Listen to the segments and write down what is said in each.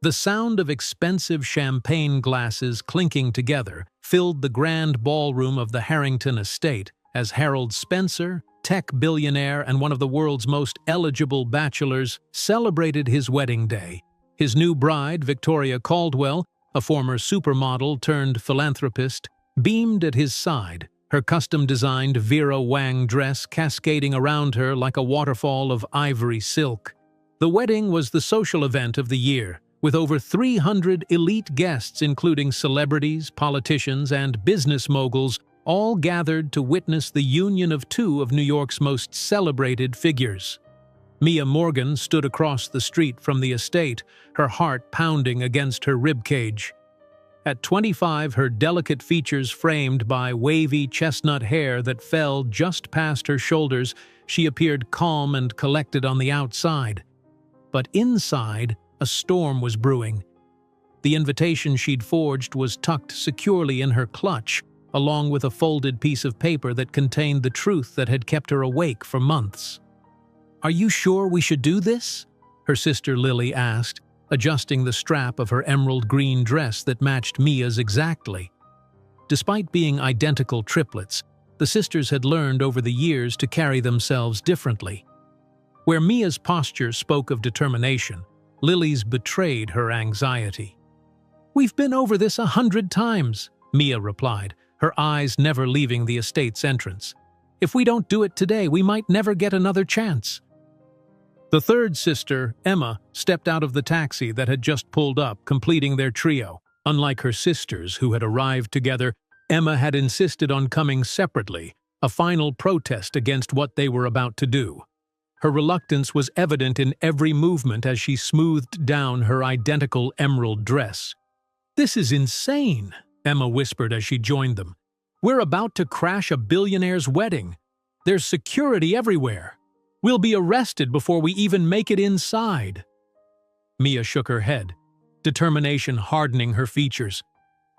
The sound of expensive champagne glasses clinking together filled the grand ballroom of the Harrington estate as Harold Spencer, tech billionaire and one of the world's most eligible bachelors, celebrated his wedding day. His new bride, Victoria Caldwell, a former supermodel turned philanthropist, beamed at his side, her custom-designed Vera Wang dress cascading around her like a waterfall of ivory silk. The wedding was the social event of the year, with over 300 elite guests including celebrities, politicians, and business moguls, all gathered to witness the union of two of New York's most celebrated figures. Mia Morgan stood across the street from the estate, her heart pounding against her ribcage. At 25, her delicate features framed by wavy chestnut hair that fell just past her shoulders, she appeared calm and collected on the outside. But inside, a storm was brewing. The invitation she'd forged was tucked securely in her clutch, along with a folded piece of paper that contained the truth that had kept her awake for months. "Are you sure we should do this?" her sister Lily asked, adjusting the strap of her emerald green dress that matched Mia's exactly. Despite being identical triplets, the sisters had learned over the years to carry themselves differently. Where Mia's posture spoke of determination, Lily's betrayed her anxiety. "We've been over this 100 times, Mia replied, her eyes never leaving the estate's entrance. "If we don't do it today, we might never get another chance." The third sister, Emma, stepped out of the taxi that had just pulled up, completing their trio. Unlike her sisters, who had arrived together, Emma had insisted on coming separately, a final protest against what they were about to do. Her reluctance was evident in every movement as she smoothed down her identical emerald dress. "This is insane," Emma whispered as she joined them. "We're about to crash a billionaire's wedding. There's security everywhere. We'll be arrested before we even make it inside." Mia shook her head, determination hardening her features.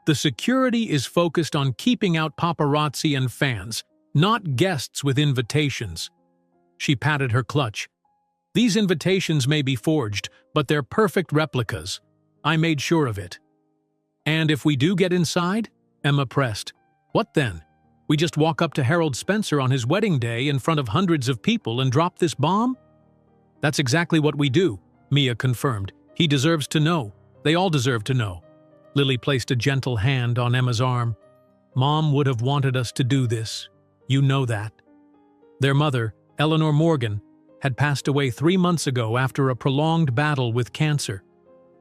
"The security is focused on keeping out paparazzi and fans, not guests with invitations." She patted her clutch. "These invitations may be forged, but they're perfect replicas. I made sure of it." "And if we do get inside?" Emma pressed. "What then? We just walk up to Harold Spencer on his wedding day in front of hundreds of people and drop this bomb?" "That's exactly what we do," Mia confirmed. "He deserves to know. They all deserve to know." Lily placed a gentle hand on Emma's arm. "Mom would have wanted us to do this. You know that." Their mother, Eleanor Morgan, had passed away 3 months ago after a prolonged battle with cancer.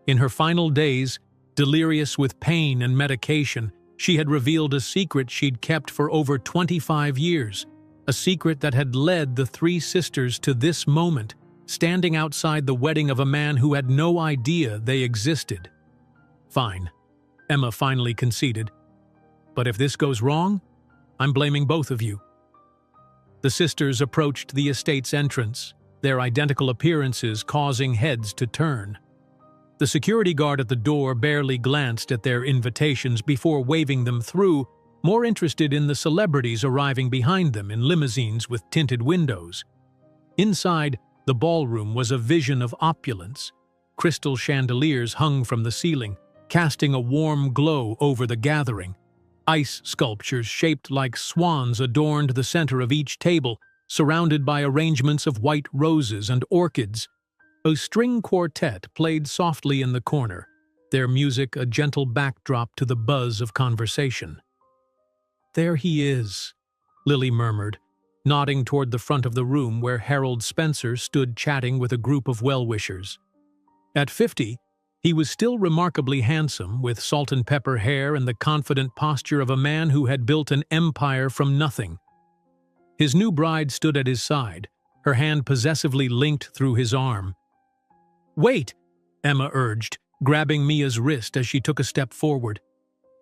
In her final days, delirious with pain and medication, she had revealed a secret she'd kept for over 25 years, a secret that had led the 3 sisters to this moment, standing outside the wedding of a man who had no idea they existed. "Fine," Emma finally conceded. "But if this goes wrong, I'm blaming both of you." The sisters approached the estate's entrance, their identical appearances causing heads to turn. The security guard at the door barely glanced at their invitations before waving them through, more interested in the celebrities arriving behind them in limousines with tinted windows. Inside, the ballroom was a vision of opulence. Crystal chandeliers hung from the ceiling, casting a warm glow over the gathering. Ice sculptures shaped like swans adorned the center of each table, surrounded by arrangements of white roses and orchids. A string quartet played softly in the corner, their music a gentle backdrop to the buzz of conversation. "There he is," Lily murmured, nodding toward the front of the room where Harold Spencer stood chatting with a group of well-wishers. At 50, he was still remarkably handsome, with salt-and-pepper hair and the confident posture of a man who had built an empire from nothing. His new bride stood at his side, her hand possessively linked through his arm. "Wait," Emma urged, grabbing Mia's wrist as she took a step forward.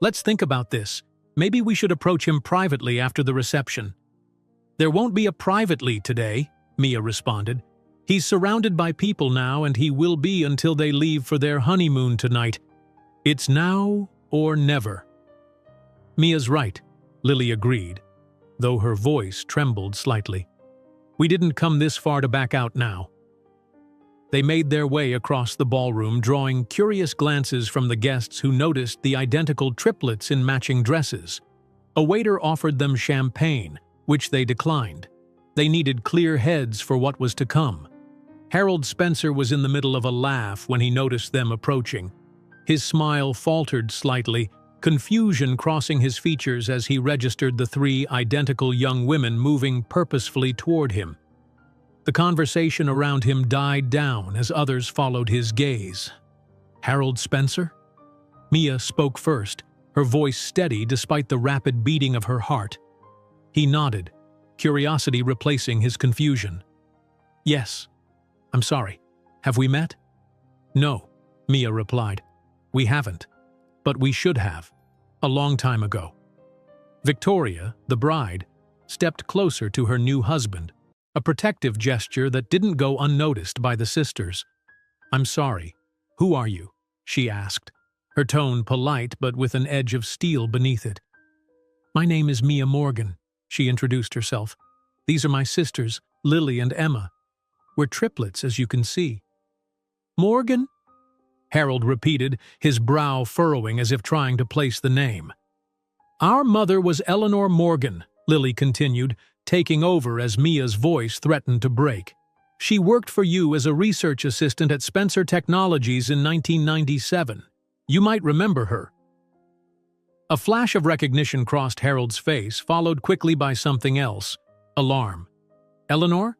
"Let's think about this. Maybe we should approach him privately after the reception." "There won't be a privately today," Mia responded. "He's surrounded by people now, and he will be until they leave for their honeymoon tonight. It's now or never." "Mia's right," Lily agreed, though her voice trembled slightly. "We didn't come this far to back out now." They made their way across the ballroom, drawing curious glances from the guests who noticed the identical triplets in matching dresses. A waiter offered them champagne, which they declined. They needed clear heads for what was to come. Harold Spencer was in the middle of a laugh when he noticed them approaching. His smile faltered slightly, confusion crossing his features as he registered the three identical young women moving purposefully toward him. The conversation around him died down as others followed his gaze. Harold Spencer? Mia spoke first, her voice steady despite the rapid beating of her heart. He nodded, curiosity replacing his confusion. Yes. I'm sorry. Have we met? No, Mia replied. We haven't. But we should have. A long time ago. Victoria, the bride, stepped closer to her new husband, a protective gesture that didn't go unnoticed by the sisters. I'm sorry. Who are you? She asked, her tone polite but with an edge of steel beneath it. My name is Mia Morgan, she introduced herself. These are my sisters, Lily and Emma. We're triplets, as you can see. Morgan? Harold repeated, his brow furrowing as if trying to place the name. Our mother was Eleanor Morgan, Lily continued, taking over as Mia's voice threatened to break. She worked for you as a research assistant at Spencer Technologies in 1997. You might remember her. A flash of recognition crossed Harold's face, followed quickly by something else. Alarm. Eleanor?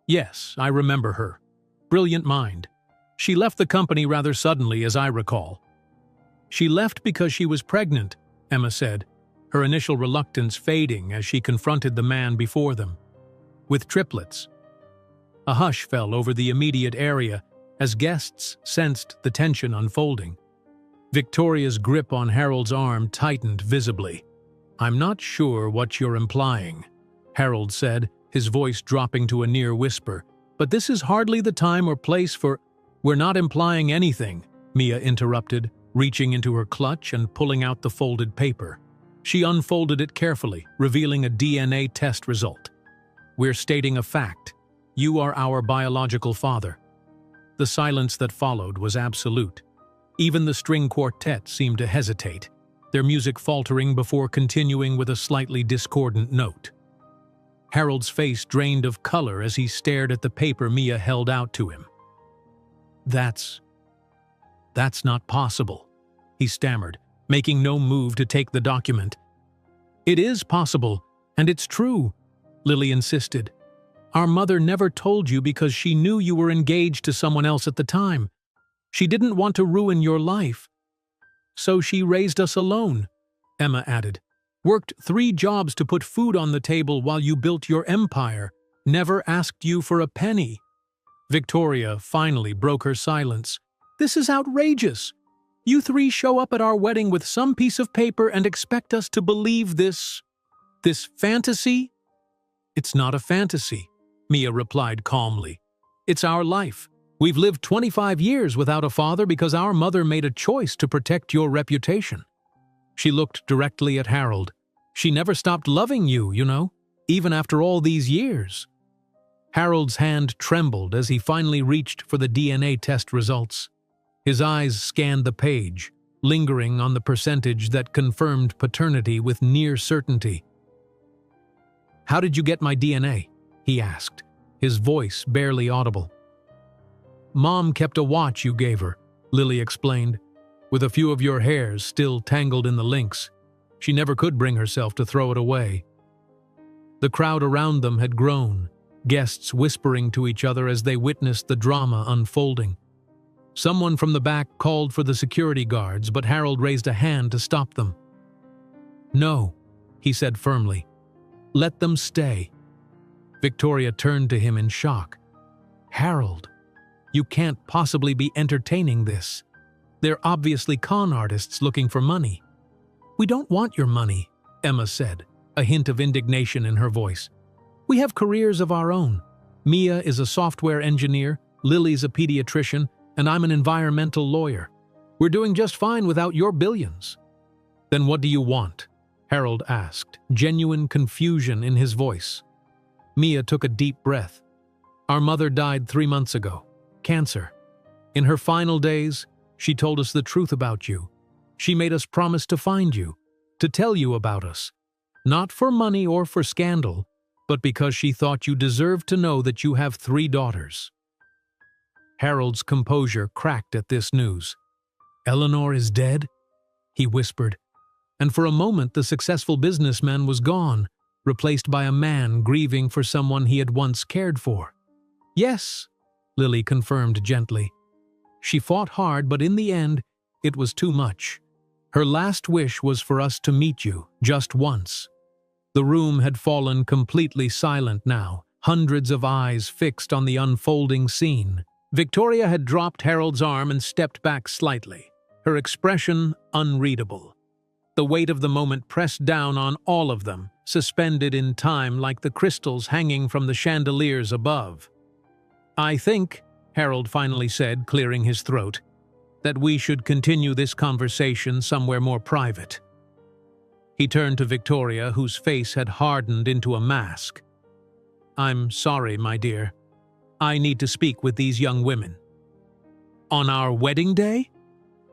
Yes, I remember her. Brilliant mind. She left the company rather suddenly, as I recall. She left because she was pregnant, Emma said, her initial reluctance fading as she confronted the man before them. With triplets. A hush fell over the immediate area as guests sensed the tension unfolding. Victoria's grip on Harold's arm tightened visibly. I'm not sure what you're implying, Harold said, his voice dropping to a near whisper. But this is hardly the time or place for— We're not implying anything, Mia interrupted, reaching into her clutch and pulling out the folded paper. She unfolded it carefully, revealing a DNA test result. We're stating a fact. You are our biological father. The silence that followed was absolute. Even the string quartet seemed to hesitate, their music faltering before continuing with a slightly discordant note. Harold's face drained of color as he stared at the paper Mia held out to him. That's not possible, he stammered, making no move to take the document. It is possible, and it's true, Lily insisted. Our mother never told you because she knew you were engaged to someone else at the time. She didn't want to ruin your life. So she raised us alone, Emma added. Worked 3 jobs to put food on the table while you built your empire, never asked you for a penny. Victoria finally broke her silence. This is outrageous. You 3 show up at our wedding with some piece of paper and expect us to believe this fantasy? It's not a fantasy, Mia replied calmly. It's our life. We've lived 25 years without a father because our mother made a choice to protect your reputation. She looked directly at Harold. She never stopped loving you, you know, even after all these years. Harold's hand trembled as he finally reached for the DNA test results. His eyes scanned the page, lingering on the percentage that confirmed paternity with near certainty. How did you get my DNA? He asked, his voice barely audible. Mom kept a watch you gave her, Lily explained, with a few of your hairs still tangled in the links. She never could bring herself to throw it away. The crowd around them had grown, guests whispering to each other as they witnessed the drama unfolding. Someone from the back called for the security guards, but Harold raised a hand to stop them. No, he said firmly. Let them stay. Victoria turned to him in shock. Harold, you can't possibly be entertaining this. They're obviously con artists looking for money. We don't want your money, Emma said, a hint of indignation in her voice. We have careers of our own. Mia is a software engineer, Lily's a pediatrician, and I'm an environmental lawyer. We're doing just fine without your billions. Then what do you want? Harold asked, genuine confusion in his voice. Mia took a deep breath. Our mother died 3 months ago. cancer. In her final days, she told us the truth about you. She made us promise to find you, to tell you about us. Not for money or for scandal, but because she thought you deserved to know that you have 3 daughters. Harold's composure cracked at this news. "Eleanor is dead?" he whispered. And for a moment the successful businessman was gone, replaced by a man grieving for someone he had once cared for. "Yes," Lily confirmed gently. "She fought hard, but in the end, it was too much. Her last wish was for us to meet you, just once." The room had fallen completely silent now, hundreds of eyes fixed on the unfolding scene. Victoria had dropped Harold's arm and stepped back slightly, her expression unreadable. The weight of the moment pressed down on all of them, suspended in time like the crystals hanging from the chandeliers above. "I think," Harold finally said, clearing his throat, "that we should continue this conversation somewhere more private." He turned to Victoria, whose face had hardened into a mask. "I'm sorry, my dear. I need to speak with these young women." "On our wedding day?"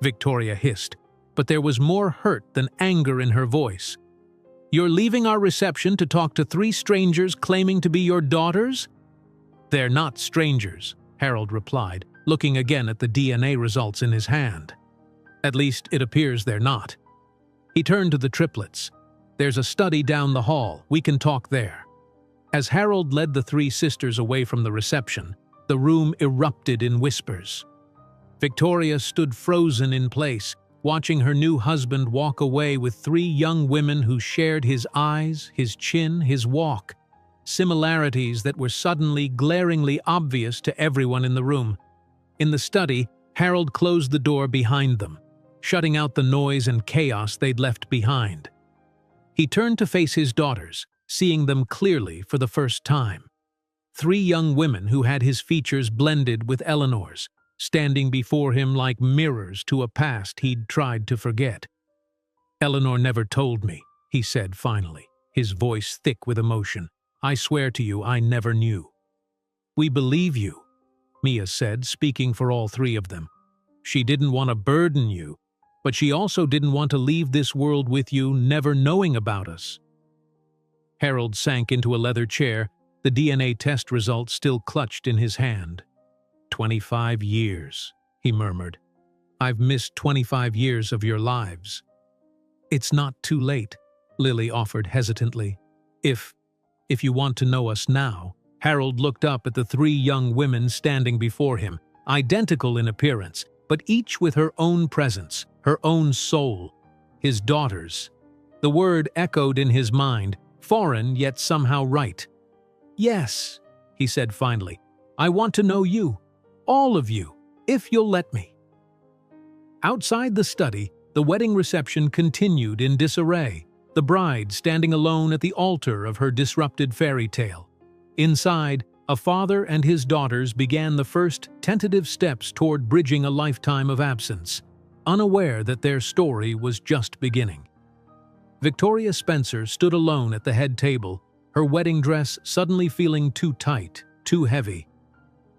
Victoria hissed, but there was more hurt than anger in her voice. "You're leaving our reception to talk to 3 strangers claiming to be your daughters?" "They're not strangers," Harold replied, looking again at the DNA results in his hand. "At least it appears they're not." He turned to the triplets. "There's a study down the hall. We can talk there." As Harold led the 3 sisters away from the reception, the room erupted in whispers. Victoria stood frozen in place, watching her new husband walk away with 3 young women who shared his eyes, his chin, his walk. Similarities that were suddenly glaringly obvious to everyone in the room. In the study, Harold closed the door behind them, shutting out the noise and chaos they'd left behind. He turned to face his daughters, seeing them clearly for the first time. 3 young women who had his features blended with Eleanor's, standing before him like mirrors to a past he'd tried to forget. "Eleanor never told me," he said finally, his voice thick with emotion. "I swear to you, I never knew." "We believe you," Mia said, speaking for all 3 of them. "She didn't want to burden you, but she also didn't want to leave this world with you never knowing about us." Harold sank into a leather chair, the DNA test results still clutched in his hand. 25 years, he murmured. "I've missed 25 years of your lives." "It's not too late," Lily offered hesitantly. If you want to know us now." Harold looked up at the 3 young women standing before him, identical in appearance, but each with her own presence, her own soul. His daughters. The word echoed in his mind, foreign yet somehow right. "Yes," he said finally. "I want to know you. All of you, if you'll let me." Outside the study, the wedding reception continued in disarray, the bride standing alone at the altar of her disrupted fairy tale. Inside, a father and his daughters began the first tentative steps toward bridging a lifetime of absence, unaware that their story was just beginning. Victoria Spencer stood alone at the head table, her wedding dress suddenly feeling too tight, too heavy.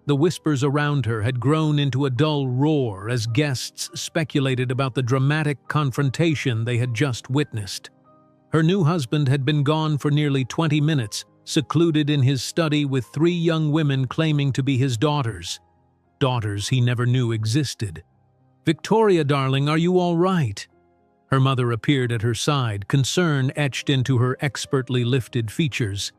The whispers around her had grown into a dull roar as guests speculated about the dramatic confrontation they had just witnessed. Her new husband had been gone for nearly 20 minutes, secluded in his study with 3 young women claiming to be his daughters. Daughters he never knew existed. "Victoria, darling, are you all right?" Her mother appeared at her side, concern etched into her expertly lifted features.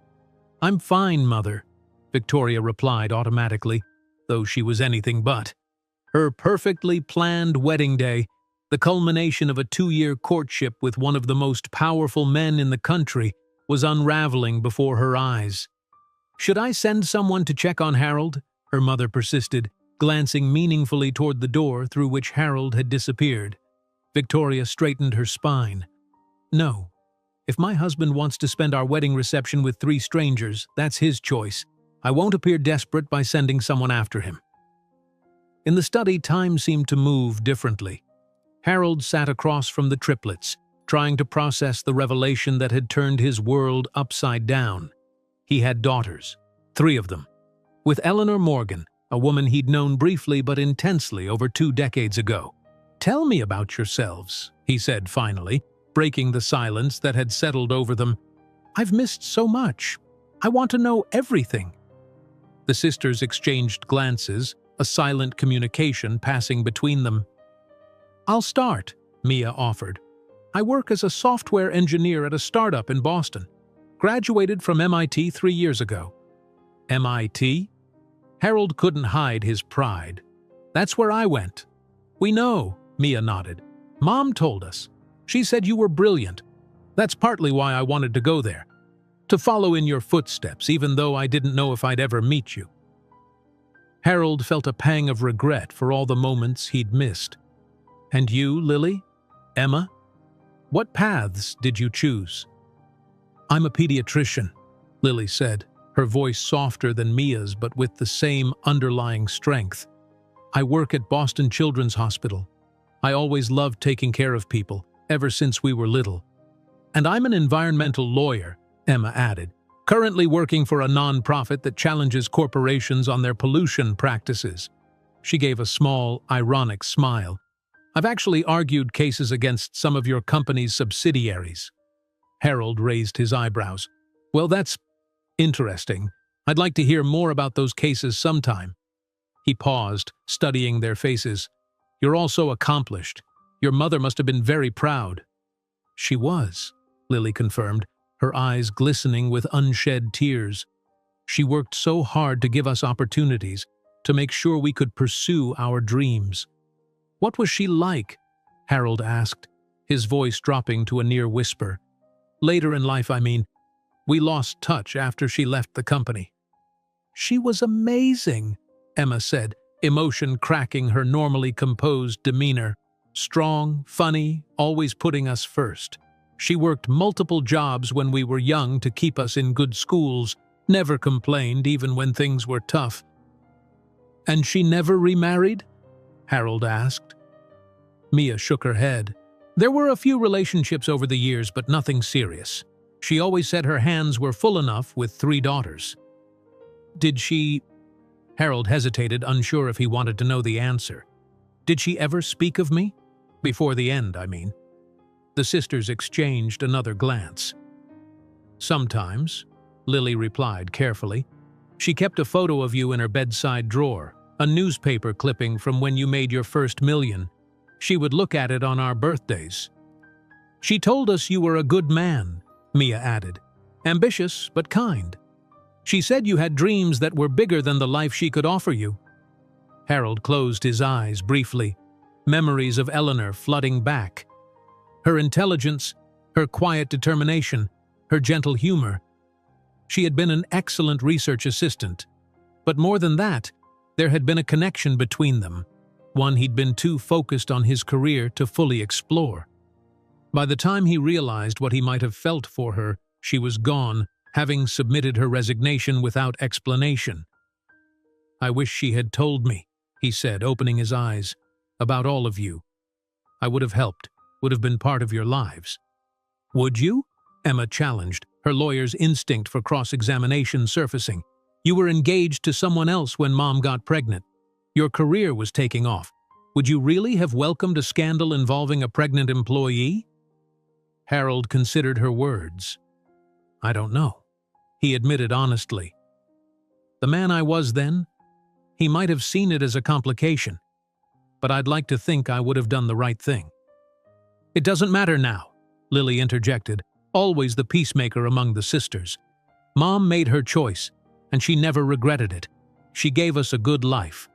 "I'm fine, Mother," Victoria replied automatically, though she was anything but. Her perfectly planned wedding day, the culmination of a 2-year courtship with one of the most powerful men in the country, was unraveling before her eyes. "Should I send someone to check on Harold?" her mother persisted, glancing meaningfully toward the door through which Harold had disappeared. Victoria straightened her spine. "No. If my husband wants to spend our wedding reception with 3 strangers, that's his choice. I won't appear desperate by sending someone after him." In the study, time seemed to move differently. Harold sat across from the triplets, trying to process the revelation that had turned his world upside down. He had daughters, 3 of them. With Eleanor Morgan, a woman he'd known briefly but intensely over 2 decades ago. "Tell me about yourselves," he said finally, breaking the silence that had settled over them. "I've missed so much. I want to know everything." The sisters exchanged glances, a silent communication passing between them. "I'll start," Mia offered. "I work as a software engineer at a startup in Boston. Graduated from MIT 3 years ago." "MIT?" Harold couldn't hide his pride. "That's where I went." "We know," Mia nodded. "Mom told us. She said you were brilliant. That's partly why I wanted to go there. To follow in your footsteps, even though I didn't know if I'd ever meet you." Harold felt a pang of regret for all the moments he'd missed. "And you, Lily? Emma? What paths did you choose?" "I'm a pediatrician," Lily said, her voice softer than Mia's but with the same underlying strength. "I work at Boston Children's Hospital. I always loved taking care of people, ever since we were little. And I'm an environmental lawyer," Emma added, "currently working for a non-profit that challenges corporations on their pollution practices." She gave a small, ironic smile. "I've actually argued cases against some of your company's subsidiaries." Harold raised his eyebrows. "Well, that's interesting. I'd like to hear more about those cases sometime." He paused, studying their faces. "You're all so accomplished. Your mother must have been very proud." "She was," Lily confirmed, her eyes glistening with unshed tears. "She worked so hard to give us opportunities, to make sure we could pursue our dreams." "What was she like?" Harold asked, his voice dropping to a near whisper. "Later in life, I mean. We lost touch after she left the company." "She was amazing," Emma said, emotion cracking her normally composed demeanor. "Strong, funny, always putting us first. She worked multiple jobs when we were young to keep us in good schools, never complained even when things were tough." "And she never remarried?" Harold asked. Mia shook her head. "There were a few relationships over the years, but nothing serious. She always said her hands were full enough with 3 daughters." "Did she—" Harold hesitated, unsure if he wanted to know the answer. "Did she ever speak of me? Before the end, I mean." The sisters exchanged another glance. "Sometimes," Lily replied carefully. "She kept a photo of you in her bedside drawer, a newspaper clipping from when you made your first million. She would look at it on our birthdays. She told us you were a good man," Mia added. "Ambitious, but kind. She said you had dreams that were bigger than the life she could offer you." Harold closed his eyes briefly, memories of Eleanor flooding back. Her intelligence, her quiet determination, her gentle humor. She had been an excellent research assistant. But more than that, there had been a connection between them, one he'd been too focused on his career to fully explore. By the time he realized what he might have felt for her, she was gone, having submitted her resignation without explanation. "I wish she had told me," he said, opening his eyes, "about all of you. I would have helped, would have been part of your lives." "Would you?" Emma challenged, her lawyer's instinct for cross-examination surfacing. "You were engaged to someone else when Mom got pregnant. Your career was taking off. Would you really have welcomed a scandal involving a pregnant employee?" Harold considered her words. "I don't know," he admitted honestly. "The man I was then, he might have seen it as a complication, but I'd like to think I would have done the right thing." "It doesn't matter now," Lily interjected, always the peacemaker among the sisters. "Mom made her choice, and she never regretted it. She gave us a good life."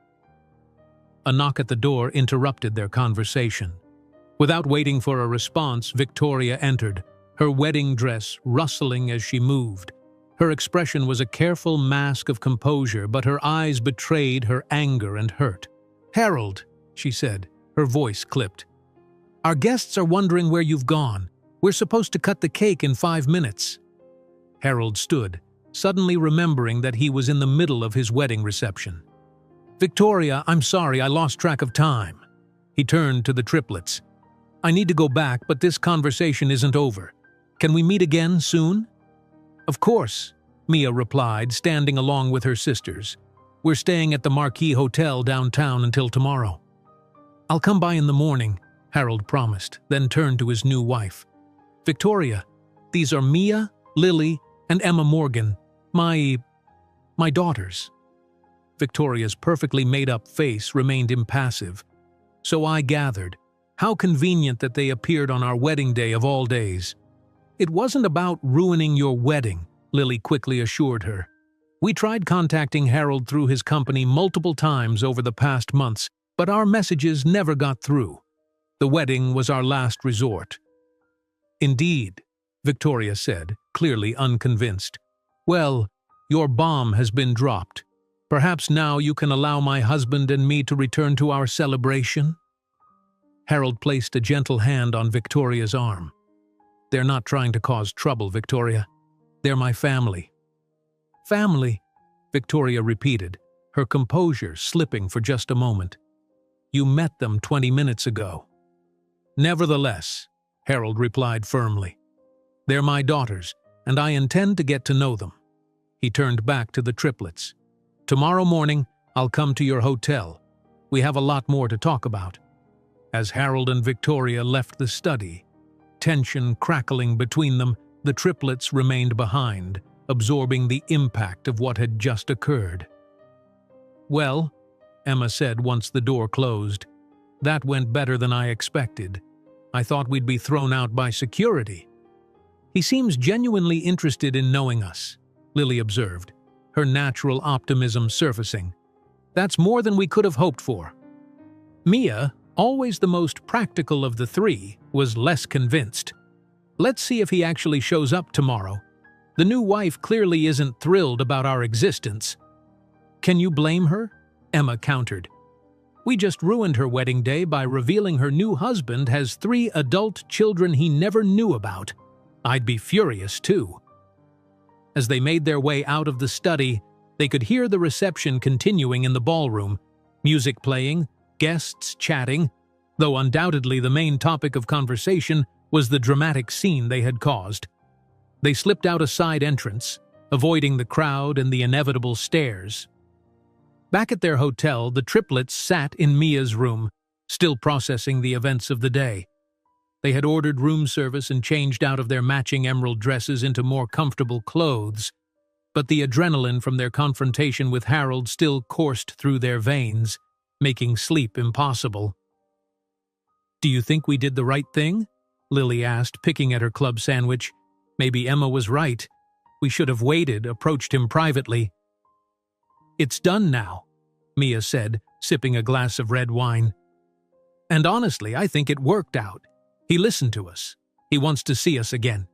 A knock at the door interrupted their conversation. Without waiting for a response, Victoria entered, her wedding dress rustling as she moved. Her expression was a careful mask of composure, but her eyes betrayed her anger and hurt. "Harold," she said, her voice clipped. "Our guests are wondering where you've gone. We're supposed to cut the cake in 5 minutes." Harold stood, suddenly remembering that he was in the middle of his wedding reception. "Victoria, I'm sorry, I lost track of time." He turned to the triplets. "I need to go back, but this conversation isn't over. Can we meet again soon?" "Of course," Mia replied, standing along with her sisters. We're staying at the Marquis Hotel downtown until tomorrow." "I'll come by in the morning," Harold promised, then turned to his new wife. "Victoria, these are Mia, Lily, and Emma Morgan, my daughters." Victoria's perfectly made-up face remained impassive. "So I gathered. How convenient that they appeared on our wedding day of all days." "It wasn't about ruining your wedding," Lily quickly assured her. "We tried contacting Harold through his company multiple times over the past months, but our messages never got through. The wedding was our last resort." "Indeed," Victoria said, clearly unconvinced. "Well, your bomb has been dropped. Perhaps now you can allow my husband and me to return to our celebration?" Harold placed a gentle hand on Victoria's arm. "They're not trying to cause trouble, Victoria. They're my family." "Family," Victoria repeated, her composure slipping for just a moment. "You met them 20 minutes ago." "Nevertheless," Harold replied firmly, "they're my daughters, and I intend to get to know them." He turned back to the triplets. "Tomorrow morning, I'll come to your hotel. We have a lot more to talk about." As Harold and Victoria left the study, tension crackling between them, the triplets remained behind, absorbing the impact of what had just occurred. "Well," Emma said once the door closed, "that went better than I expected. I thought we'd be thrown out by security." "He seems genuinely interested in knowing us," Lily observed, her natural optimism surfacing. "That's more than we could have hoped for." Mia, always the most practical of the three, was less convinced. "Let's see if he actually shows up tomorrow. The new wife clearly isn't thrilled about our existence." "Can you blame her?" Emma countered. "We just ruined her wedding day by revealing her new husband has 3 adult children he never knew about. I'd be furious too." As they made their way out of the study, they could hear the reception continuing in the ballroom, music playing, guests chatting, though undoubtedly the main topic of conversation was the dramatic scene they had caused. They slipped out a side entrance, avoiding the crowd and the inevitable stares. Back at their hotel, the triplets sat in Mia's room, still processing the events of the day. They had ordered room service and changed out of their matching emerald dresses into more comfortable clothes, but the adrenaline from their confrontation with Harold still coursed through their veins, making sleep impossible. "Do you think we did the right thing?" Lily asked, picking at her club sandwich. "Maybe Emma was right. We should have waited, approached him privately." "It's done now," Mia said, sipping a glass of red wine. "And honestly, I think it worked out. He listened to us. He wants to see us again."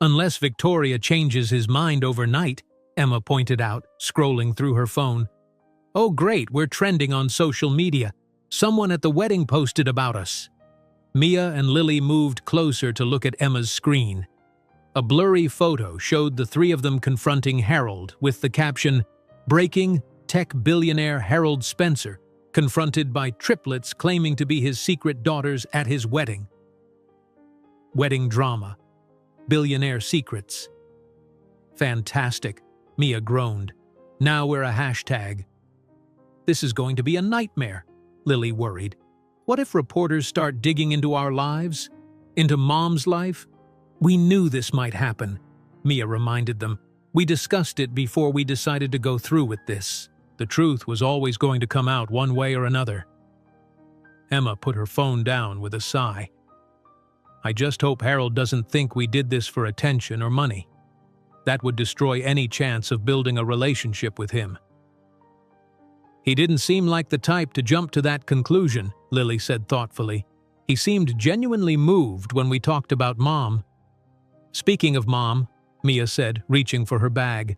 "Unless Victoria changes his mind overnight," Emma pointed out, scrolling through her phone. "Oh great, we're trending on social media. Someone at the wedding posted about us." Mia and Lily moved closer to look at Emma's screen. A blurry photo showed the 3 of them confronting Harold with the caption, "Breaking, tech billionaire Harold Spencer, confronted by triplets claiming to be his secret daughters at his wedding." Wedding drama. Billionaire secrets. "Fantastic," Mia groaned. "Now we're a hashtag." "This is going to be a nightmare," Lily worried. "What if reporters start digging into our lives? Into Mom's life?" "We knew this might happen," Mia reminded them. "We discussed it before we decided to go through with this. The truth was always going to come out one way or another." Emma put her phone down with a sigh. "I just hope Harold doesn't think we did this for attention or money. That would destroy any chance of building a relationship with him." "He didn't seem like the type to jump to that conclusion," Lily said thoughtfully. "He seemed genuinely moved when we talked about Mom." "Speaking of Mom," Mia said, reaching for her bag.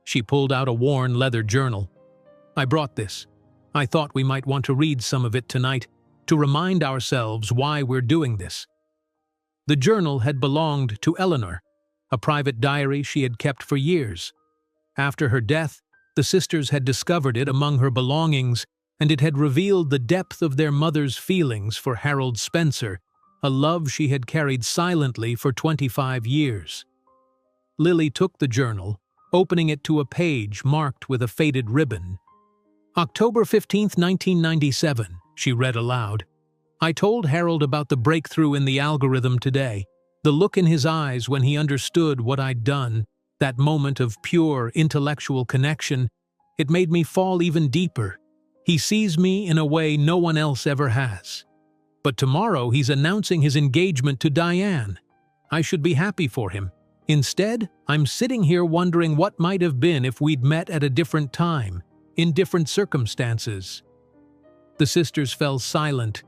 She pulled out a worn leather journal. "I brought this. I thought we might want to read some of it tonight, to remind ourselves why we're doing this." The journal had belonged to Eleanor, a private diary she had kept for years. After her death, the sisters had discovered it among her belongings, and it had revealed the depth of their mother's feelings for Harold Spencer, a love she had carried silently for 25 years. Lily took the journal, opening it to a page marked with a faded ribbon. October 15th, 1997, she read aloud. I told Harold about the breakthrough in the algorithm today. The look in his eyes when he understood what I'd done, that moment of pure intellectual connection, it made me fall even deeper. He sees me in a way no one else ever has. But tomorrow he's announcing his engagement to Diane. I should be happy for him. Instead, I'm sitting here wondering what might have been if we'd met at a different time, in different circumstances. The sisters fell silent,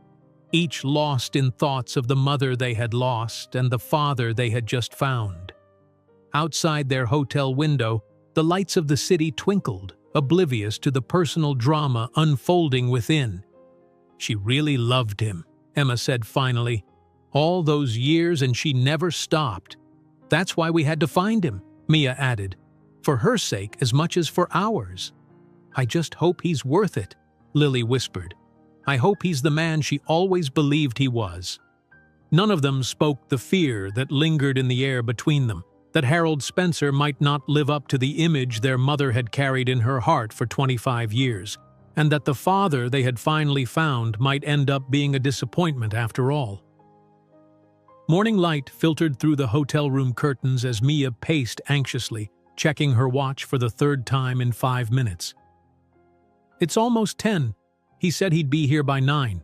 each lost in thoughts of the mother they had lost and the father they had just found. Outside their hotel window, the lights of the city twinkled, oblivious to the personal drama unfolding within. She really loved him, Emma said finally. All those years and she never stopped. That's why we had to find him, Mia added. For her sake as much as for ours. I just hope he's worth it, Lily whispered. I hope he's the man she always believed he was. None of them spoke the fear that lingered in the air between them, that Harold Spencer might not live up to the image their mother had carried in her heart for 25 years, and that the father they had finally found might end up being a disappointment after all. Morning light filtered through the hotel room curtains as Mia paced anxiously, checking her watch for the third time in 5 minutes. It's almost 10. He said he'd be here by 9.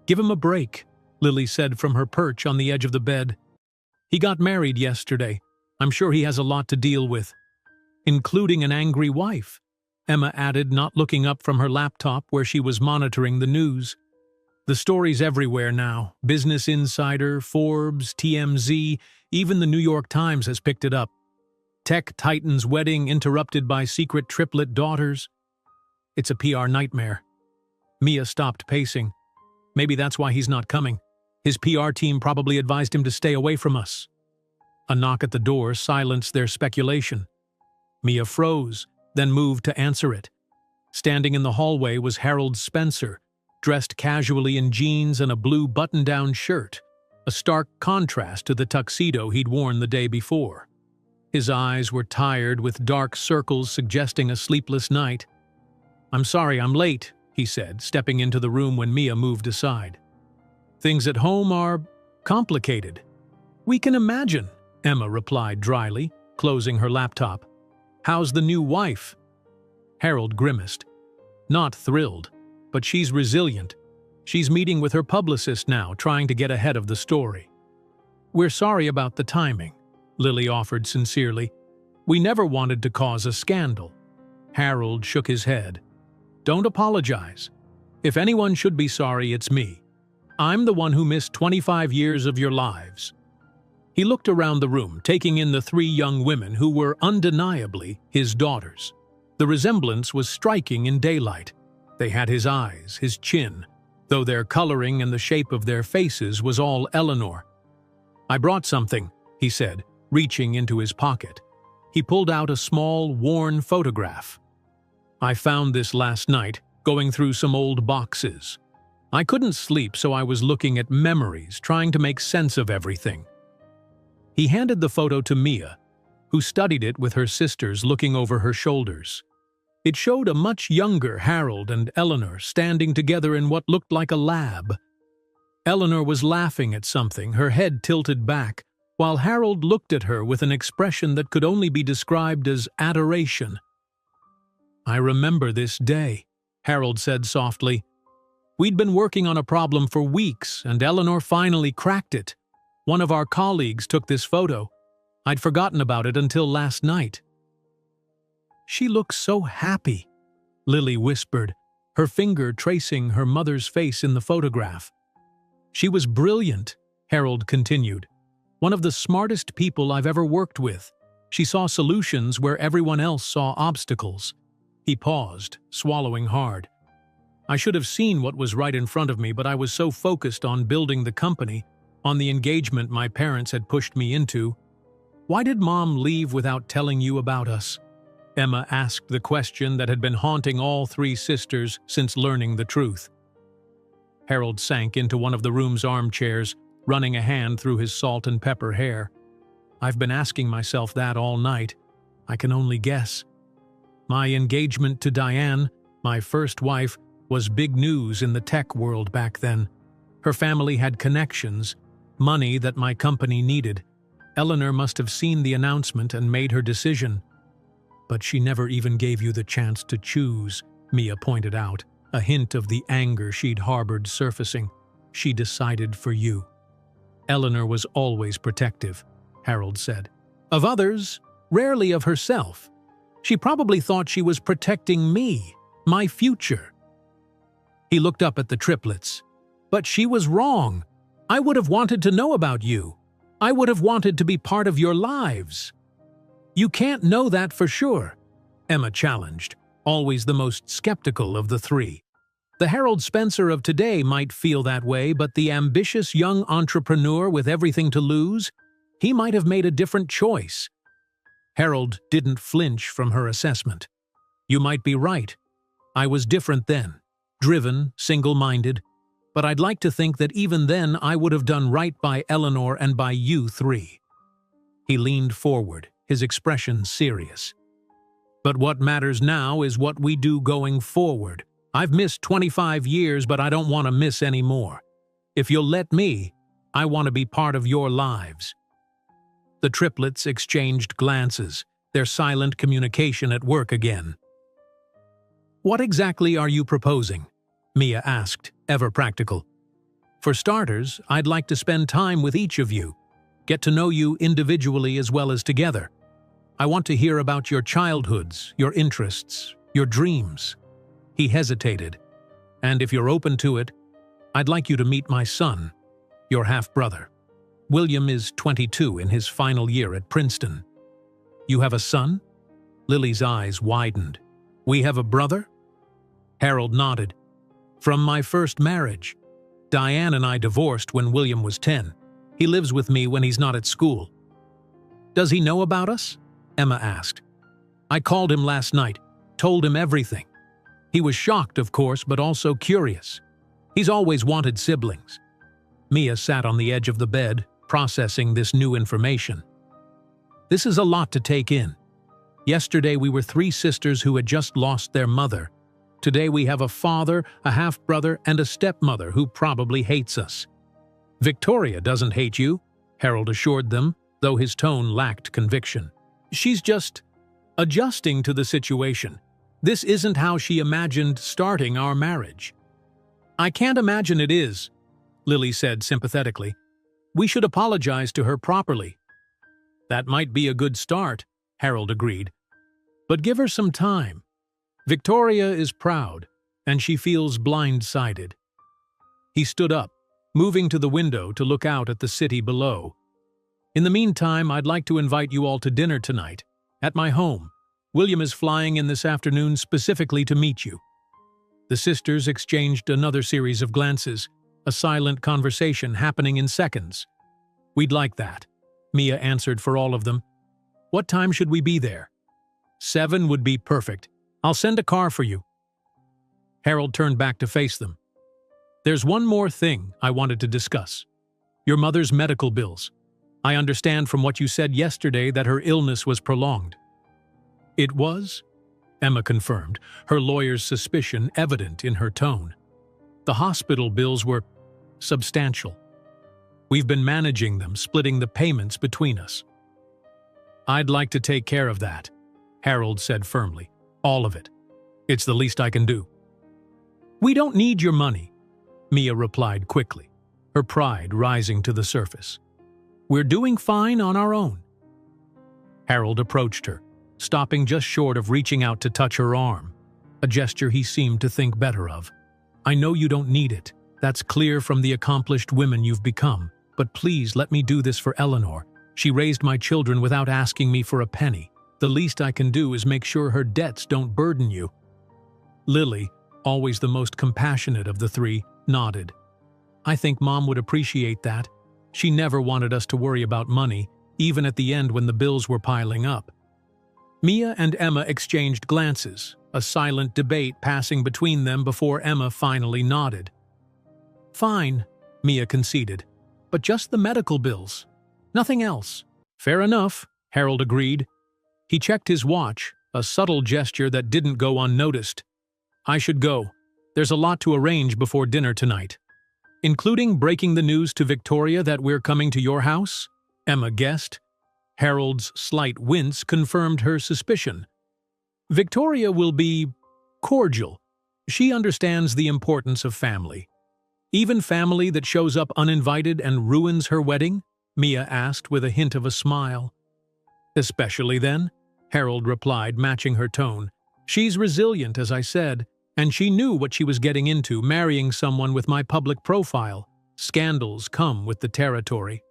Give him a break, Lily said from her perch on the edge of the bed. He got married yesterday. I'm sure he has a lot to deal with. Including an angry wife, Emma added, not looking up from her laptop where she was monitoring the news. The stories everywhere now. Business Insider, Forbes, TMZ, even the New York Times has picked it up. Tech titan's wedding interrupted by secret triplet daughters. It's a PR nightmare. Mia stopped pacing. Maybe that's why he's not coming. His PR team probably advised him to stay away from us. A knock at the door silenced their speculation. Mia froze, then moved to answer it. Standing in the hallway was Harold Spencer, dressed casually in jeans and a blue button-down shirt, a stark contrast to the tuxedo he'd worn the day before. His eyes were tired with dark circles suggesting a sleepless night. I'm sorry I'm late, he said, stepping into the room when Mia moved aside. Things at home are complicated. We can imagine, Emma replied dryly, closing her laptop. How's the new wife? Harold grimaced. Not thrilled, but she's resilient. She's meeting with her publicist now, trying to get ahead of the story. We're sorry about the timing, Lily offered sincerely. We never wanted to cause a scandal. Harold shook his head. Don't apologize. If anyone should be sorry, it's me. I'm the one who missed 25 years of your lives. He looked around the room, taking in the 3 young women who were undeniably his daughters. The resemblance was striking in daylight. They had his eyes, his chin, though their coloring and the shape of their faces was all Eleanor. I brought something, he said, reaching into his pocket. He pulled out a small, worn photograph. I found this last night, going through some old boxes. I couldn't sleep, so I was looking at memories, trying to make sense of everything. He handed the photo to Mia, who studied it with her sisters looking over her shoulders. It showed a much younger Harold and Eleanor standing together in what looked like a lab. Eleanor was laughing at something, her head tilted back, while Harold looked at her with an expression that could only be described as adoration. I remember this day, Harold said softly. We'd been working on a problem for weeks, and Eleanor finally cracked it. One of our colleagues took this photo. I'd forgotten about it until last night. She looks so happy, Lily whispered, her finger tracing her mother's face in the photograph. She was brilliant, Harold continued. One of the smartest people I've ever worked with. She saw solutions where everyone else saw obstacles. He paused, swallowing hard. I should have seen what was right in front of me, but I was so focused on building the company, on the engagement my parents had pushed me into. Why did Mom leave without telling you about us? Emma asked the question that had been haunting all 3 sisters since learning the truth. Harold sank into one of the room's armchairs, running a hand through his salt and pepper hair. I've been asking myself that all night. I can only guess. My engagement to Diane, my first wife, was big news in the tech world back then. Her family had connections, money that my company needed. Eleanor must have seen the announcement and made her decision. But she never even gave you the chance to choose, Mia pointed out, a hint of the anger she'd harbored surfacing. She decided for you. Eleanor was always protective, Harold said. Of others, rarely of herself. She probably thought she was protecting me, my future. He looked up at the triplets. But she was wrong. I would have wanted to know about you. I would have wanted to be part of your lives. You can't know that for sure, Emma challenged, always the most skeptical of the three. The Harold Spencer of today might feel that way, but the ambitious young entrepreneur with everything to lose, he might have made a different choice. Harold didn't flinch from her assessment. You might be right. I was different then, driven, single-minded, but I'd like to think that even then I would have done right by Eleanor and by you three. He leaned forward, his expression serious. But what matters now is what we do going forward. I've missed 25 years, but I don't want to miss any more. If you'll let me, I want to be part of your lives. The triplets exchanged glances, their silent communication at work again. What exactly are you proposing? Mia asked, ever practical. For starters, I'd like to spend time with each of you, get to know you individually as well as together. I want to hear about your childhoods, your interests, your dreams. He hesitated. And if you're open to it, I'd like you to meet my son, your half-brother. William is 22 in his final year at Princeton. You have a son? Lily's eyes widened. We have a brother? Harold nodded. From my first marriage. Diane and I divorced when William was 10. He lives with me when he's not at school. Does he know about us? Emma asked. I called him last night, told him everything. He was shocked, of course, but also curious. He's always wanted siblings. Mia sat on the edge of the bed, processing this new information. This is a lot to take in. Yesterday we were three sisters who had just lost their mother. Today we have a father, a half-brother, and a stepmother who probably hates us. Victoria doesn't hate you, Harold assured them, though his tone lacked conviction. She's just adjusting to the situation. This isn't how she imagined starting our marriage. I can't imagine it is, Lily said sympathetically. We should apologize to her properly. That might be a good start, Harold agreed. But give her some time. Victoria is proud, and she feels blindsided. He stood up, moving to the window to look out at the city below. In the meantime, I'd like to invite you all to dinner tonight, at my home. William is flying in this afternoon specifically to meet you. The sisters exchanged another series of glances, a silent conversation happening in seconds. We'd like that, Mia answered for all of them. What time should we be there? 7 would be perfect. I'll send a car for you. Harold turned back to face them. There's one more thing I wanted to discuss. Your mother's medical bills. I understand from what you said yesterday that her illness was prolonged. It was? Emma confirmed, her lawyer's suspicion evident in her tone. The hospital bills were substantial. We've been managing them, splitting the payments between us. I'd like to take care of that, Harold said firmly. All of it. It's the least I can do. We don't need your money, Mia replied quickly, her pride rising to the surface. We're doing fine on our own. Harold approached her, stopping just short of reaching out to touch her arm, a gesture he seemed to think better of. I know you don't need it. That's clear from the accomplished women you've become. But please let me do this for Eleanor. She raised my children without asking me for a penny. The least I can do is make sure her debts don't burden you. Lily, always the most compassionate of the three, nodded. I think Mom would appreciate that. She never wanted us to worry about money, even at the end when the bills were piling up. Mia and Emma exchanged glances, a silent debate passing between them before Emma finally nodded. Fine, Mia conceded, but just the medical bills. Nothing else. Fair enough, Harold agreed. He checked his watch, a subtle gesture that didn't go unnoticed. I should go. There's a lot to arrange before dinner tonight. Including breaking the news to Victoria that we're coming to your house? Emma guessed. Harold's slight wince confirmed her suspicion. Victoria will be cordial. She understands the importance of family. Even family that shows up uninvited and ruins her wedding? Mia asked with a hint of a smile. Especially then, Harold replied, matching her tone. She's resilient, as I said, and she knew what she was getting into, marrying someone with my public profile. Scandals come with the territory.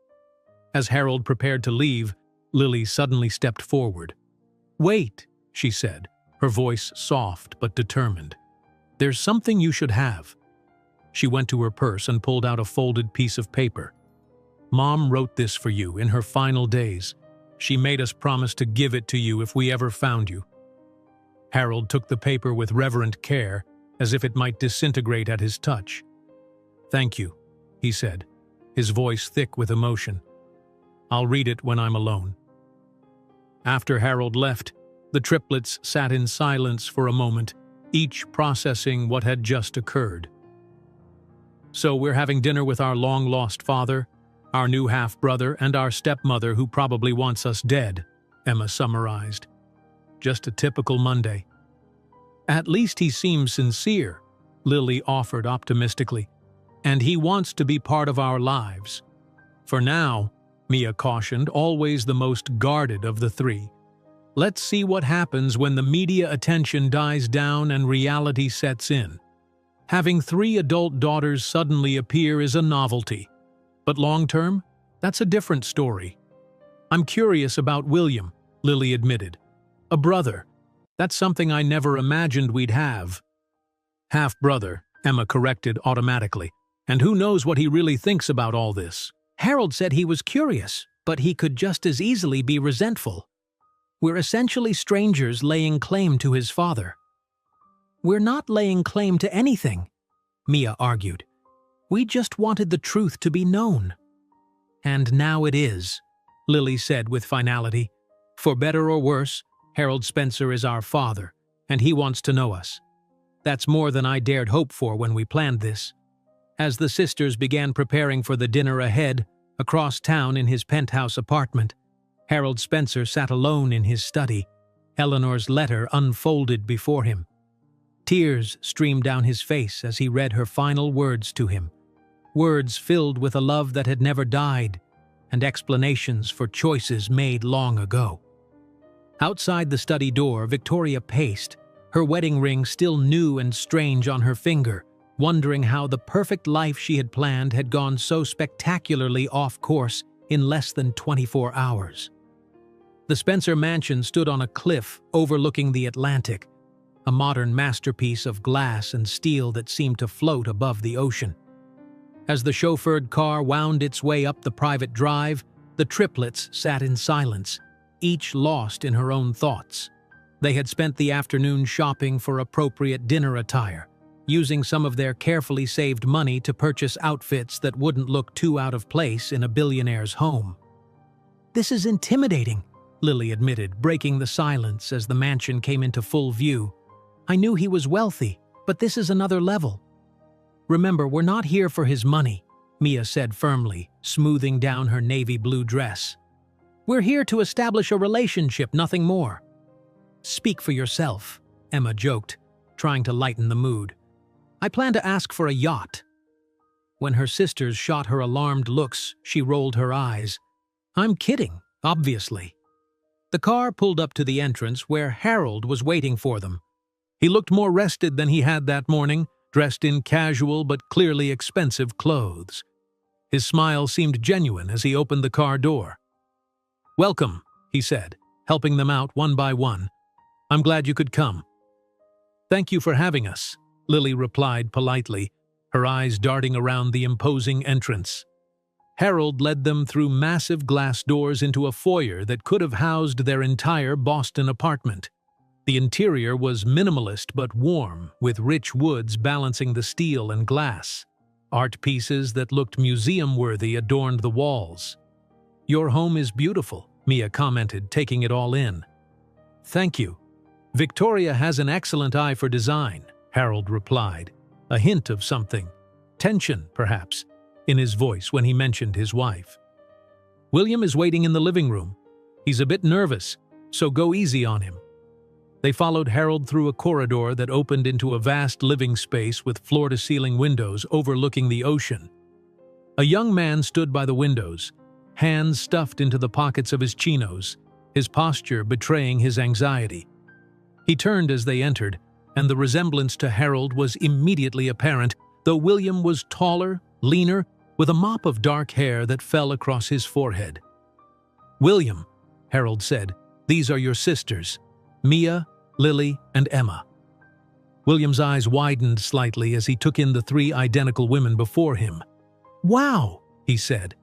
As Harold prepared to leave, Lily suddenly stepped forward. Wait, she said, her voice soft but determined. There's something you should have. She went to her purse and pulled out a folded piece of paper. Mom wrote this for you in her final days. She made us promise to give it to you if we ever found you. Harold took the paper with reverent care, as if it might disintegrate at his touch. Thank you, he said, his voice thick with emotion. I'll read it when I'm alone. After Harold left, the triplets sat in silence for a moment, each processing what had just occurred. So we're having dinner with our long-lost father, our new half-brother, and our stepmother who probably wants us dead, Emma summarized. Just a typical Monday. At least he seems sincere, Lily offered optimistically, and he wants to be part of our lives. For now, Mia cautioned, always the most guarded of the three. Let's see what happens when the media attention dies down and reality sets in. Having 3 adult daughters suddenly appear is a novelty. But long-term, that's a different story. I'm curious about William, Lily admitted. A brother. That's something I never imagined we'd have. Half-brother, Emma corrected automatically. And who knows what he really thinks about all this? Harold said he was curious, but he could just as easily be resentful. We're essentially strangers laying claim to his father. We're not laying claim to anything, Mia argued. We just wanted the truth to be known. And now it is, Lily said with finality. For better or worse, Harold Spencer is our father, and he wants to know us. That's more than I dared hope for when we planned this. As the sisters began preparing for the dinner ahead, across town in his penthouse apartment, Harold Spencer sat alone in his study, Eleanor's letter unfolded before him. Tears streamed down his face as he read her final words to him, words filled with a love that had never died, and explanations for choices made long ago. Outside the study door, Victoria paced, her wedding ring still new and strange on her finger, wondering how the perfect life she had planned had gone so spectacularly off course in less than 24 hours. The Spencer mansion stood on a cliff overlooking the Atlantic, a modern masterpiece of glass and steel that seemed to float above the ocean. As the chauffeured car wound its way up the private drive, the triplets sat in silence, each lost in her own thoughts. They had spent the afternoon shopping for appropriate dinner attire, using some of their carefully saved money to purchase outfits that wouldn't look too out of place in a billionaire's home. This is intimidating, Lily admitted, breaking the silence as the mansion came into full view. I knew he was wealthy, but this is another level. Remember, we're not here for his money, Mia said firmly, smoothing down her navy blue dress. We're here to establish a relationship, nothing more. Speak for yourself, Emma joked, trying to lighten the mood. I plan to ask for a yacht. When her sisters shot her alarmed looks, she rolled her eyes. I'm kidding, obviously. The car pulled up to the entrance where Harold was waiting for them. He looked more rested than he had that morning, dressed in casual but clearly expensive clothes. His smile seemed genuine as he opened the car door. Welcome, he said, helping them out one by one. I'm glad you could come. Thank you for having us, Lily replied politely, her eyes darting around the imposing entrance. Harold led them through massive glass doors into a foyer that could have housed their entire Boston apartment. The interior was minimalist but warm, with rich woods balancing the steel and glass. Art pieces that looked museum-worthy adorned the walls. Your home is beautiful, Mia commented, taking it all in. thank you. Victoria has an excellent eye for design, Harold replied, a hint of something, tension perhaps, in his voice when he mentioned his wife. William is waiting in the living room. He's a bit nervous, so go easy on him. They followed Harold through a corridor that opened into a vast living space with floor-to-ceiling windows overlooking the ocean. A young man stood by the windows, hands stuffed into the pockets of his chinos, his posture betraying his anxiety. He turned as they entered, and the resemblance to Harold was immediately apparent, though William was taller, leaner, with a mop of dark hair that fell across his forehead. "William," Harold said, "these are your sisters, Mia, Lily, and Emma." William's eyes widened slightly as he took in the three identical women before him. "Wow," he said,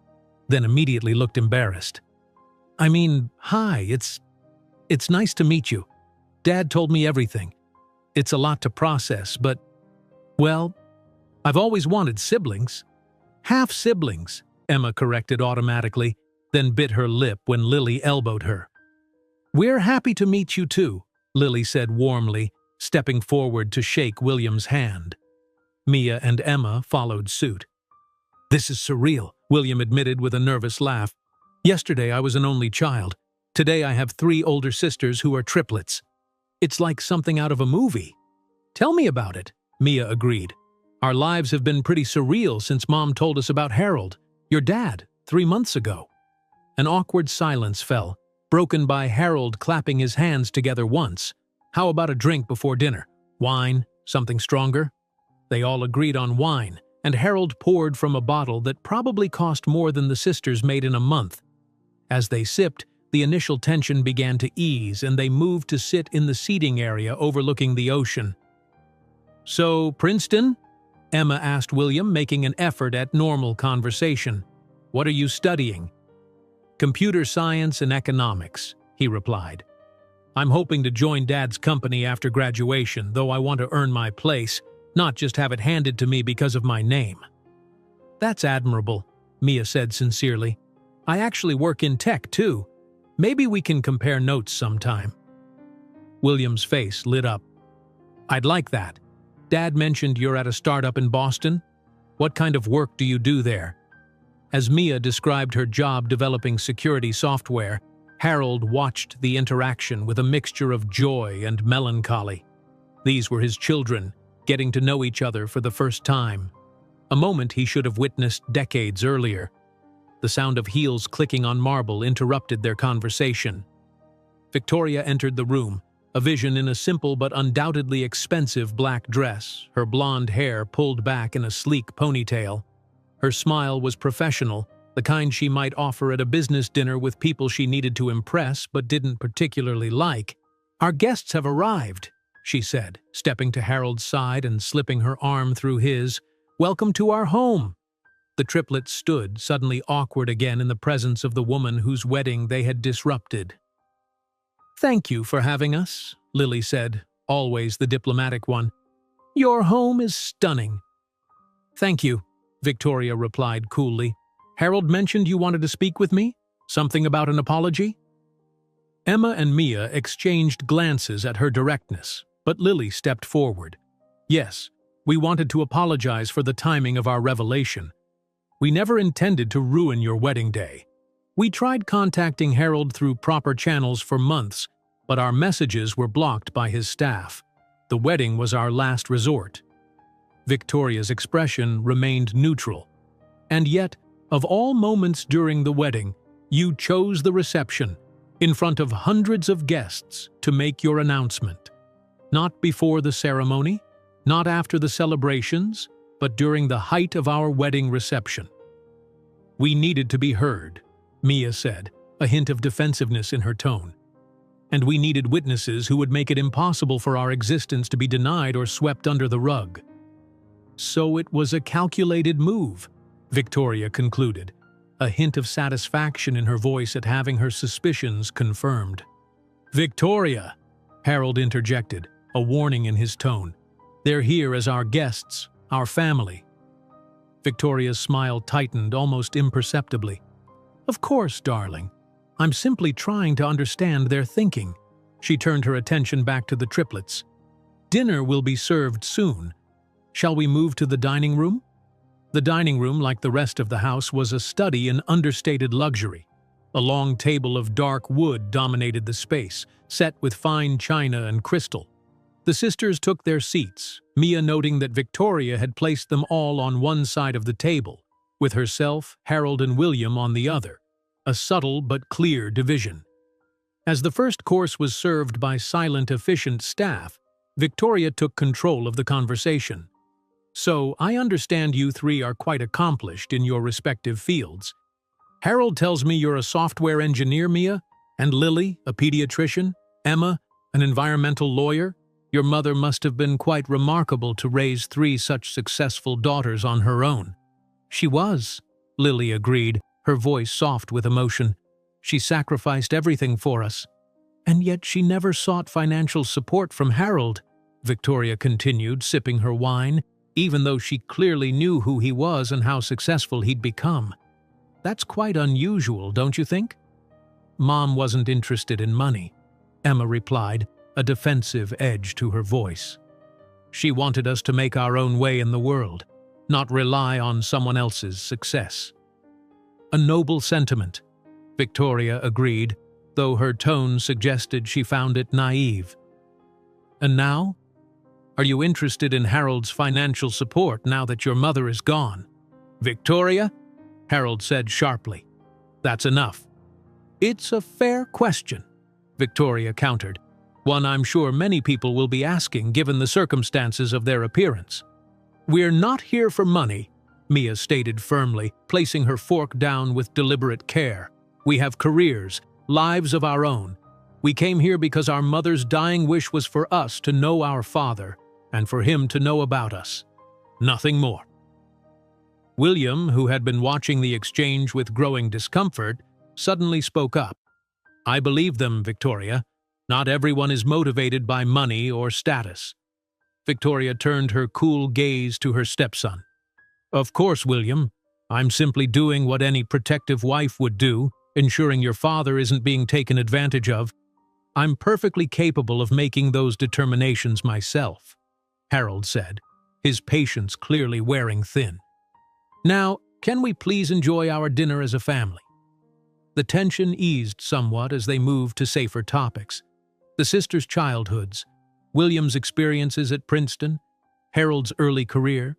then immediately looked embarrassed. "I mean, hi, it's nice to meet you. Dad told me everything. It's a lot to process, but, well, I've always wanted siblings." "Half-siblings," Emma corrected automatically, then bit her lip when Lily elbowed her. "We're happy to meet you too," Lily said warmly, stepping forward to shake William's hand. Mia and Emma followed suit. "This is surreal," William admitted with a nervous laugh. "Yesterday I was an only child. Today I have 3 older sisters who are triplets. It's like something out of a movie." "Tell me about it," Mia agreed. "Our lives have been pretty surreal since Mom told us about Harold, your dad, 3 months ago." An awkward silence fell, broken by Harold clapping his hands together once. "How about a drink before dinner? Wine? Something stronger?" They all agreed on wine, and Harold poured from a bottle that probably cost more than the sisters made in a month. As they sipped, the initial tension began to ease and they moved to sit in the seating area overlooking the ocean. "So, Princeton?" Emma asked William, making an effort at normal conversation. "What are you studying?" "Computer science and economics," he replied. "I'm hoping to join Dad's company after graduation, though I want to earn my place, not just have it handed to me because of my name." "That's admirable," Mia said sincerely. "I actually work in tech, too. Maybe we can compare notes sometime." William's face lit up. "I'd like that. Dad mentioned you're at a startup in Boston. What kind of work do you do there?" As Mia described her job developing security software, Harold watched the interaction with a mixture of joy and melancholy. These were his children, getting to know each other for the first time. A moment he should have witnessed decades earlier. The sound of heels clicking on marble interrupted their conversation. Victoria entered the room, a vision in a simple but undoubtedly expensive black dress, her blonde hair pulled back in a sleek ponytail. Her smile was professional, the kind she might offer at a business dinner with people she needed to impress but didn't particularly like. "Our guests have arrived," she said, stepping to Harold's side and slipping her arm through his. "Welcome to our home." The triplets stood, suddenly awkward again in the presence of the woman whose wedding they had disrupted. "Thank you for having us," Lily said, always the diplomatic one. "Your home is stunning." "Thank you," Victoria replied coolly. "Harold mentioned you wanted to speak with me? Something about an apology?" Emma and Mia exchanged glances at her directness, but Lily stepped forward. "Yes, we wanted to apologize for the timing of our revelation. We never intended to ruin your wedding day. We tried contacting Harold through proper channels for months, but our messages were blocked by his staff. The wedding was our last resort." Victoria's expression remained neutral. "And yet, of all moments during the wedding, you chose the reception, in front of hundreds of guests, to make your announcement. Not before the ceremony, not after the celebrations, but during the height of our wedding reception." "We needed to be heard," Mia said, a hint of defensiveness in her tone. "And we needed witnesses who would make it impossible for our existence to be denied or swept under the rug." "So it was a calculated move," Victoria concluded, a hint of satisfaction in her voice at having her suspicions confirmed. "Victoria," Harold interjected, a warning in his tone. "They're here as our guests, our family." Victoria's smile tightened almost imperceptibly. "Of course, darling. I'm simply trying to understand their thinking. She turned her attention back to the triplets. "Dinner will be served soon. Shall we move to the dining room?" The dining room, like the rest of the house, was a study in understated luxury. A long table of dark wood dominated the space, set with fine china and crystal. The sisters took their seats, Mia noting that Victoria had placed them all on one side of the table, with herself, Harold, and William on the other, a subtle but clear division. As the first course was served by silent, efficient staff, Victoria took control of the conversation. "So, I understand you three are quite accomplished in your respective fields. Harold tells me you're a software engineer, Mia, and Lily, a pediatrician, Emma, an environmental lawyer. Your mother must have been quite remarkable to raise three such successful daughters on her own." "She was," Lily agreed, her voice soft with emotion. "She sacrificed everything for us. And yet she never sought financial support from Harold," Victoria continued, sipping her wine, even though she clearly knew who he was and how successful he'd become. "That's quite unusual, don't you think?" "Mom wasn't interested in money," Emma replied, a defensive edge to her voice. "She wanted us to make our own way in the world, not rely on someone else's success." "A noble sentiment," Victoria agreed, though her tone suggested she found it naive. "And now? Are you interested in Harold's financial support now that your mother is gone?" "Victoria?" Harold said sharply. "That's enough." "It's a fair question," Victoria countered, one I'm sure many people will be asking given the circumstances of their appearance. "We're not here for money," Mia stated firmly, placing her fork down with deliberate care. "We have careers, lives of our own. We came here because our mother's dying wish was for us to know our father and for him to know about us. Nothing more." William, who had been watching the exchange with growing discomfort, suddenly spoke up. "I believe them, Victoria. Not everyone is motivated by money or status." Victoria turned her cool gaze to her stepson. "Of course, William. I'm simply doing what any protective wife would do, ensuring your father isn't being taken advantage of. I'm perfectly capable of making those determinations myself," Harold said, his patience clearly wearing thin. "Now, can we please enjoy our dinner as a family?" The tension eased somewhat as they moved to safer topics. The sisters' childhoods, William's experiences at Princeton, Harold's early career.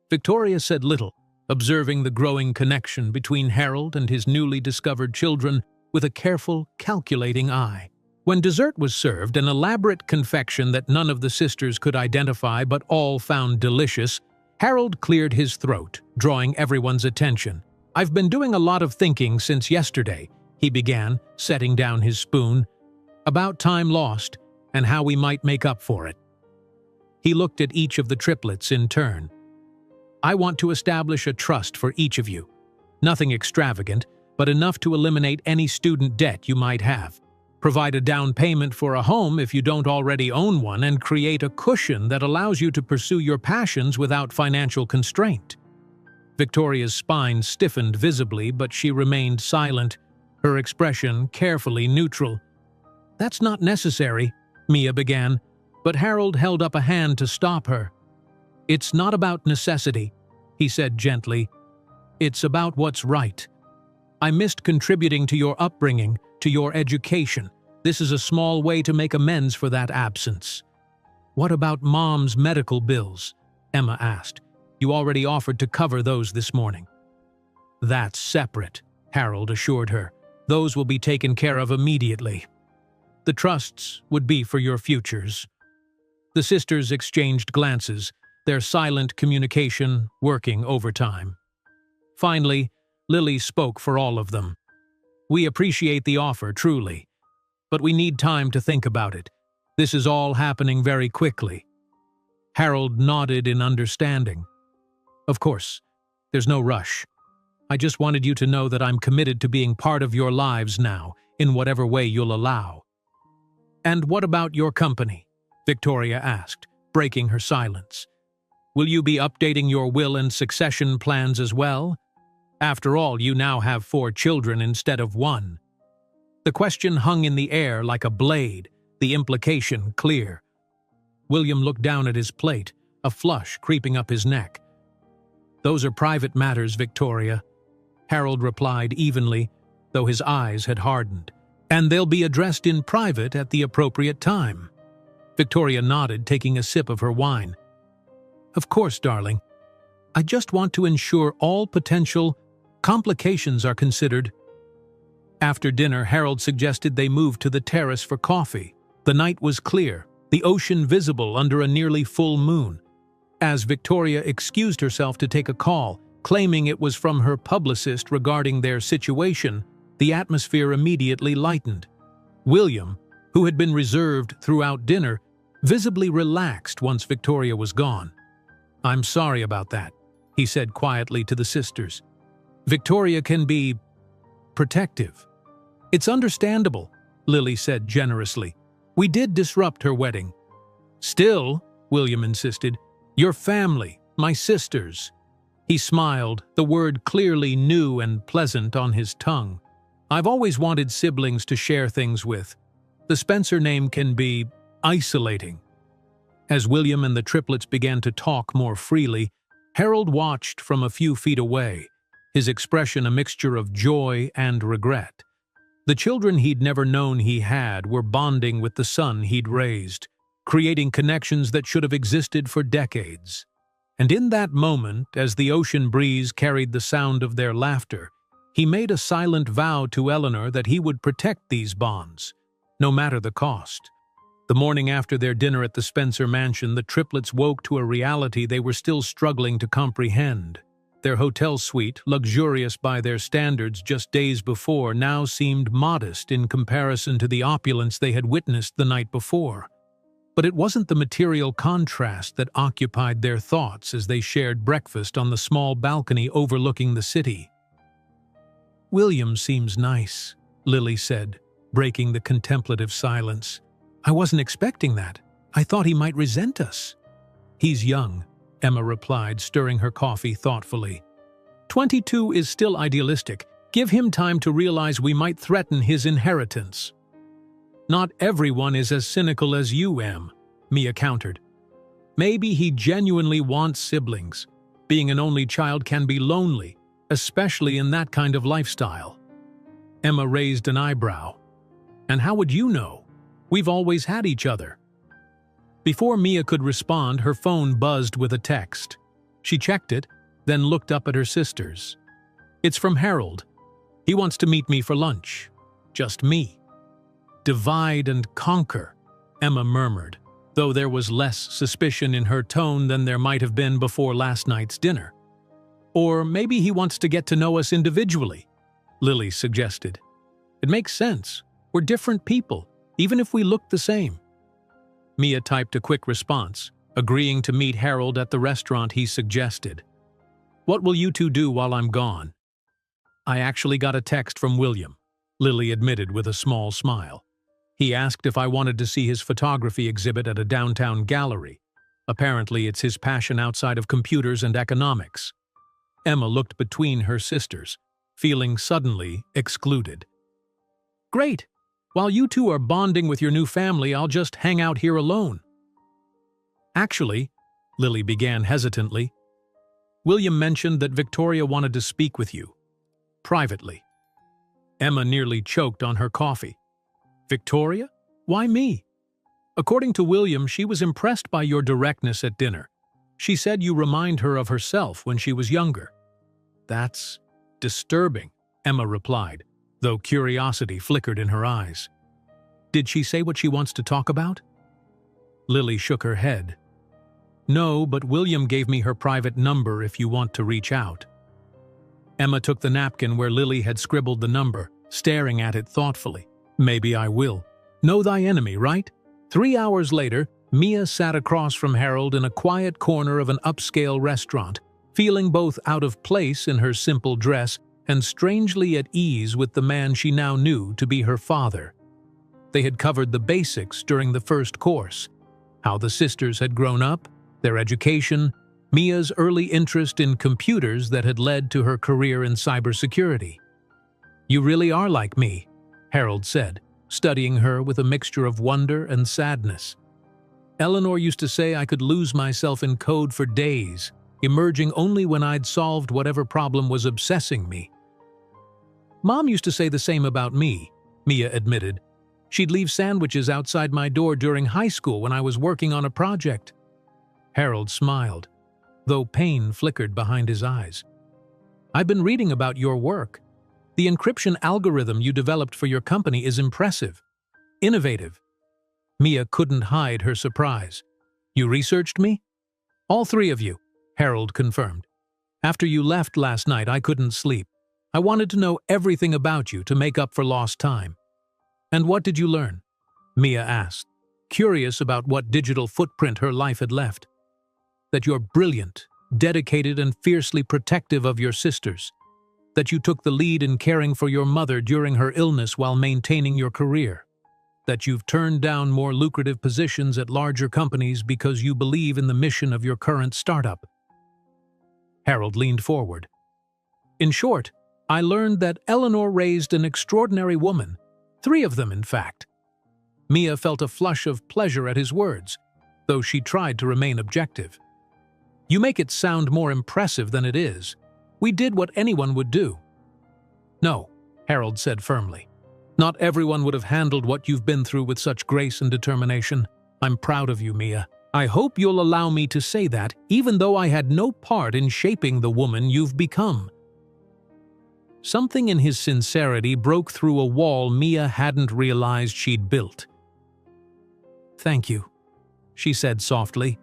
Victoria said little, observing the growing connection between Harold and his newly discovered children with a careful, calculating eye. When dessert was served, an elaborate confection that none of the sisters could identify but all found delicious, Harold cleared his throat, drawing everyone's attention. "I've been doing a lot of thinking since yesterday," he began, setting down his spoon, "about time lost and how we might make up for it." He looked at each of the triplets in turn. "I want to establish a trust for each of you. Nothing extravagant, but enough to eliminate any student debt you might have. Provide a down payment for a home if you don't already own one, and create a cushion that allows you to pursue your passions without financial constraint." Victoria's spine stiffened visibly, but she remained silent, her expression carefully neutral. "That's not necessary," Mia began, but Harold held up a hand to stop her. "It's not about necessity," he said gently. "It's about what's right. I missed contributing to your upbringing, to your education. This is a small way to make amends for that absence." "What about Mom's medical bills?" Emma asked. "You already offered to cover those this morning." "That's separate," Harold assured her. "Those will be taken care of immediately. The trusts would be for your futures." The sisters exchanged glances, their silent communication working overtime. Finally, Lily spoke for all of them. "We appreciate the offer, truly. But we need time to think about it. This is all happening very quickly." Harold nodded in understanding. "Of course, there's no rush. I just wanted you to know that I'm committed to being part of your lives now, in whatever way you'll allow." "And what about your company?" Victoria asked, breaking her silence. "Will you be updating your will and succession plans as well? After all, you now have 4 children instead of 1. The question hung in the air like a blade, the implication clear. William looked down at his plate, a flush creeping up his neck. "Those are private matters, Victoria," Harold replied evenly, though his eyes had hardened. "And they'll be addressed in private at the appropriate time." Victoria nodded, taking a sip of her wine. "Of course, darling. I just want to ensure all potential complications are considered." After dinner, Harold suggested they move to the terrace for coffee. The night was clear, the ocean visible under a nearly full moon. As Victoria excused herself to take a call, claiming it was from her publicist regarding their situation, the atmosphere immediately lightened. William, who had been reserved throughout dinner, visibly relaxed once Victoria was gone. "I'm sorry about that," he said quietly to the sisters. "Victoria can be protective." "It's understandable," Lily said generously. "We did disrupt her wedding." "Still," William insisted, "your family, my sisters." He smiled, the word clearly new and pleasant on his tongue. "I've always wanted siblings to share things with. The Spencer name can be isolating." As William and the triplets began to talk more freely, Harold watched from a few feet away, his expression a mixture of joy and regret. The children he'd never known he had were bonding with the son he'd raised, creating connections that should have existed for decades. And in that moment, as the ocean breeze carried the sound of their laughter, he made a silent vow to Eleanor that he would protect these bonds, no matter the cost. The morning after their dinner at the Spencer mansion, the triplets woke to a reality they were still struggling to comprehend. Their hotel suite, luxurious by their standards just days before, now seemed modest in comparison to the opulence they had witnessed the night before. But it wasn't the material contrast that occupied their thoughts as they shared breakfast on the small balcony overlooking the city. "William seems nice," Lily said, breaking the contemplative silence. "I wasn't expecting that. I thought he might resent us." "He's young," Emma replied, stirring her coffee thoughtfully. 22 is still idealistic. Give him time to realize we might threaten his inheritance." "Not everyone is as cynical as you, Em," Mia countered. "Maybe he genuinely wants siblings. Being an only child can be lonely, especially in that kind of lifestyle." Emma raised an eyebrow. "And how would you know? We've always had each other." Before Mia could respond, her phone buzzed with a text. She checked it, then looked up at her sisters. "It's from Harold. He wants to meet me for lunch. Just me." "Divide and conquer," Emma murmured, though there was less suspicion in her tone than there might have been before last night's dinner. "Or maybe he wants to get to know us individually," Lily suggested. "It makes sense. We're different people, even if we look the same." Mia typed a quick response, agreeing to meet Harold at the restaurant he suggested. "What will you two do while I'm gone?" "I actually got a text from William," Lily admitted with a small smile. "He asked if I wanted to see his photography exhibit at a downtown gallery. Apparently it's his passion outside of computers and economics." Emma looked between her sisters, feeling suddenly excluded. "Great! While you two are bonding with your new family, I'll just hang out here alone." "Actually," Lily began hesitantly, "William mentioned that Victoria wanted to speak with you. Privately." Emma nearly choked on her coffee. "Victoria? Why me?" "According to William, she was impressed by your directness at dinner. She said you remind her of herself when she was younger." "That's disturbing," Emma replied, though curiosity flickered in her eyes. "Did she say what she wants to talk about?" Lily shook her head. "No, but William gave me her private number if you want to reach out." Emma took the napkin where Lily had scribbled the number, staring at it thoughtfully. "Maybe I will. Know thy enemy, right?" 3 hours later, Mia sat across from Harold in a quiet corner of an upscale restaurant, feeling both out of place in her simple dress and strangely at ease with the man she now knew to be her father. They had covered the basics during the first course: how the sisters had grown up, their education, Mia's early interest in computers that had led to her career in cybersecurity. "You really are like me," Harold said, studying her with a mixture of wonder and sadness. Eleanor used to say I could lose myself in code for days, emerging only when I'd solved whatever problem was obsessing me. Mom used to say the same about me, Mia admitted. She'd leave sandwiches outside my door during high school when I was working on a project. Harold smiled, though pain flickered behind his eyes. I've been reading about your work. The encryption algorithm you developed for your company is impressive. Innovative. Mia couldn't hide her surprise. You researched me? All three of you, Harold confirmed. After you left last night, I couldn't sleep. I wanted to know everything about you to make up for lost time. And what did you learn? Mia asked, curious about what digital footprint her life had left. That you're brilliant, dedicated, and fiercely protective of your sisters. That you took the lead in caring for your mother during her illness while maintaining your career. That you've turned down more lucrative positions at larger companies because you believe in the mission of your current startup. Harold leaned forward. In short, I learned that Eleanor raised an extraordinary woman. 3 of them, in fact. Mia felt a flush of pleasure at his words, though she tried to remain objective. You make it sound more impressive than it is. We did what anyone would do. No, Harold said firmly. Not everyone would have handled what you've been through with such grace and determination. I'm proud of you, Mia. I hope you'll allow me to say that, even though I had no part in shaping the woman you've become. Something in his sincerity broke through a wall Mia hadn't realized she'd built. Thank you, she said softly.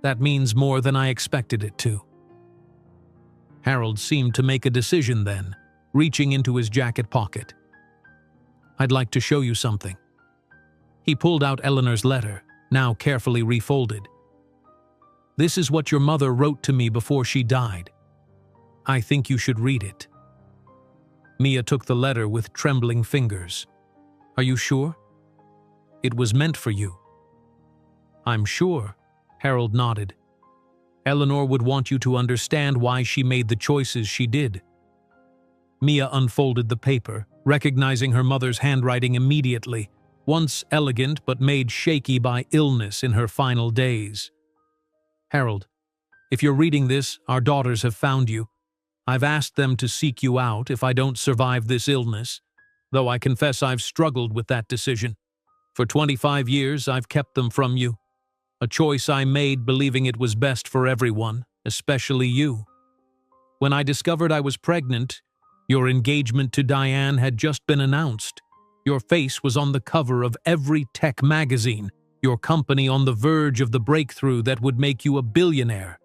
That means more than I expected it to. Harold seemed to make a decision then, reaching into his jacket pocket. I'd like to show you something. He pulled out Eleanor's letter, now carefully refolded. This is what your mother wrote to me before she died. I think you should read it. Mia took the letter with trembling fingers. Are you sure? It was meant for you. I'm sure, Harold nodded. Eleanor would want you to understand why she made the choices she did. Mia unfolded the paper, recognizing her mother's handwriting immediately, once elegant but made shaky by illness in her final days. Harold, if you're reading this, our daughters have found you. I've asked them to seek you out if I don't survive this illness, though I confess I've struggled with that decision. For 25 years, I've kept them from you. A choice I made believing it was best for everyone, especially you. When I discovered I was pregnant, your engagement to Diane had just been announced. Your face was on the cover of every tech magazine, your company on the verge of the breakthrough that would make you a billionaire.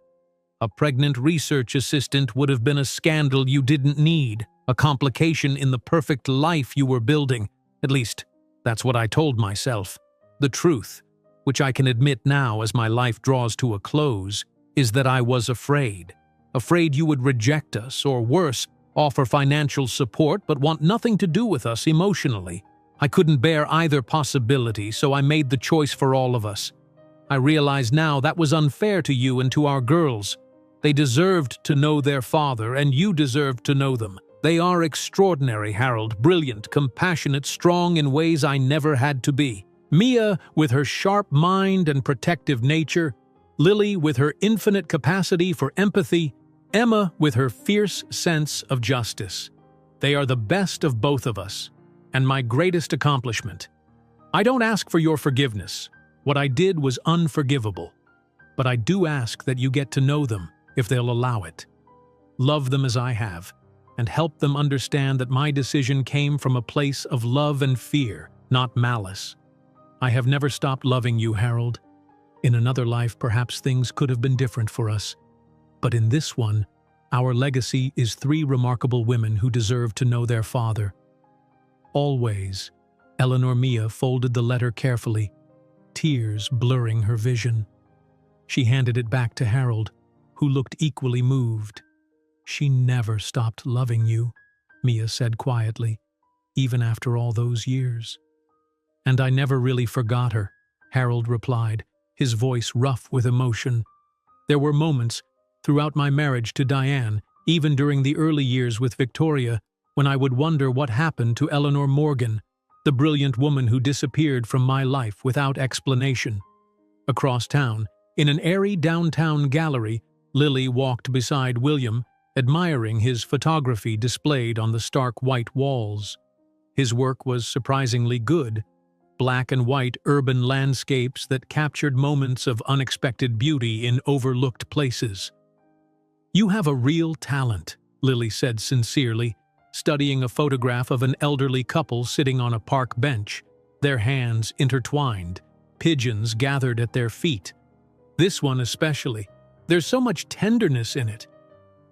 A pregnant research assistant would have been a scandal you didn't need, a complication in the perfect life you were building. At least, that's what I told myself. The truth, which I can admit now as my life draws to a close, is that I was afraid. Afraid you would reject us, or worse, offer financial support but want nothing to do with us emotionally. I couldn't bear either possibility, so I made the choice for all of us. I realize now that was unfair to you and to our girls. They deserved to know their father, and you deserved to know them. They are extraordinary, Harold, brilliant, compassionate, strong in ways I never had to be. Mia, with her sharp mind and protective nature, Lily, with her infinite capacity for empathy, Emma, with her fierce sense of justice. They are the best of both of us, and my greatest accomplishment. I don't ask for your forgiveness. What I did was unforgivable. But I do ask that you get to know them, if they'll allow it. Love them as I have, and help them understand that my decision came from a place of love and fear, not malice. I have never stopped loving you, Harold. In another life, perhaps things could have been different for us. But in this one, our legacy is 3 remarkable women who deserve to know their father. Always, Eleanor Mia folded the letter carefully, tears blurring her vision. She handed it back to Harold, who looked equally moved. She never stopped loving you, Mia said quietly, even after all those years. And I never really forgot her, Harold replied, his voice rough with emotion. There were moments, throughout my marriage to Diane, even during the early years with Victoria, when I would wonder what happened to Eleanor Morgan, the brilliant woman who disappeared from my life without explanation. Across town, in an airy downtown gallery, Lily walked beside William, admiring his photography displayed on the stark white walls. His work was surprisingly good, black and white urban landscapes that captured moments of unexpected beauty in overlooked places. "You have a real talent," Lily said sincerely, studying a photograph of an elderly couple sitting on a park bench, their hands intertwined, pigeons gathered at their feet. "This one especially. There's so much tenderness in it."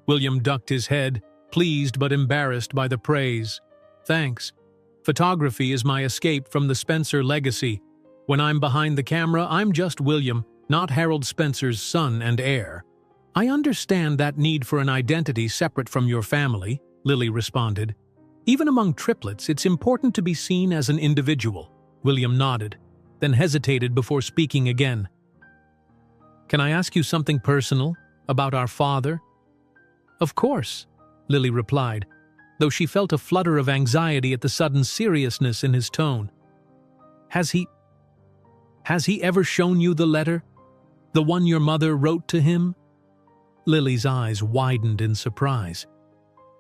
William ducked his head, pleased but embarrassed by the praise. "Thanks. Photography is my escape from the Spencer legacy. When I'm behind the camera, I'm just William, not Harold Spencer's son and heir." "I understand that need for an identity separate from your family," Lily responded. "Even among triplets, it's important to be seen as an individual." William nodded, then hesitated before speaking again. "Can I ask you something personal about our father?" "Of course," Lily replied, though she felt a flutter of anxiety at the sudden seriousness in his tone. Has he ever shown you the letter? The one your mother wrote to him?" Lily's eyes widened in surprise.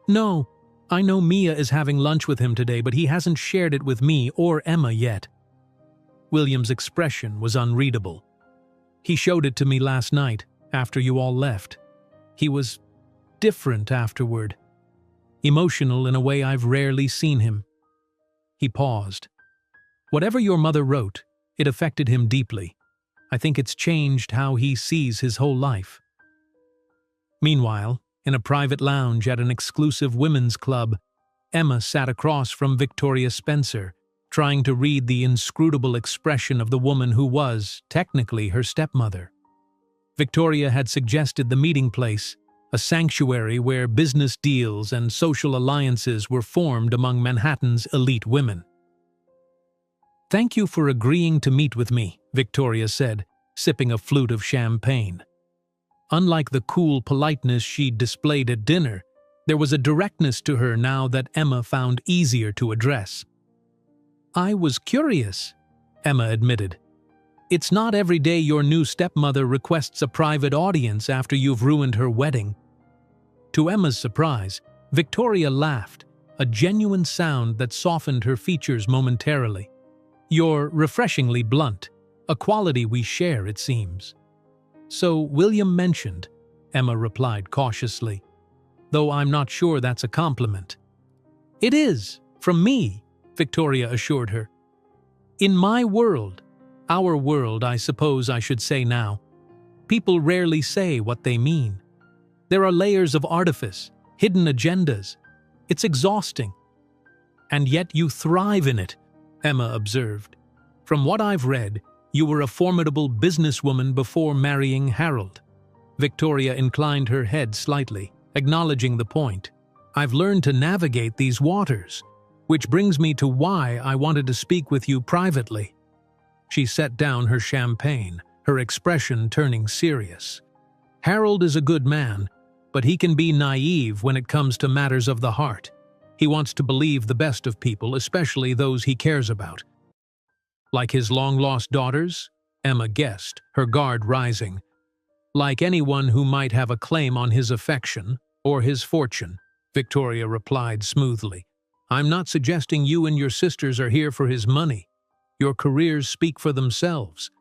"No, I know Mia is having lunch with him today, but he hasn't shared it with me or Emma yet." William's expression was unreadable. "He showed it to me last night, after you all left. He was different afterward. Emotional in a way I've rarely seen him." He paused. "Whatever your mother wrote, it affected him deeply. I think it's changed how he sees his whole life." Meanwhile, in a private lounge at an exclusive women's club, Emma sat across from Victoria Spencer, trying to read the inscrutable expression of the woman who was, technically, her stepmother. Victoria had suggested the meeting place, a sanctuary where business deals and social alliances were formed among Manhattan's elite women. "Thank you for agreeing to meet with me," Victoria said, sipping a flute of champagne. Unlike the cool politeness she'd displayed at dinner, there was a directness to her now that Emma found easier to address. "I was curious," Emma admitted. "It's not every day your new stepmother requests a private audience after you've ruined her wedding." To Emma's surprise, Victoria laughed, a genuine sound that softened her features momentarily. "You're refreshingly blunt, a quality we share, it seems." "So William mentioned," Emma replied cautiously, "though I'm not sure that's a compliment." "It is, from me," Victoria assured her. "In my world, our world I suppose I should say now, people rarely say what they mean. There are layers of artifice, hidden agendas. It's exhausting." "And yet you thrive in it," Emma observed. "From what I've read, you were a formidable businesswoman before marrying Harold." Victoria inclined her head slightly, acknowledging the point. "I've learned to navigate these waters, which brings me to why I wanted to speak with you privately." She set down her champagne, her expression turning serious. "Harold is a good man, but he can be naive when it comes to matters of the heart. He wants to believe the best of people, especially those he cares about." "Like his long-lost daughters?" Emma guessed, her guard rising. "Like anyone who might have a claim on his affection or his fortune," Victoria replied smoothly. "I'm not suggesting you and your sisters are here for his money. Your careers speak for themselves.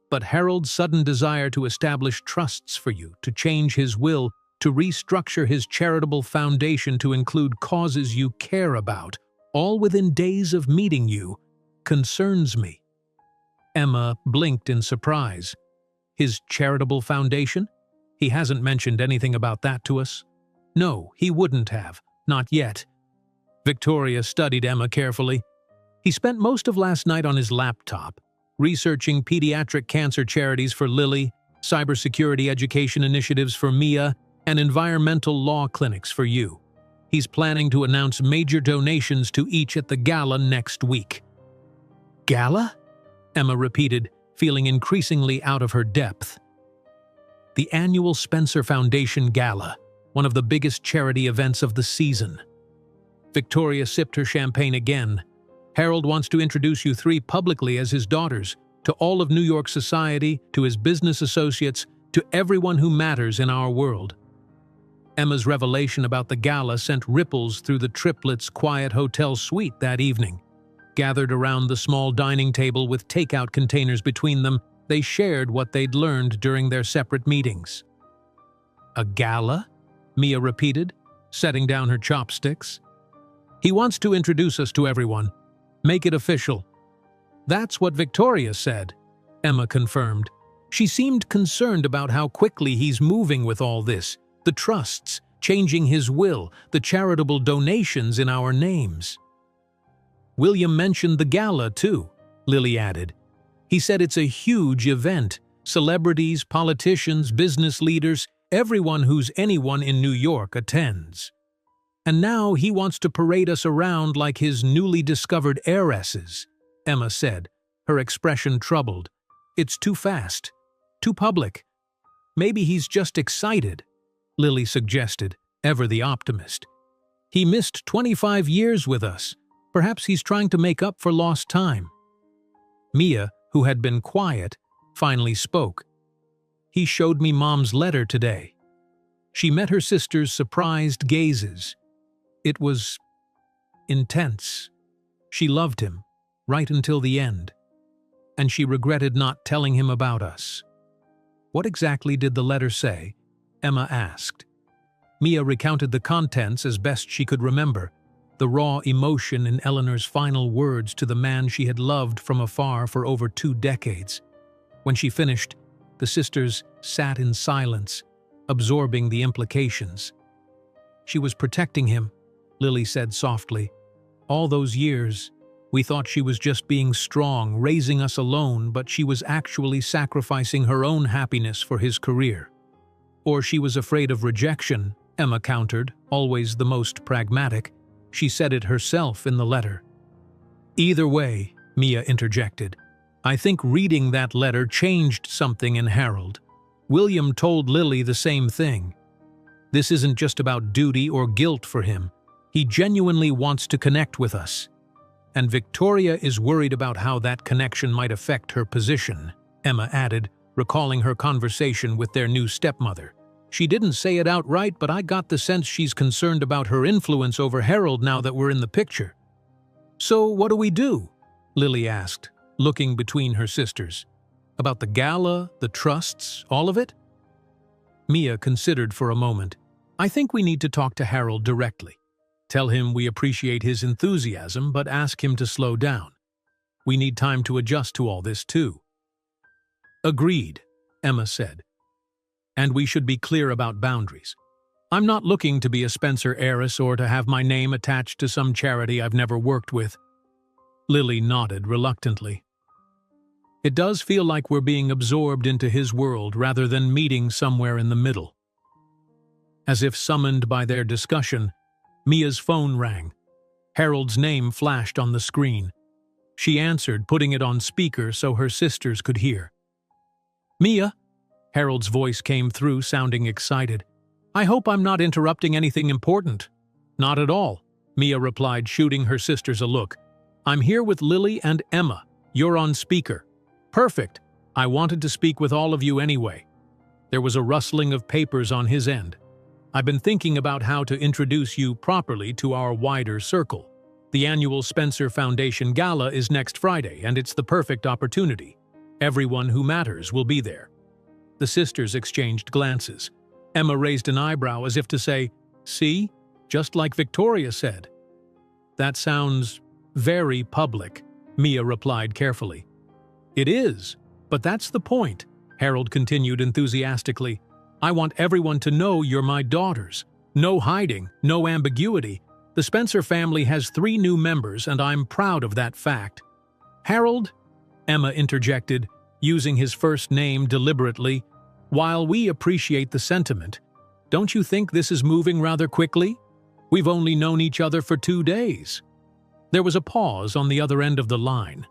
But Harold's sudden desire to establish trusts for you, to change his will, to restructure his charitable foundation to include causes you care about, all within days of meeting you, concerns me." Emma blinked in surprise. "His charitable foundation? He hasn't mentioned anything about that to us." "No, he wouldn't have. Not yet." Victoria studied Emma carefully. "He spent most of last night on his laptop, researching pediatric cancer charities for Lily, cybersecurity education initiatives for Mia, and environmental law clinics for you. He's planning to announce major donations to each at the gala next week." "Gala?" Emma repeated, feeling increasingly out of her depth. "The annual Spencer Foundation Gala, one of the biggest charity events of the season." Victoria sipped her champagne again. Harold wants to introduce you three publicly as his daughters, to all of New York society, to his business associates, to everyone who matters in our world." Emma's revelation about the gala sent ripples through the Triplets' quiet hotel suite that evening. Gathered around the small dining table with takeout containers between them, they shared what they'd learned during their separate meetings. "A gala?" Mia repeated, setting down her chopsticks. "He wants to introduce us to everyone. Make it official." "That's what Victoria said," Emma confirmed. She seemed concerned about how quickly he's moving with all this, the trusts, changing his will, the charitable donations in our names. "William mentioned the gala, too," Lily added. "He said it's a huge event. Celebrities, politicians, business leaders, everyone who's anyone in New York attends. And now he wants to parade us around like his newly discovered heiresses," Emma said, her expression troubled. "It's too fast, too public. Maybe he's just excited," Lily suggested, ever the optimist. "He missed 25 years with us. Perhaps he's trying to make up for lost time." Mia, who had been quiet, finally spoke. "He showed me Mom's letter today." She met her sister's surprised gazes. It was intense. She loved him, right until the end. And she regretted not telling him about us. "What exactly did the letter say?" Emma asked. Mia recounted the contents as best she could remember, the raw emotion in Eleanor's final words to the man she had loved from afar for over 2 decades. When she finished, the sisters sat in silence, absorbing the implications. "She was protecting him," Lily said softly. "All those years, we thought she was just being strong, raising us alone, but she was actually sacrificing her own happiness for his career." "Or she was afraid of rejection," Emma countered, always the most pragmatic. "She said it herself in the letter." "Either way," Mia interjected, "I think reading that letter changed something in Harold. William told Lily the same thing. This isn't just about duty or guilt for him. He genuinely wants to connect with us. And Victoria is worried about how that connection might affect her position," Emma added, recalling her conversation with their new stepmother. "She didn't say it outright, but I got the sense she's concerned about her influence over Harold now that we're in the picture." "So what do we do?" Lily asked, looking between her sisters. "About the gala, the trusts, all of it?" Mia considered for a moment. "I think we need to talk to Harold directly. Tell him we appreciate his enthusiasm, but ask him to slow down. We need time to adjust to all this, too." "Agreed," Emma said. "And we should be clear about boundaries. I'm not looking to be a Spencer heiress or to have my name attached to some charity I've never worked with." Lily nodded reluctantly. "It does feel like we're being absorbed into his world rather than meeting somewhere in the middle." As if summoned by their discussion, Mia's phone rang. Harold's name flashed on the screen. She answered, putting it on speaker so her sisters could hear. "Mia?" Harold's voice came through, sounding excited. "I hope I'm not interrupting anything important." "Not at all," Mia replied, shooting her sisters a look. "I'm here with Lily and Emma. You're on speaker." "Perfect. I wanted to speak with all of you anyway." There was a rustling of papers on his end. "I've been thinking about how to introduce you properly to our wider circle. The annual Spencer Foundation Gala is next Friday, and it's the perfect opportunity. Everyone who matters will be there." The sisters exchanged glances. Emma raised an eyebrow as if to say, "See? Just like Victoria said." "That sounds very public," Mia replied carefully. "It is, but that's the point," Harold continued enthusiastically. "I want everyone to know you're my daughters. No hiding, no ambiguity. The Spencer family has 3 new members, and I'm proud of that fact." "Harold," Emma interjected, using his first name deliberately, "while we appreciate the sentiment, don't you think this is moving rather quickly? We've only known each other for 2 days." There was a pause on the other end of the line.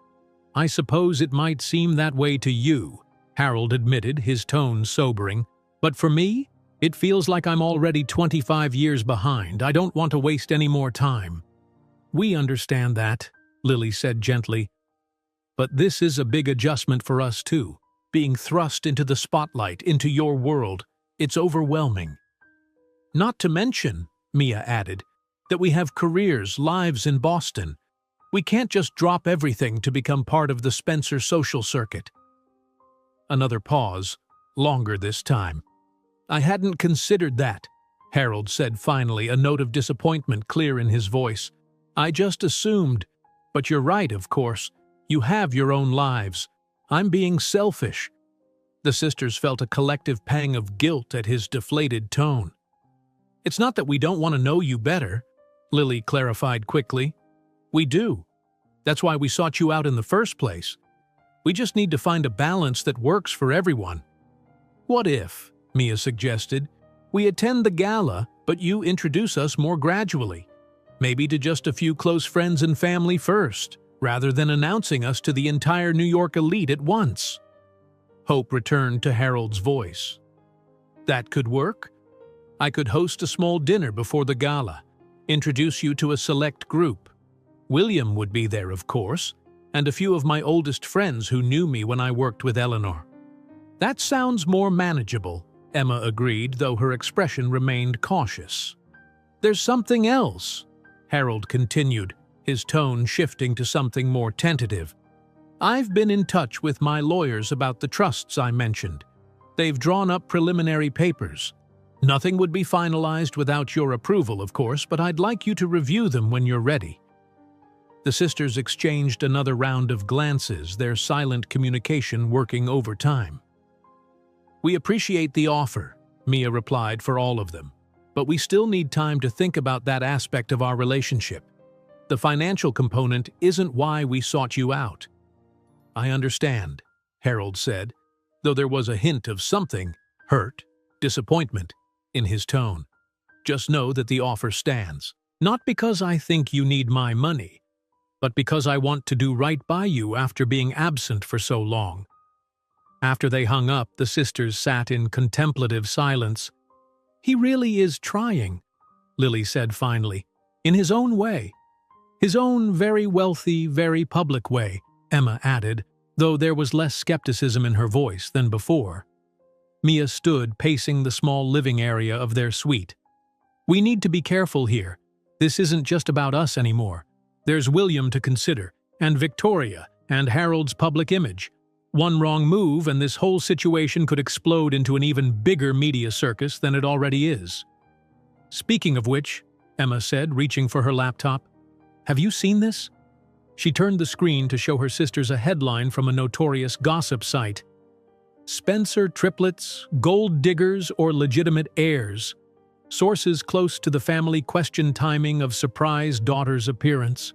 "I suppose it might seem that way to you," Harold admitted, his tone sobering. "But for me, it feels like I'm already 25 years behind. I don't want to waste any more time." "We understand that," Lily said gently. "But this is a big adjustment for us too. Being thrust into the spotlight, into your world. It's overwhelming." "Not to mention," Mia added, "that we have careers, lives in Boston. We can't just drop everything to become part of the Spencer social circuit." Another pause, longer this time. "I hadn't considered that," Harold said finally, a note of disappointment clear in his voice. "I just assumed. But you're right, of course. You have your own lives. I'm being selfish." The sisters felt a collective pang of guilt at his deflated tone. "It's not that we don't want to know you better," Lily clarified quickly. "We do. That's why we sought you out in the first place. We just need to find a balance that works for everyone." "What if," Mia suggested, "we attend the gala, but you introduce us more gradually? Maybe to just a few close friends and family first, rather than announcing us to the entire New York elite at once." Hope returned to Harold's voice. "That could work. I could host a small dinner before the gala, introduce you to a select group. William would be there, of course, and a few of my oldest friends who knew me when I worked with Eleanor." "That sounds more manageable," Emma agreed, though her expression remained cautious. "There's something else," Harold continued, his tone shifting to something more tentative. "I've been in touch with my lawyers about the trusts I mentioned. They've drawn up preliminary papers. Nothing would be finalized without your approval, of course, but I'd like you to review them when you're ready." The sisters exchanged another round of glances, their silent communication working overtime. "We appreciate the offer," Mia replied for all of them, "but we still need time to think about that aspect of our relationship. The financial component isn't why we sought you out." "I understand," Harold said, though there was a hint of something, hurt, disappointment, in his tone. "Just know that the offer stands. Not because I think you need my money, but because I want to do right by you after being absent for so long." After they hung up, the sisters sat in contemplative silence. "He really is trying," Lily said finally, "in his own way. His own very wealthy, very public way," Emma added, though there was less skepticism in her voice than before. Mia stood pacing the small living area of their suite. "We need to be careful here. This isn't just about us anymore. There's William to consider, and Victoria, and Harold's public image. One wrong move and this whole situation could explode into an even bigger media circus than it already is." "Speaking of which," Emma said, reaching for her laptop, "have you seen this?" She turned the screen to show her sisters a headline from a notorious gossip site. "Spencer triplets, gold diggers, or legitimate heirs. Sources close to the family question timing of surprise daughter's appearance."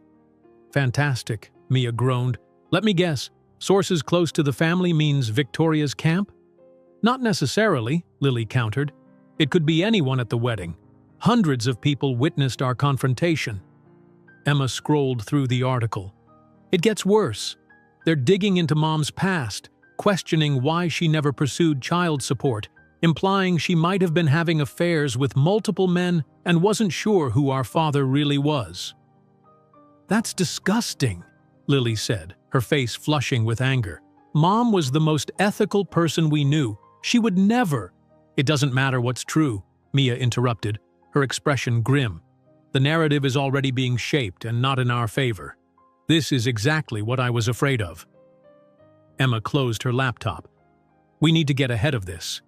"Fantastic," Mia groaned. "Let me guess, sources close to the family means Victoria's camp?" "Not necessarily," Lily countered. "It could be anyone at the wedding. Hundreds of people witnessed our confrontation." Emma scrolled through the article. "It gets worse. They're digging into Mom's past, questioning why she never pursued child support, implying she might have been having affairs with multiple men and wasn't sure who our father really was." "That's disgusting," Lily said, her face flushing with anger. "Mom was the most ethical person we knew. She would never—" "It doesn't matter what's true," Mia interrupted, her expression grim. "The narrative is already being shaped and not in our favor. This is exactly what I was afraid of." Emma closed her laptop. "We need to get ahead of this.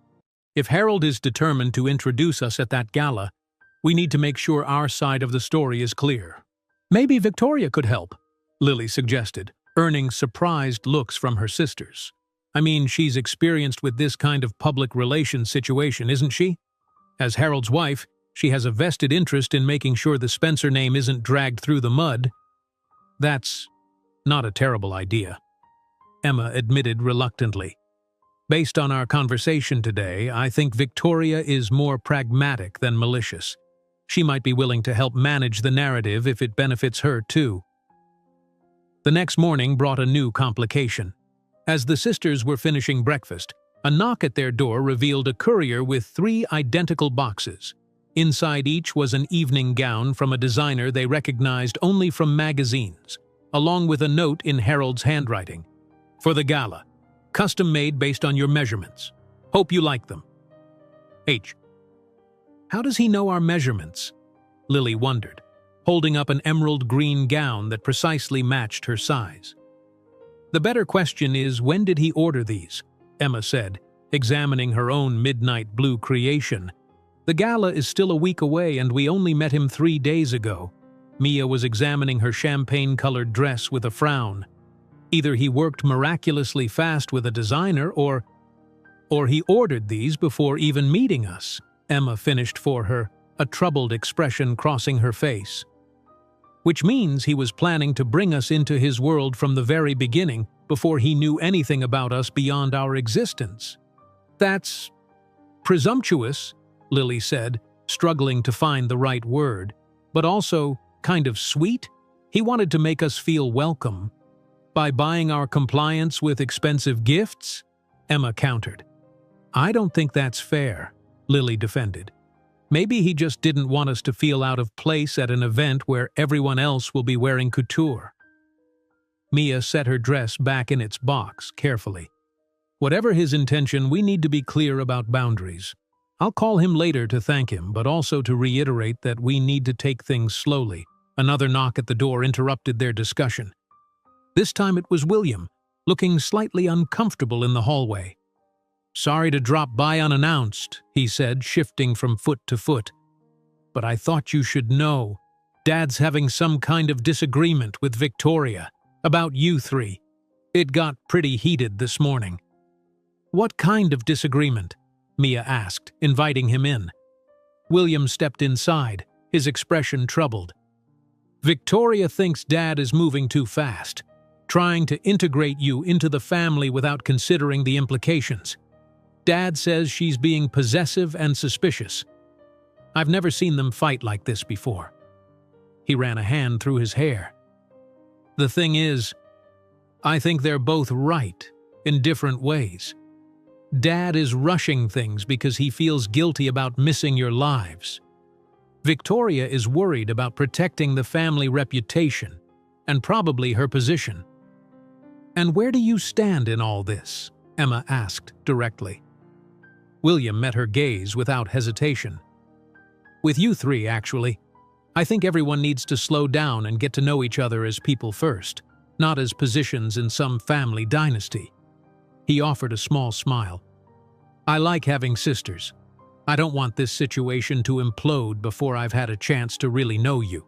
If Harold is determined to introduce us at that gala, we need to make sure our side of the story is clear." "Maybe Victoria could help," Lily suggested, earning surprised looks from her sisters. "I mean, she's experienced with this kind of public relations situation, isn't she? As Harold's wife, she has a vested interest in making sure the Spencer name isn't dragged through the mud." "That's not a terrible idea," Emma admitted reluctantly. "Based on our conversation today, I think Victoria is more pragmatic than malicious. She might be willing to help manage the narrative if it benefits her too." The next morning brought a new complication. As the sisters were finishing breakfast, a knock at their door revealed a courier with 3 identical boxes. Inside each was an evening gown from a designer they recognized only from magazines. along with a note in Harold's handwriting. For the gala. Custom-made based on your measurements. Hope you like them. H. How does he know our measurements? Lily wondered, holding up an emerald green gown that precisely matched her size. The better question is, when did he order these? Emma said, examining her own midnight blue creation. The gala is still a week away and we only met him 3 days ago. Mia was examining her champagne-colored dress with a frown. Either he worked miraculously fast with a designer or he ordered these before even meeting us, Emma finished for her, a troubled expression crossing her face. Which means he was planning to bring us into his world from the very beginning before he knew anything about us beyond our existence. That's presumptuous, Lily said, struggling to find the right word, but also kind of sweet. He wanted to make us feel welcome. By buying our compliance with expensive gifts? Emma countered. I don't think that's fair, Lily defended. Maybe he just didn't want us to feel out of place at an event where everyone else will be wearing couture. Mia set her dress back in its box carefully. Whatever his intention, we need to be clear about boundaries. I'll call him later to thank him, but also to reiterate that we need to take things slowly. Another knock at the door interrupted their discussion. This time it was William, looking slightly uncomfortable in the hallway. Sorry to drop by unannounced, he said, shifting from foot to foot. But I thought you should know. Dad's having some kind of disagreement with Victoria about you three. It got pretty heated this morning. What kind of disagreement? Mia asked, inviting him in. William stepped inside, his expression troubled. Victoria thinks Dad is moving too fast, trying to integrate you into the family without considering the implications. Dad says she's being possessive and suspicious. I've never seen them fight like this before. He ran a hand through his hair. The thing is, I think they're both right, in different ways. Dad is rushing things because he feels guilty about missing your lives. Victoria is worried about protecting the family reputation, and probably her position. And where do you stand in all this? Emma asked directly. William met her gaze without hesitation. With you three, actually. I think everyone needs to slow down and get to know each other as people first, not as positions in some family dynasty. He offered a small smile. I like having sisters. I don't want this situation to implode before I've had a chance to really know you.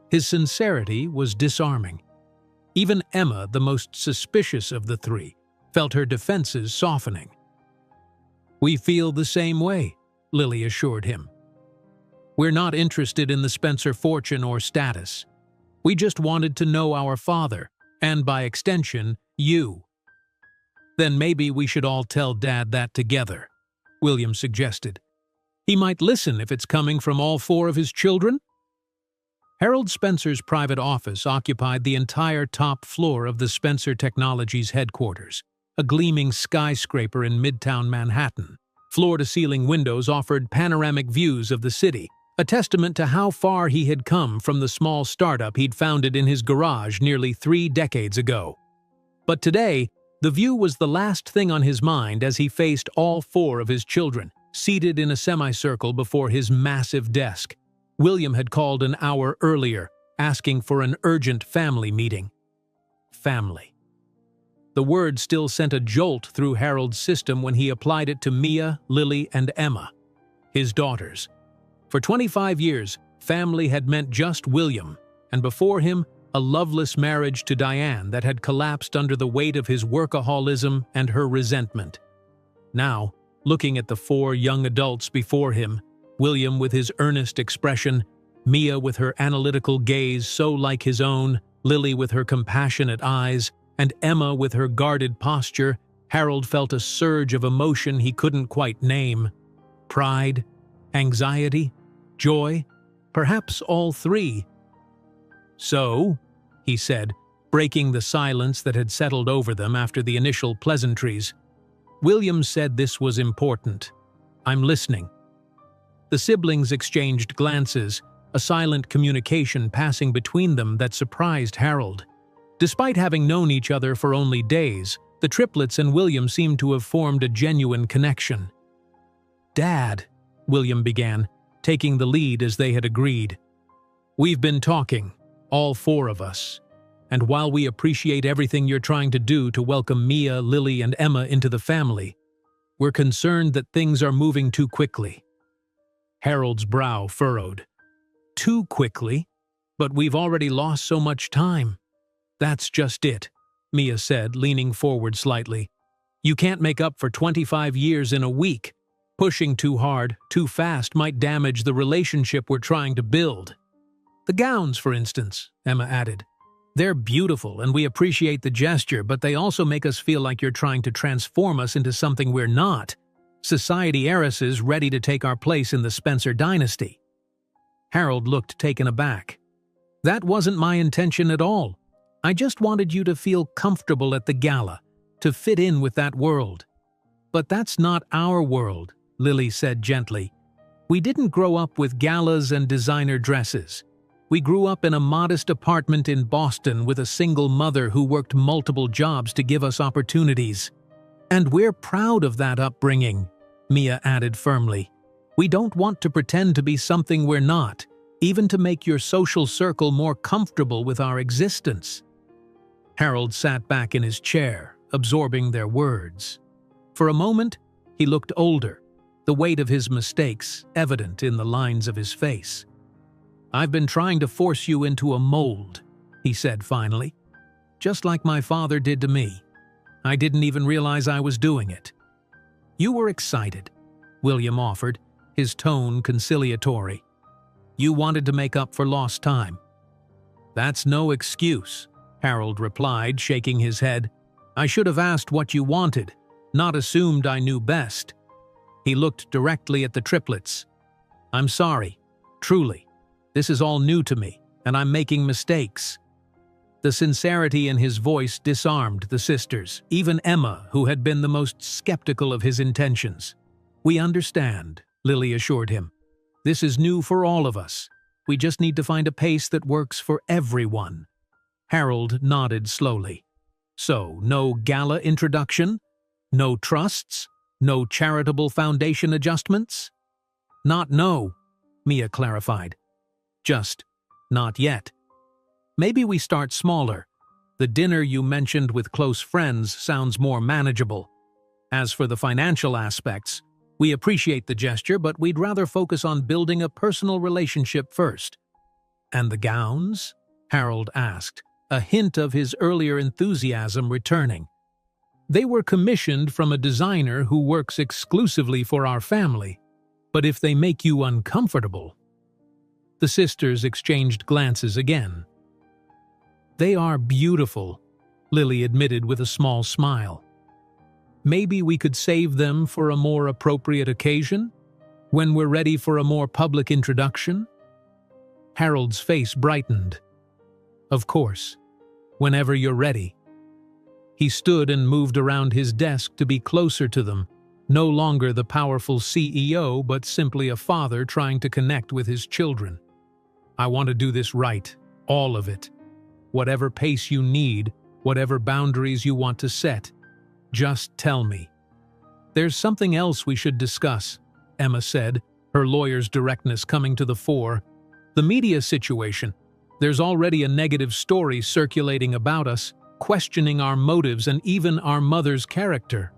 His sincerity was disarming. Even Emma, the most suspicious of the three, felt her defenses softening. We feel the same way, Lily assured him. We're not interested in the Spencer fortune or status. We just wanted to know our father, and by extension, you. Then maybe we should all tell Dad that together, William suggested. He might listen if it's coming from all 4 of his children. Harold Spencer's private office occupied the entire top floor of the Spencer Technologies headquarters, a gleaming skyscraper in Midtown Manhattan. Floor-to-ceiling windows offered panoramic views of the city, a testament to how far he had come from the small startup he'd founded in his garage nearly 3 decades ago. But today, the view was the last thing on his mind as he faced all 4 of his children, seated in a semicircle before his massive desk. William had called an hour earlier, asking for an urgent family meeting. Family. The word still sent a jolt through Harold's system when he applied it to Mia, Lily, and Emma, his daughters. For 25 years, family had meant just William, and before him, a loveless marriage to Diane that had collapsed under the weight of his workaholism and her resentment. Now, looking at the 4 young adults before him, William with his earnest expression, Mia with her analytical gaze so like his own, Lily with her compassionate eyes, and Emma with her guarded posture, Harold felt a surge of emotion he couldn't quite name. Pride, anxiety, joy, perhaps all 3. So, he said, breaking the silence that had settled over them after the initial pleasantries, William said this was important. I'm listening. The siblings exchanged glances, a silent communication passing between them that surprised Harold. Despite having known each other for only days, the triplets and William seemed to have formed a genuine connection. "Dad," William began, taking the lead as they had agreed. "We've been talking, all four of us. And while we appreciate everything you're trying to do to welcome Mia, Lily, and Emma into the family, we're concerned that things are moving too quickly." Harold's brow furrowed. "Too quickly? But we've already lost so much time." "That's just it," Mia said, leaning forward slightly. "You can't make up for 25 years in a week. Pushing too hard, too fast might damage the relationship we're trying to build." "The gowns, for instance," Emma added. "They're beautiful and we appreciate the gesture, but they also make us feel like you're trying to transform us into something we're not. Society heiresses ready to take our place in the Spencer dynasty." Harold looked taken aback. "That wasn't my intention at all. I just wanted you to feel comfortable at the gala, to fit in with that world." "But that's not our world," Lily said gently. "We didn't grow up with galas and designer dresses. We grew up in a modest apartment in Boston with a single mother who worked multiple jobs to give us opportunities. And we're proud of that upbringing," Mia added firmly. "We don't want to pretend to be something we're not, even to make your social circle more comfortable with our existence." Harold sat back in his chair, absorbing their words. For a moment, he looked older, the weight of his mistakes evident in the lines of his face. "I've been trying to force you into a mold," he said finally. "Just like my father did to me. I didn't even realize I was doing it." "You were excited," William offered, his tone conciliatory. "You wanted to make up for lost time." "That's no excuse," Harold replied, shaking his head. "I should have asked what you wanted, not assumed I knew best." He looked directly at the triplets. "I'm sorry, truly. This is all new to me, and I'm making mistakes." The sincerity in his voice disarmed the sisters, even Emma, who had been the most skeptical of his intentions. "We understand," Lily assured him. "This is new for all of us. We just need to find a pace that works for everyone." Harold nodded slowly. "So, no gala introduction? No trusts? No charitable foundation adjustments?" "Not no," Mia clarified. "Just not yet. Maybe we start smaller. The dinner you mentioned with close friends sounds more manageable. As for the financial aspects, we appreciate the gesture, but we'd rather focus on building a personal relationship first." "And the gowns?" Harold asked, a hint of his earlier enthusiasm returning. "They were commissioned from a designer who works exclusively for our family. But if they make you uncomfortable..." The sisters exchanged glances again. "They are beautiful," Lily admitted with a small smile. "Maybe we could save them for a more appropriate occasion? When we're ready for a more public introduction?" Harold's face brightened. "Of course. Whenever you're ready." He stood and moved around his desk to be closer to them, no longer the powerful CEO but simply a father trying to connect with his children. "I want to do this right, all of it. Whatever pace you need, whatever boundaries you want to set, just tell me." "There's something else we should discuss," Emma said, her lawyer's directness coming to the fore. "The media situation. There's already a negative story circulating about us, questioning our motives and even our mother's character."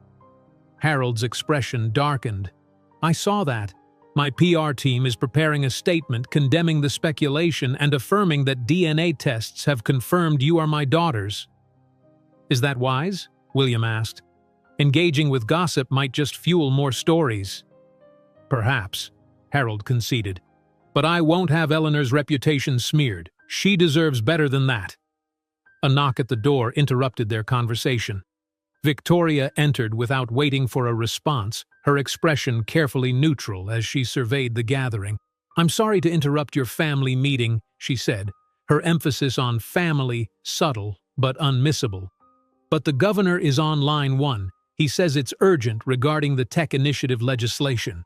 Harold's expression darkened. "I saw that. My PR team is preparing a statement condemning the speculation and affirming that DNA tests have confirmed you are my daughters." "Is that wise?" William asked. "Engaging with gossip might just fuel more stories." "Perhaps," Harold conceded. "But I won't have Eleanor's reputation smeared. She deserves better than that." A knock at the door interrupted their conversation. Victoria entered without waiting for a response, her expression carefully neutral as she surveyed the gathering. "I'm sorry to interrupt your family meeting," she said, her emphasis on family subtle but unmissable. "But the governor is on line 1. He says it's urgent regarding the tech initiative legislation."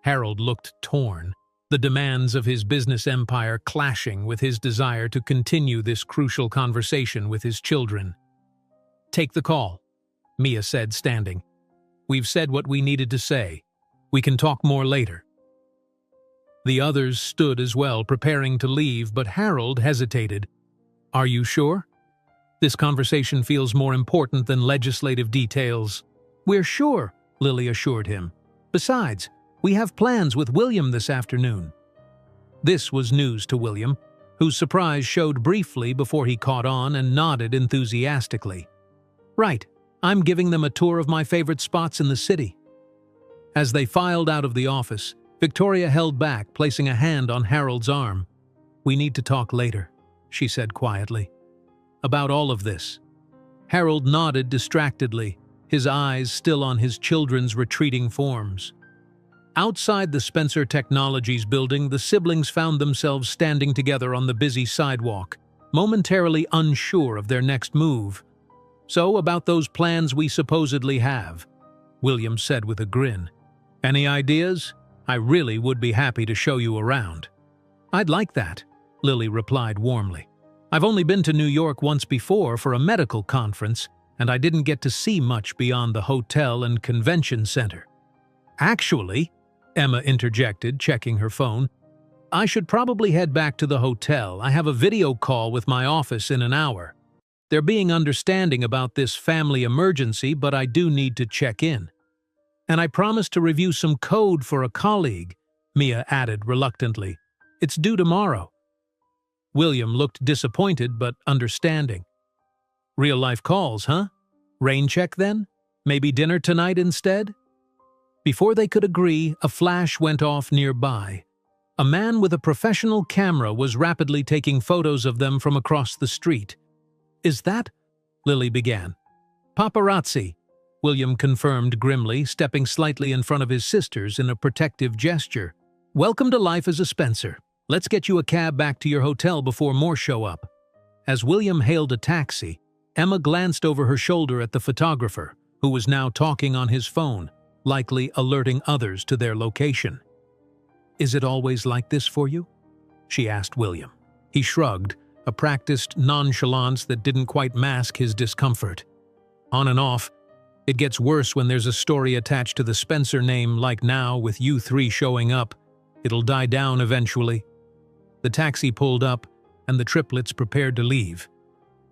Harold looked torn. the demands of his business empire clashing with his desire to continue this crucial conversation with his children. "Take the call," Mia said, standing. "We've said what we needed to say. We can talk more later." The others stood as well, preparing to leave, but Harold hesitated. "Are you sure? This conversation feels more important than legislative details." "We're sure," Lily assured him. "Besides, we have plans with William this afternoon." This was news to William, whose surprise showed briefly before he caught on and nodded enthusiastically. "Right, I'm giving them a tour of my favorite spots in the city." As they filed out of the office, Victoria held back, placing a hand on Harold's arm. "We need to talk later," she said quietly. "About all of this." Harold nodded distractedly, his eyes still on his children's retreating forms. Outside the Spencer Technologies building, the siblings found themselves standing together on the busy sidewalk, momentarily unsure of their next move. "So, about those plans we supposedly have," William said with a grin. "Any ideas? I really would be happy to show you around." "I'd like that," Lily replied warmly. "I've only been to New York once before for a medical conference, and I didn't get to see much beyond the hotel and convention center." "Actually," Emma interjected, checking her phone, "I should probably head back to the hotel. I have a video call with my office in an hour. They're being understanding about this family emergency, but I do need to check in. And I promised to review some code for a colleague," Mia added reluctantly. "It's due tomorrow." William looked disappointed but understanding. "Real-life calls, huh? Rain check then? Maybe dinner tonight instead?" Before they could agree, a flash went off nearby. A man with a professional camera was rapidly taking photos of them from across the street. "Is that?" Lily began. "Paparazzi," William confirmed grimly, stepping slightly in front of his sisters in a protective gesture. "Welcome to life as a Spencer. Let's get you a cab back to your hotel before more show up." As William hailed a taxi, Emma glanced over her shoulder at the photographer, who was now talking on his phone, likely alerting others to their location. "Is it always like this for you?" she asked William. He shrugged, a practiced nonchalance that didn't quite mask his discomfort. "On and off. It gets worse when there's a story attached to the Spencer name, like now with you three showing up. It'll die down eventually." The taxi pulled up, and the triplets prepared to leave.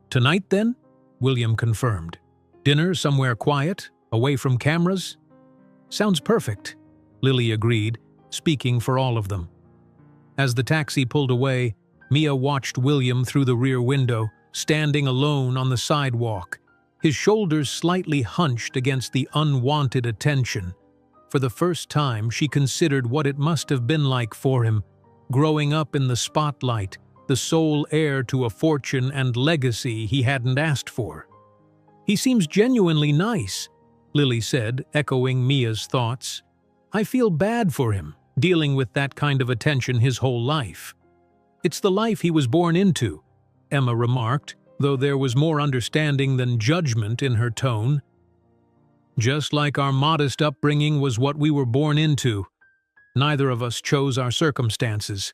"Tonight, then?" William confirmed. "Dinner somewhere quiet, away from cameras?" "Sounds perfect," Lily agreed, speaking for all of them. As the taxi pulled away, Mia watched William through the rear window, standing alone on the sidewalk, his shoulders slightly hunched against the unwanted attention. For the first time, she considered what it must have been like for him, growing up in the spotlight, the sole heir to a fortune and legacy he hadn't asked for. "He seems genuinely nice," Lily said, echoing Mia's thoughts. "I feel bad for him, dealing with that kind of attention his whole life." "It's the life he was born into," Emma remarked, though there was more understanding than judgment in her tone. "Just like our modest upbringing was what we were born into. Neither of us chose our circumstances."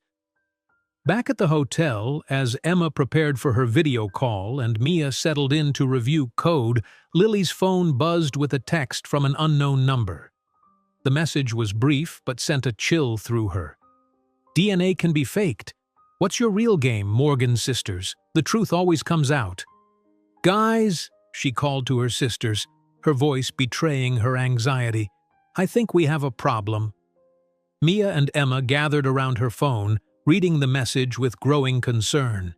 Back at the hotel, as Emma prepared for her video call and Mia settled in to review code, Lily's phone buzzed with a text from an unknown number. The message was brief but sent a chill through her. "DNA can be faked. What's your real game, Morgan sisters? The truth always comes out." "Guys," she called to her sisters, her voice betraying her anxiety, "I think we have a problem." Mia and Emma gathered around her phone, reading the message with growing concern.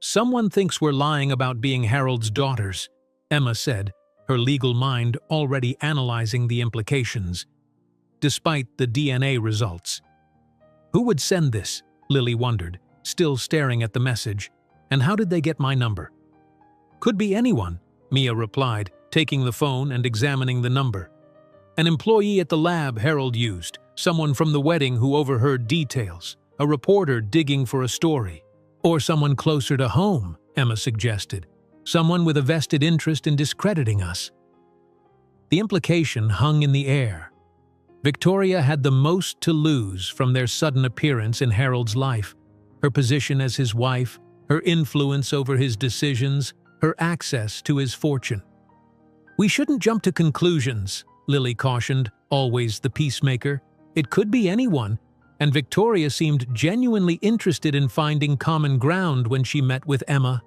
"Someone thinks we're lying about being Harold's daughters," Emma said, her legal mind already analyzing the implications. Despite the DNA results. "Who would send this?" Lily wondered, still staring at the message. "And how did they get my number?" "Could be anyone," Mia replied, taking the phone and examining the number. "An employee at the lab Harold used, someone from the wedding who overheard details, a reporter digging for a story. Or someone closer to home," Emma suggested. "Someone with a vested interest in discrediting us." The implication hung in the air. Victoria had the most to lose from their sudden appearance in Harold's life: her position as his wife, her influence over his decisions, her access to his fortune. "We shouldn't jump to conclusions," Lily cautioned, always the peacemaker. "It could be anyone," and Victoria seemed genuinely interested in finding common ground when she met with Emma.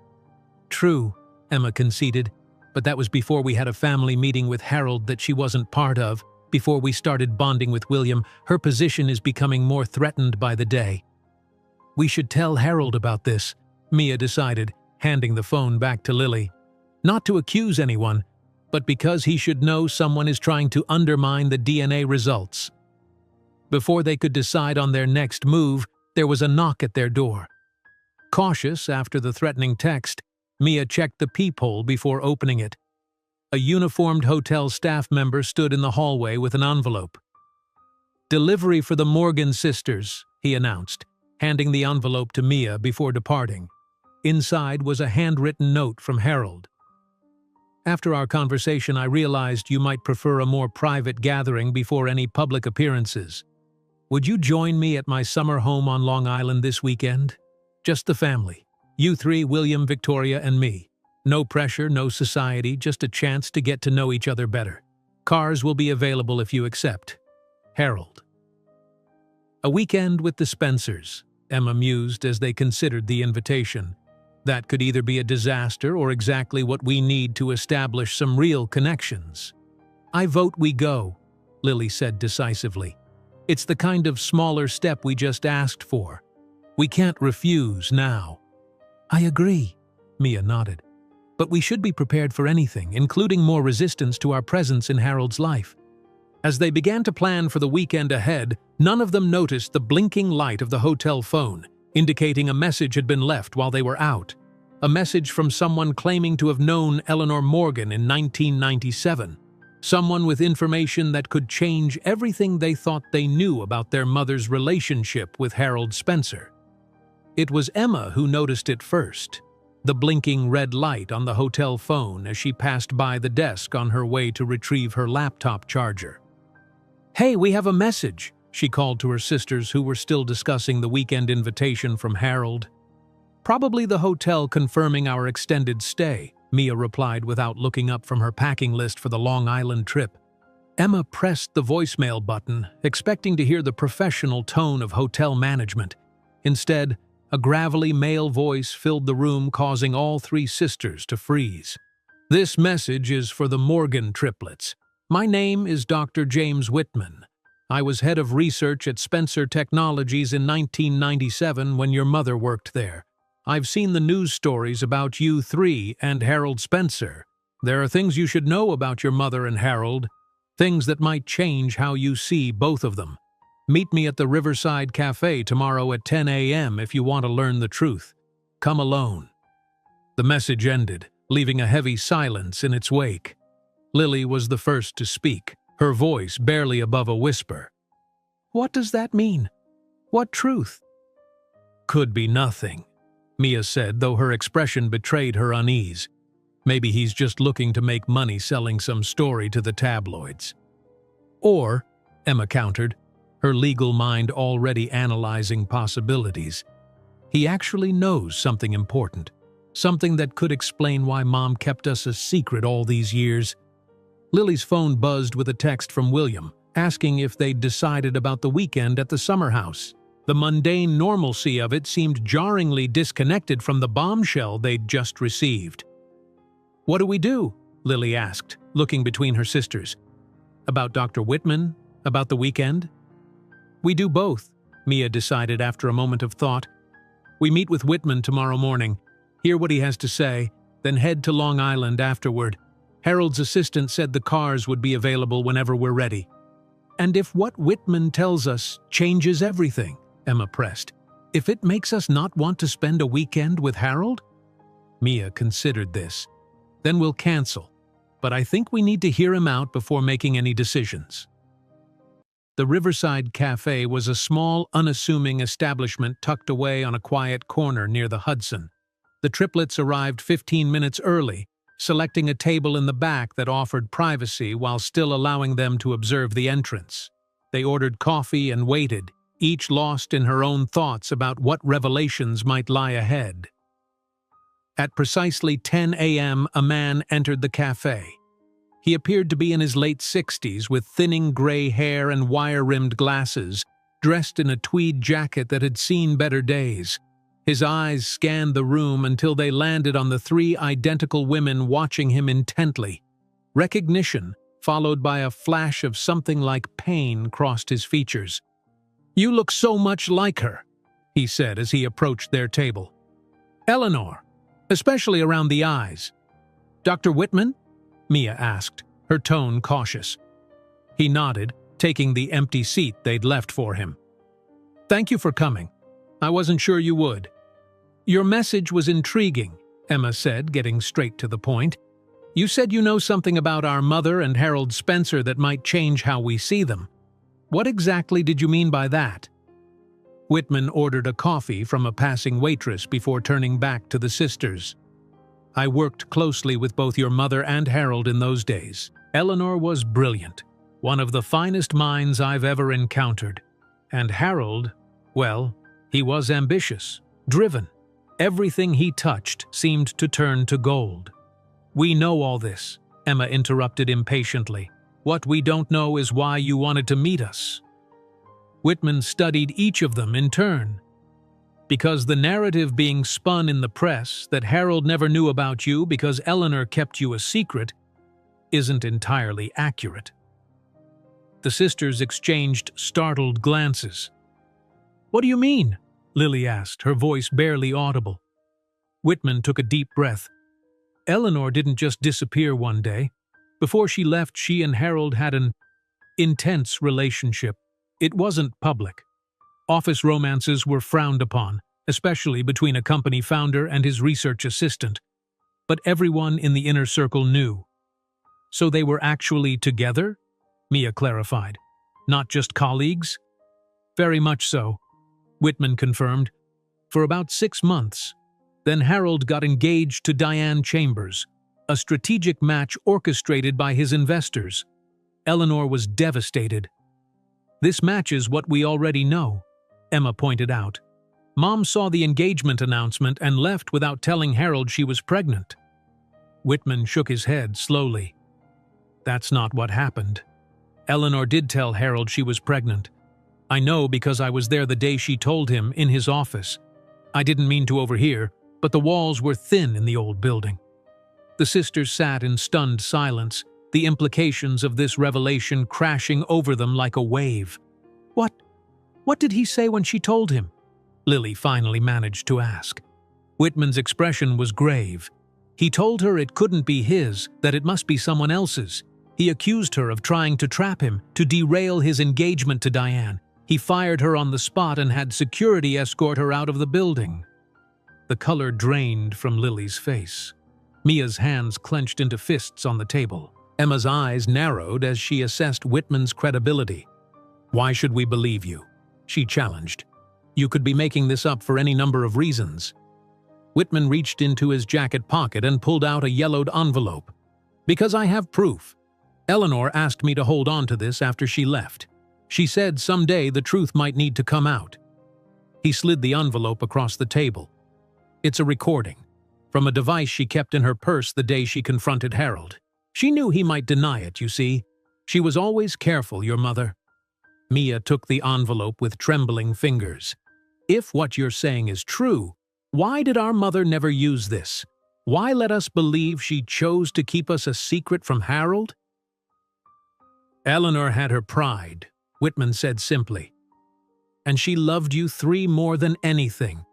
"True," Emma conceded, "but that was before we had a family meeting with Harold that she wasn't part of, before we started bonding with William. Her position is becoming more threatened by the day." "We should tell Harold about this," Mia decided, handing the phone back to Lily. "Not to accuse anyone, but because he should know someone is trying to undermine the DNA results." Before they could decide on their next move, there was a knock at their door. Cautious after the threatening text, Mia checked the peephole before opening it. A uniformed hotel staff member stood in the hallway with an envelope. "Delivery for the Morgan sisters," he announced, handing the envelope to Mia before departing. Inside was a handwritten note from Harold. "After our conversation, I realized you might prefer a more private gathering before any public appearances. Would you join me at my summer home on Long Island this weekend? Just the family. You three, William, Victoria, and me. No pressure, no society, just a chance to get to know each other better. Cars will be available if you accept. Harold." "A weekend with the Spencers," Emma mused as they considered the invitation. "That could either be a disaster or exactly what we need to establish some real connections." "I vote we go," Lily said decisively. "It's the kind of smaller step we just asked for. We can't refuse now." "I agree," Mia nodded. "But we should be prepared for anything, including more resistance to our presence in Harold's life." As they began to plan for the weekend ahead, none of them noticed the blinking light of the hotel phone, indicating a message had been left while they were out. A message from someone claiming to have known Eleanor Morgan in 1997. Someone with information that could change everything they thought they knew about their mother's relationship with Harold Spencer. It was Emma who noticed it first, the blinking red light on the hotel phone as she passed by the desk on her way to retrieve her laptop charger. "Hey, we have a message," she called to her sisters who were still discussing the weekend invitation from Harold. "Probably the hotel confirming our extended stay," Mia replied without looking up from her packing list for the Long Island trip. Emma pressed the voicemail button, expecting to hear the professional tone of hotel management. Instead, a gravelly male voice filled the room, causing all three sisters to freeze. "This message is for the Morgan triplets. My name is Dr. James Whitman. I was head of research at Spencer Technologies in 1997 when your mother worked there. I've seen the news stories about you three and Harold Spencer. There are things you should know about your mother and Harold, things that might change how you see both of them. Meet me at the Riverside Cafe tomorrow at 10 a.m. if you want to learn the truth. Come alone." The message ended, leaving a heavy silence in its wake. Lily was the first to speak, her voice barely above a whisper. "What does that mean? What truth?" "Could be nothing," Mia said, though her expression betrayed her unease. "Maybe he's just looking to make money selling some story to the tabloids." "Or," Emma countered, her legal mind already analyzing possibilities, "he actually knows something important, something that could explain why Mom kept us a secret all these years." Lily's phone buzzed with a text from William, asking if they'd decided about the weekend at the summer house. The mundane normalcy of it seemed jarringly disconnected from the bombshell they'd just received. "What do we do?" Lily asked, looking between her sisters. "About Dr. Whitman? About the weekend?" "We do both," Mia decided after a moment of thought. "We meet with Whitman tomorrow morning, hear what he has to say, then head to Long Island afterward. Harold's assistant said the cars would be available whenever we're ready." "And if what Whitman tells us changes everything?" Emma pressed. "If it makes us not want to spend a weekend with Harold?" Mia considered this. "Then we'll cancel, but I think we need to hear him out before making any decisions." The Riverside Cafe was a small, unassuming establishment tucked away on a quiet corner near the Hudson. The triplets arrived 15 minutes early, selecting a table in the back that offered privacy while still allowing them to observe the entrance. They ordered coffee and waited, each lost in her own thoughts about what revelations might lie ahead. At precisely 10 a.m., a man entered the cafe. He appeared to be in his late 60s with thinning gray hair and wire-rimmed glasses, dressed in a tweed jacket that had seen better days. His eyes scanned the room until they landed on the three identical women watching him intently. Recognition, followed by a flash of something like pain, crossed his features. "You look so much like her," he said as he approached their table. "Eleanor, especially around the eyes." "Dr. Whitman?" Mia asked, her tone cautious. He nodded, taking the empty seat they'd left for him. "Thank you for coming. I wasn't sure you would." "Your message was intriguing," Emma said, getting straight to the point. "You said you know something about our mother and Harold Spencer that might change how we see them. What exactly did you mean by that?" Whitman ordered a coffee from a passing waitress before turning back to the sisters. "I worked closely with both your mother and Harold in those days. Eleanor was brilliant, one of the finest minds I've ever encountered. And Harold, well, he was ambitious, driven. Everything he touched seemed to turn to gold." "We know all this," Emma interrupted impatiently. "What we don't know is why you wanted to meet us." Whitman studied each of them in turn. "Because the narrative being spun in the press that Harold never knew about you because Eleanor kept you a secret isn't entirely accurate." The sisters exchanged startled glances. "What do you mean?" Lily asked, her voice barely audible. Whitman took a deep breath. "Eleanor didn't just disappear one day. Before she left, she and Harold had an intense relationship. It wasn't public. Office romances were frowned upon, especially between a company founder and his research assistant. But everyone in the inner circle knew. So they were actually together?" Mia clarified. "Not just colleagues?" "Very much so," Whitman confirmed. "For about 6 months. Then Harold got engaged to Diane Chambers, a strategic match orchestrated by his investors. Eleanor was devastated. This matches what we already know," Emma pointed out. "Mom saw the engagement announcement and left without telling Harold she was pregnant." Whitman shook his head slowly. "That's not what happened. Eleanor did tell Harold she was pregnant. I know because I was there the day she told him in his office. I didn't mean to overhear, but the walls were thin in the old building." The sisters sat in stunned silence, the implications of this revelation crashing over them like a wave. What did he say when she told him?" Lily finally managed to ask. Whitman's expression was grave. "He told her it couldn't be his, that it must be someone else's. He accused her of trying to trap him, to derail his engagement to Diane. He fired her on the spot and had security escort her out of the building." The color drained from Lily's face. Mia's hands clenched into fists on the table. Emma's eyes narrowed as she assessed Whitman's credibility. "Why should we believe you?" she challenged. "You could be making this up for any number of reasons." Whitman reached into his jacket pocket and pulled out a yellowed envelope. "Because I have proof. Eleanor asked me to hold on to this after she left. She said someday the truth might need to come out." He slid the envelope across the table. "It's a recording, from a device she kept in her purse the day she confronted Harold. She knew he might deny it, you see. She was always careful, your mother." Mia took the envelope with trembling fingers. "If what you're saying is true, why did our mother never use this? Why let us believe she chose to keep us a secret from Harold?" "Eleanor had her pride," Whitman said simply. "And she loved you three more than anything.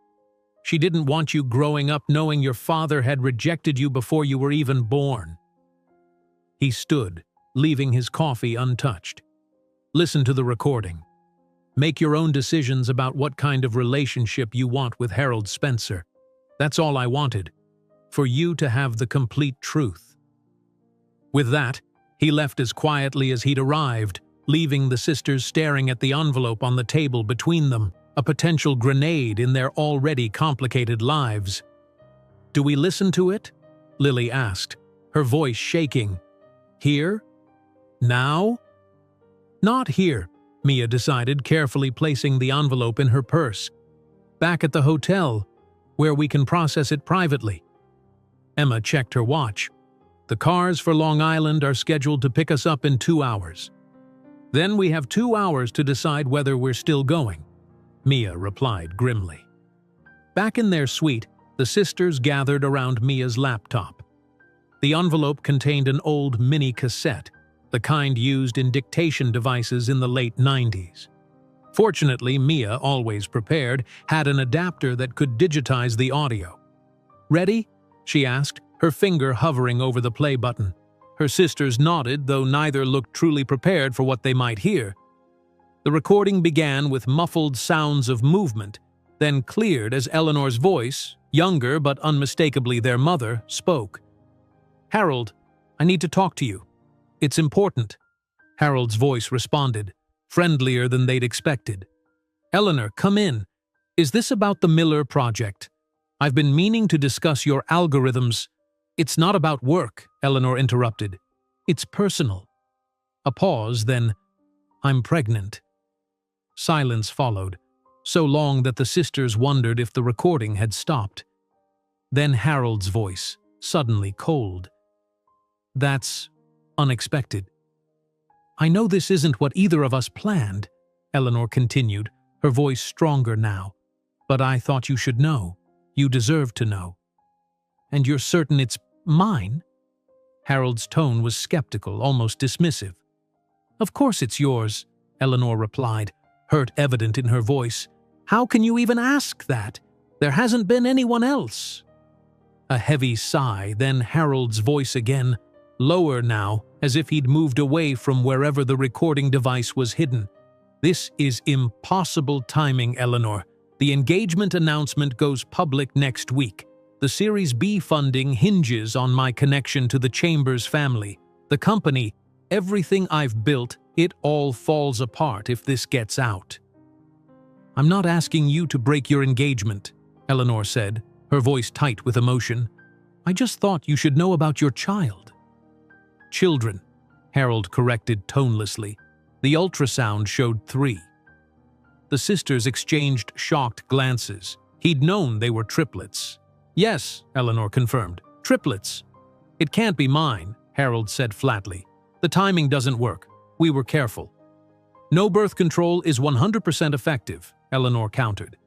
She didn't want you growing up knowing your father had rejected you before you were even born." He stood, leaving his coffee untouched. "Listen to the recording. Make your own decisions about what kind of relationship you want with Harold Spencer. That's all I wanted, for you to have the complete truth." With that, he left as quietly as he'd arrived, leaving the sisters staring at the envelope on the table between them, a potential grenade in their already complicated lives. "Do we listen to it?" Lily asked, her voice shaking. "Here? Now?" "Not here," Mia decided, carefully placing the envelope in her purse. Back at the hotel, where we can process it privately. Emma checked her watch. The cars for Long Island are scheduled to pick us up in 2 hours. Then we have 2 hours to decide whether we're still going, Mia replied grimly. Back in their suite, the sisters gathered around Mia's laptop. The envelope contained an old mini cassette, the kind used in dictation devices in the late 90s. Fortunately, Mia, always prepared, had an adapter that could digitize the audio. "Ready?" she asked, her finger hovering over the play button. Her sisters nodded, though neither looked truly prepared for what they might hear. The recording began with muffled sounds of movement, then cleared as Eleanor's voice, younger but unmistakably their mother, spoke. "Harold, I need to talk to you. It's important." Harold's voice responded, friendlier than they'd expected. "Eleanor, come in. Is this about the Miller project? I've been meaning to discuss your algorithms." "It's not about work," Eleanor interrupted. "It's personal." A pause, then, "I'm pregnant." Silence followed, so long that the sisters wondered if the recording had stopped. Then Harold's voice, suddenly cold. "That's unexpected." "I know this isn't what either of us planned," Eleanor continued, her voice stronger now. "But I thought you should know. You deserve to know." "And you're certain it's mine?" Harold's tone was skeptical, almost dismissive. "Of course it's yours," Eleanor replied, hurt evident in her voice. "How can you even ask that? There hasn't been anyone else." A heavy sigh, then Harold's voice again, lower now, as if he'd moved away from wherever the recording device was hidden. "This is impossible timing, Eleanor. The engagement announcement goes public next week. The Series B funding hinges on my connection to the Chambers family. The company, everything I've built, it all falls apart if this gets out." "I'm not asking you to break your engagement," Eleanor said, her voice tight with emotion. "I just thought you should know about your child." "Children," Harold corrected tonelessly. The ultrasound showed 3. The sisters exchanged shocked glances. He'd known they were triplets. "Yes," Eleanor confirmed. "Triplets." "It can't be mine," Harold said flatly. "The timing doesn't work. We were careful." "No birth control is 100% effective," Eleanor countered.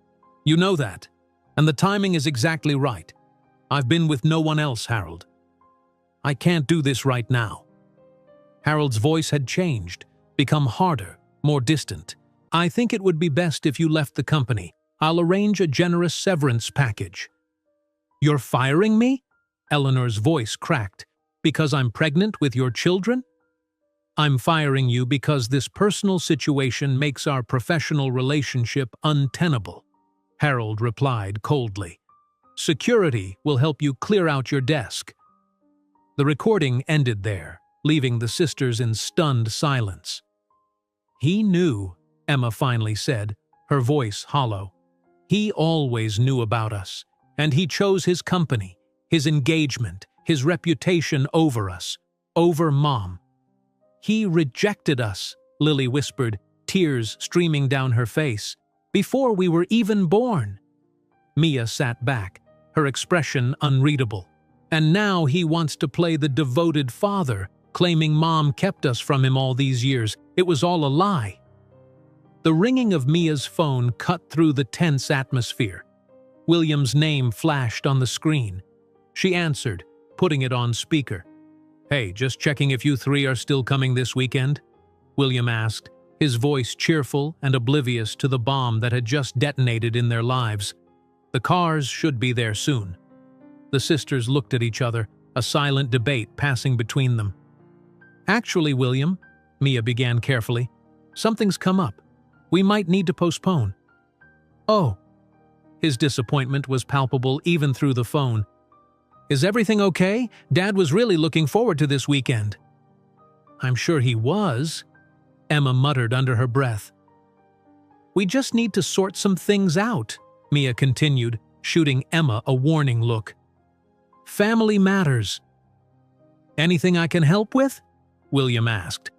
"You know that. And the timing is exactly right. I've been with no one else, Harold. I can't do this right now." Harold's voice had changed, become harder, more distant. "I think it would be best if you left the company. I'll arrange a generous severance package." "You're firing me?" Eleanor's voice cracked. "Because I'm pregnant with your children?" "I'm firing you because this personal situation makes our professional relationship untenable," Harold replied coldly. "Security will help you clear out your desk." The recording ended there, leaving the sisters in stunned silence. "He knew," Emma finally said, her voice hollow. "He always knew about us. And he chose his company, his engagement, his reputation over us, over Mom." "He rejected us," Lily whispered, tears streaming down her face, "before we were even born." Mia sat back, her expression unreadable. "And now he wants to play the devoted father, claiming Mom kept us from him all these years. It was all a lie." The ringing of Mia's phone cut through the tense atmosphere. William's name flashed on the screen. She answered, putting it on speaker. "Hey, just checking if you 3 are still coming this weekend?" William asked, his voice cheerful and oblivious to the bomb that had just detonated in their lives. "The cars should be there soon." The sisters looked at each other, a silent debate passing between them. "Actually, William," Mia began carefully, "something's come up. We might need to postpone." "Oh." His disappointment was palpable even through the phone. "Is everything okay? Dad was really looking forward to this weekend." "I'm sure he was," Emma muttered under her breath. "We just need to sort some things out," Mia continued, shooting Emma a warning look. "Family matters." "Anything I can help with?" William asked,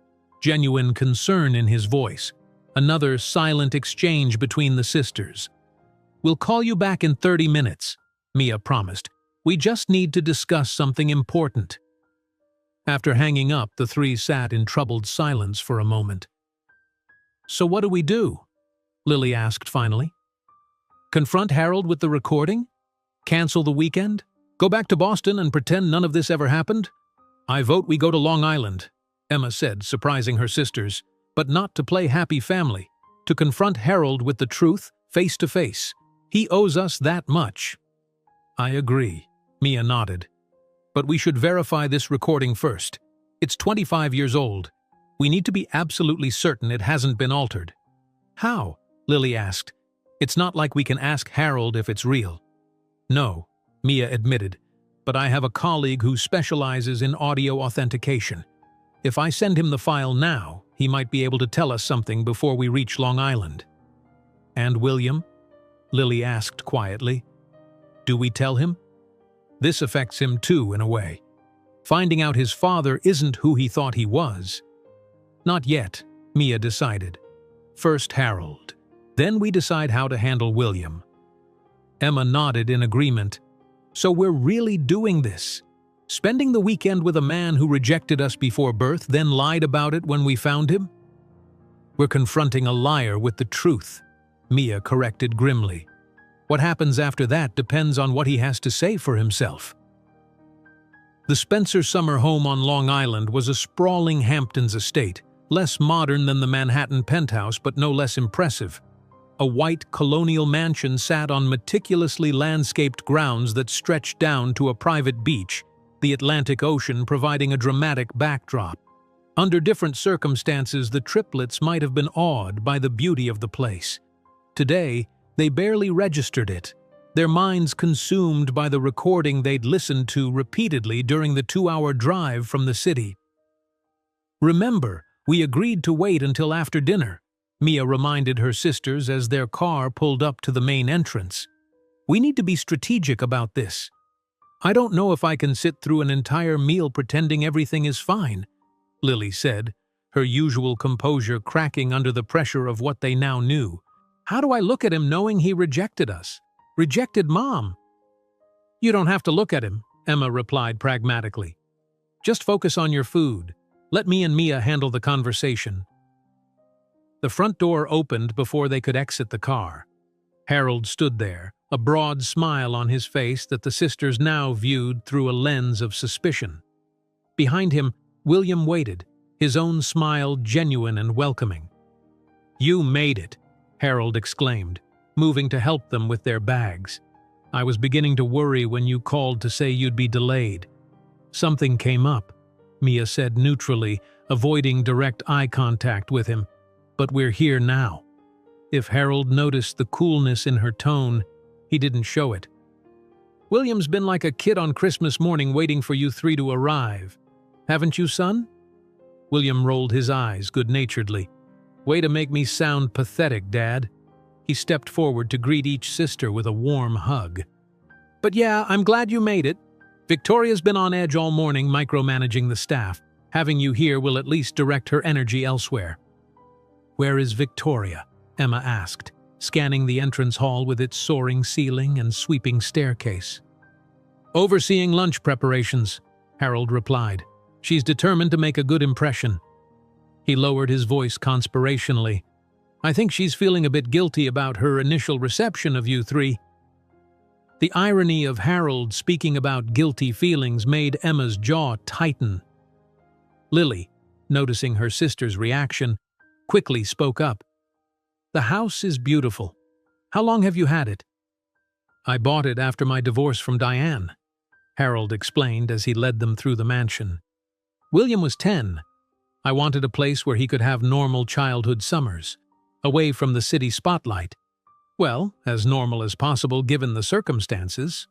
genuine concern in his voice. Another silent exchange between the sisters. "We'll call you back in 30 minutes, Mia promised. "We just need to discuss something important." After hanging up, the three sat in troubled silence for a moment. "So what do we do?" Lily asked finally. "Confront Harold with the recording? Cancel the weekend? Go back to Boston and pretend none of this ever happened?" "I vote we go to Long Island," Emma said, surprising her sisters, "but not to play happy family, to confront Harold with the truth, face to face. He owes us that much." "I agree," Mia nodded. "But we should verify this recording first. It's 25 years old. We need to be absolutely certain it hasn't been altered." "How?" Lily asked. "It's not like we can ask Harold if it's real." "No," Mia admitted, "but I have a colleague who specializes in audio authentication. If I send him the file now, he might be able to tell us something before we reach Long Island." "And William?" Lily asked quietly. "Do we tell him?" "This affects him too, in a way. Finding out his father isn't who he thought he was." "Not yet," Mia decided. "First Harold. Then we decide how to handle William." Emma nodded in agreement. "So we're really doing this? Spending the weekend with a man who rejected us before birth, then lied about it when we found him?" "We're confronting a liar with the truth," Mia corrected grimly. "What happens after that depends on what he has to say for himself." The Spencer summer home on Long Island was a sprawling Hamptons estate, less modern than the Manhattan penthouse but no less impressive. A white colonial mansion sat on meticulously landscaped grounds that stretched down to a private beach, the Atlantic Ocean providing a dramatic backdrop. Under different circumstances, the triplets might have been awed by the beauty of the place. Today, they barely registered it, their minds consumed by the recording they'd listened to repeatedly during the 2-hour drive from the city. "Remember, we agreed to wait until after dinner," Mia reminded her sisters as their car pulled up to the main entrance. "We need to be strategic about this. I don't know if I can sit through an entire meal pretending everything is fine," Lily said, her usual composure cracking under the pressure of what they now knew. "How do I look at him knowing he rejected us? Rejected Mom?" "You don't have to look at him," Emma replied pragmatically. "Just focus on your food. Let me and Mia handle the conversation." The front door opened before they could exit the car. Harold stood there, a broad smile on his face that the sisters now viewed through a lens of suspicion. Behind him, William waited, his own smile genuine and welcoming. "You made it," Harold exclaimed, moving to help them with their bags. "I was beginning to worry when you called to say you'd be delayed." "Something came up," Mia said neutrally, avoiding direct eye contact with him. "But we're here now." If Harold noticed the coolness in her tone, he didn't show it. "William's been like a kid on Christmas morning waiting for you three to arrive. Haven't you, son?" William rolled his eyes good-naturedly. "Way to make me sound pathetic, Dad." He stepped forward to greet each sister with a warm hug. "But yeah, I'm glad you made it. Victoria's been on edge all morning micromanaging the staff. Having you here will at least direct her energy elsewhere." "Where is Victoria?" Emma asked, scanning the entrance hall with its soaring ceiling and sweeping staircase. "Overseeing lunch preparations," Harold replied. "She's determined to make a good impression." He lowered his voice conspirationally. "I think she's feeling a bit guilty about her initial reception of you three." The irony of Harold speaking about guilty feelings made Emma's jaw tighten. Lily, noticing her sister's reaction, quickly spoke up. "The house is beautiful. How long have you had it?" "I bought it after my divorce from Diane," Harold explained as he led them through the mansion. "William was 10. I wanted a place where he could have normal childhood summers, away from the city spotlight. Well, as normal as possible given the circumstances."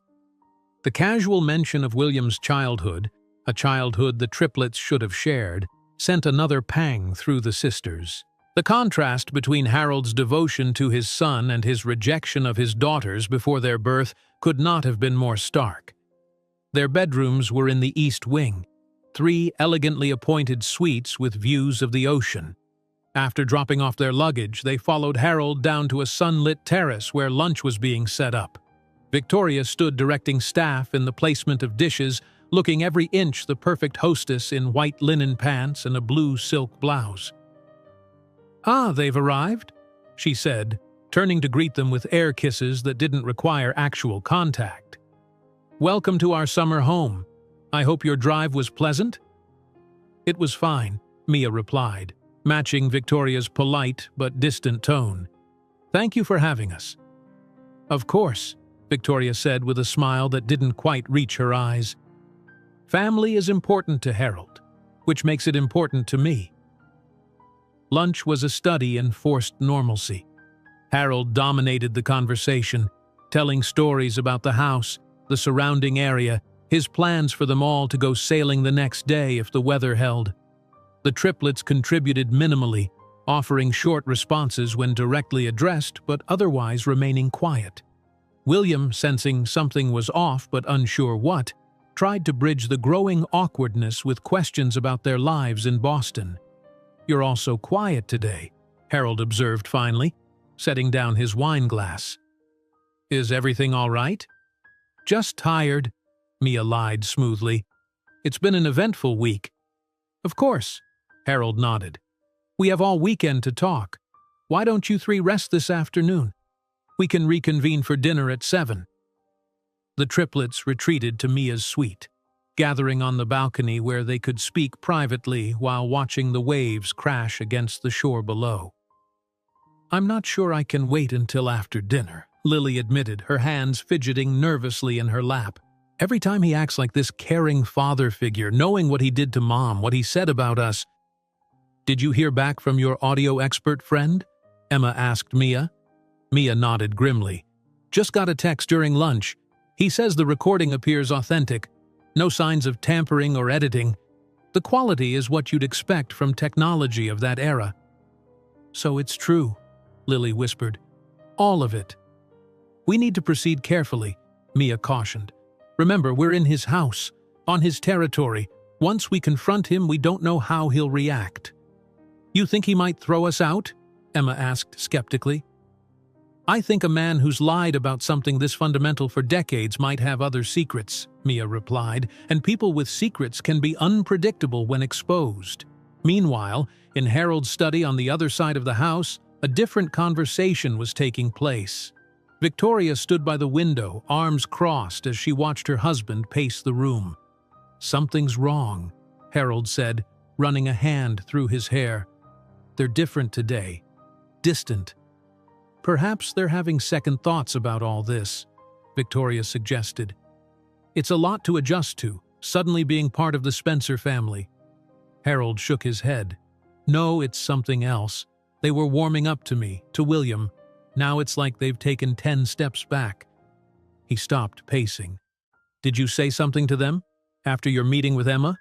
The casual mention of William's childhood, a childhood the triplets should have shared, sent another pang through the sisters. The contrast between Harold's devotion to his son and his rejection of his daughters before their birth could not have been more stark. Their bedrooms were in the East Wing, 3 elegantly appointed suites with views of the ocean. After dropping off their luggage, they followed Harold down to a sunlit terrace where lunch was being set up. Victoria stood directing staff in the placement of dishes, looking every inch the perfect hostess in white linen pants and a blue silk blouse. "Ah, they've arrived," she said, turning to greet them with air kisses that didn't require actual contact. "Welcome to our summer home. I hope your drive was pleasant?" "It was fine," Mia replied, matching Victoria's polite but distant tone. "Thank you for having us." "Of course," Victoria said with a smile that didn't quite reach her eyes. "Family is important to Harold, which makes it important to me." Lunch was a study in forced normalcy. Harold dominated the conversation, telling stories about the house, the surrounding area, his plans for them all to go sailing the next day if the weather held. The triplets contributed minimally, offering short responses when directly addressed but otherwise remaining quiet. William, sensing something was off but unsure what, tried to bridge the growing awkwardness with questions about their lives in Boston. "You're all so quiet today," Harold observed finally, setting down his wine glass. "Is everything all right?" "Just tired," Mia lied smoothly. "It's been an eventful week." "Of course," Harold nodded. "We have all weekend to talk. Why don't you three rest this afternoon? We can reconvene for dinner at 7. The triplets retreated to Mia's suite, gathering on the balcony where they could speak privately while watching the waves crash against the shore below. "I'm not sure I can wait until after dinner," Lily admitted, her hands fidgeting nervously in her lap. "Every time he acts like this caring father figure, knowing what he did to Mom, what he said about us." "Did you hear back from your audio expert friend?" Emma asked Mia. Mia nodded grimly. "Just got a text during lunch. He says the recording appears authentic. No signs of tampering or editing. The quality is what you'd expect from technology of that era." "So it's true," Lily whispered. "All of it." "We need to proceed carefully," Mia cautioned. "Remember, we're in his house, on his territory. Once we confront him, we don't know how he'll react." "You think he might throw us out?" Emma asked skeptically. "I think a man who's lied about something this fundamental for decades might have other secrets," Mia replied, "and people with secrets can be unpredictable when exposed." Meanwhile, in Harold's study on the other side of the house, a different conversation was taking place. Victoria stood by the window, arms crossed as she watched her husband pace the room. "Something's wrong," Harold said, running a hand through his hair. "They're different today. Distant. Perhaps they're having second thoughts about all this," Victoria suggested. "It's a lot to adjust to, suddenly being part of the Spencer family." Harold shook his head. "No, it's something else. They were warming up to me, to William. Now it's like they've taken 10 steps back." He stopped pacing. "Did you say something to them after your meeting with Emma?"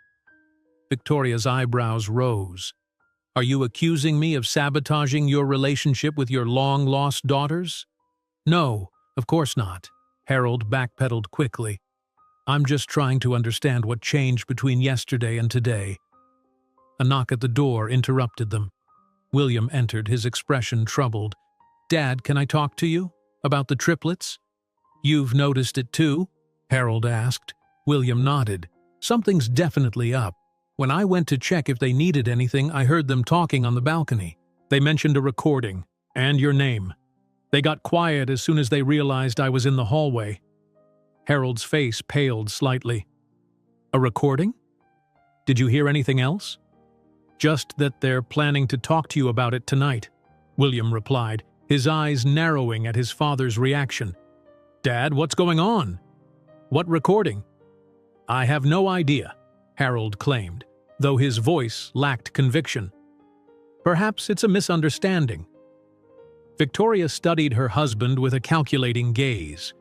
Victoria's eyebrows rose. "Are you accusing me of sabotaging your relationship with your long-lost daughters?" "No, of course not," Harold backpedaled quickly. "I'm just trying to understand what changed between yesterday and today." A knock at the door interrupted them. William entered, his expression troubled. "Dad, can I talk to you? About the triplets?" "You've noticed it too?" Harold asked. William nodded. "Something's definitely up. When I went to check if they needed anything, I heard them talking on the balcony. They mentioned a recording, and your name. They got quiet as soon as they realized I was in the hallway." Harold's face paled slightly. "A recording? Did you hear anything else?" "Just that they're planning to talk to you about it tonight," William replied, his eyes narrowing at his father's reaction. "Dad, what's going on?" "What recording?" "I have no idea," Harold claimed, though his voice lacked conviction. "Perhaps it's a misunderstanding." Victoria studied her husband with a calculating gaze.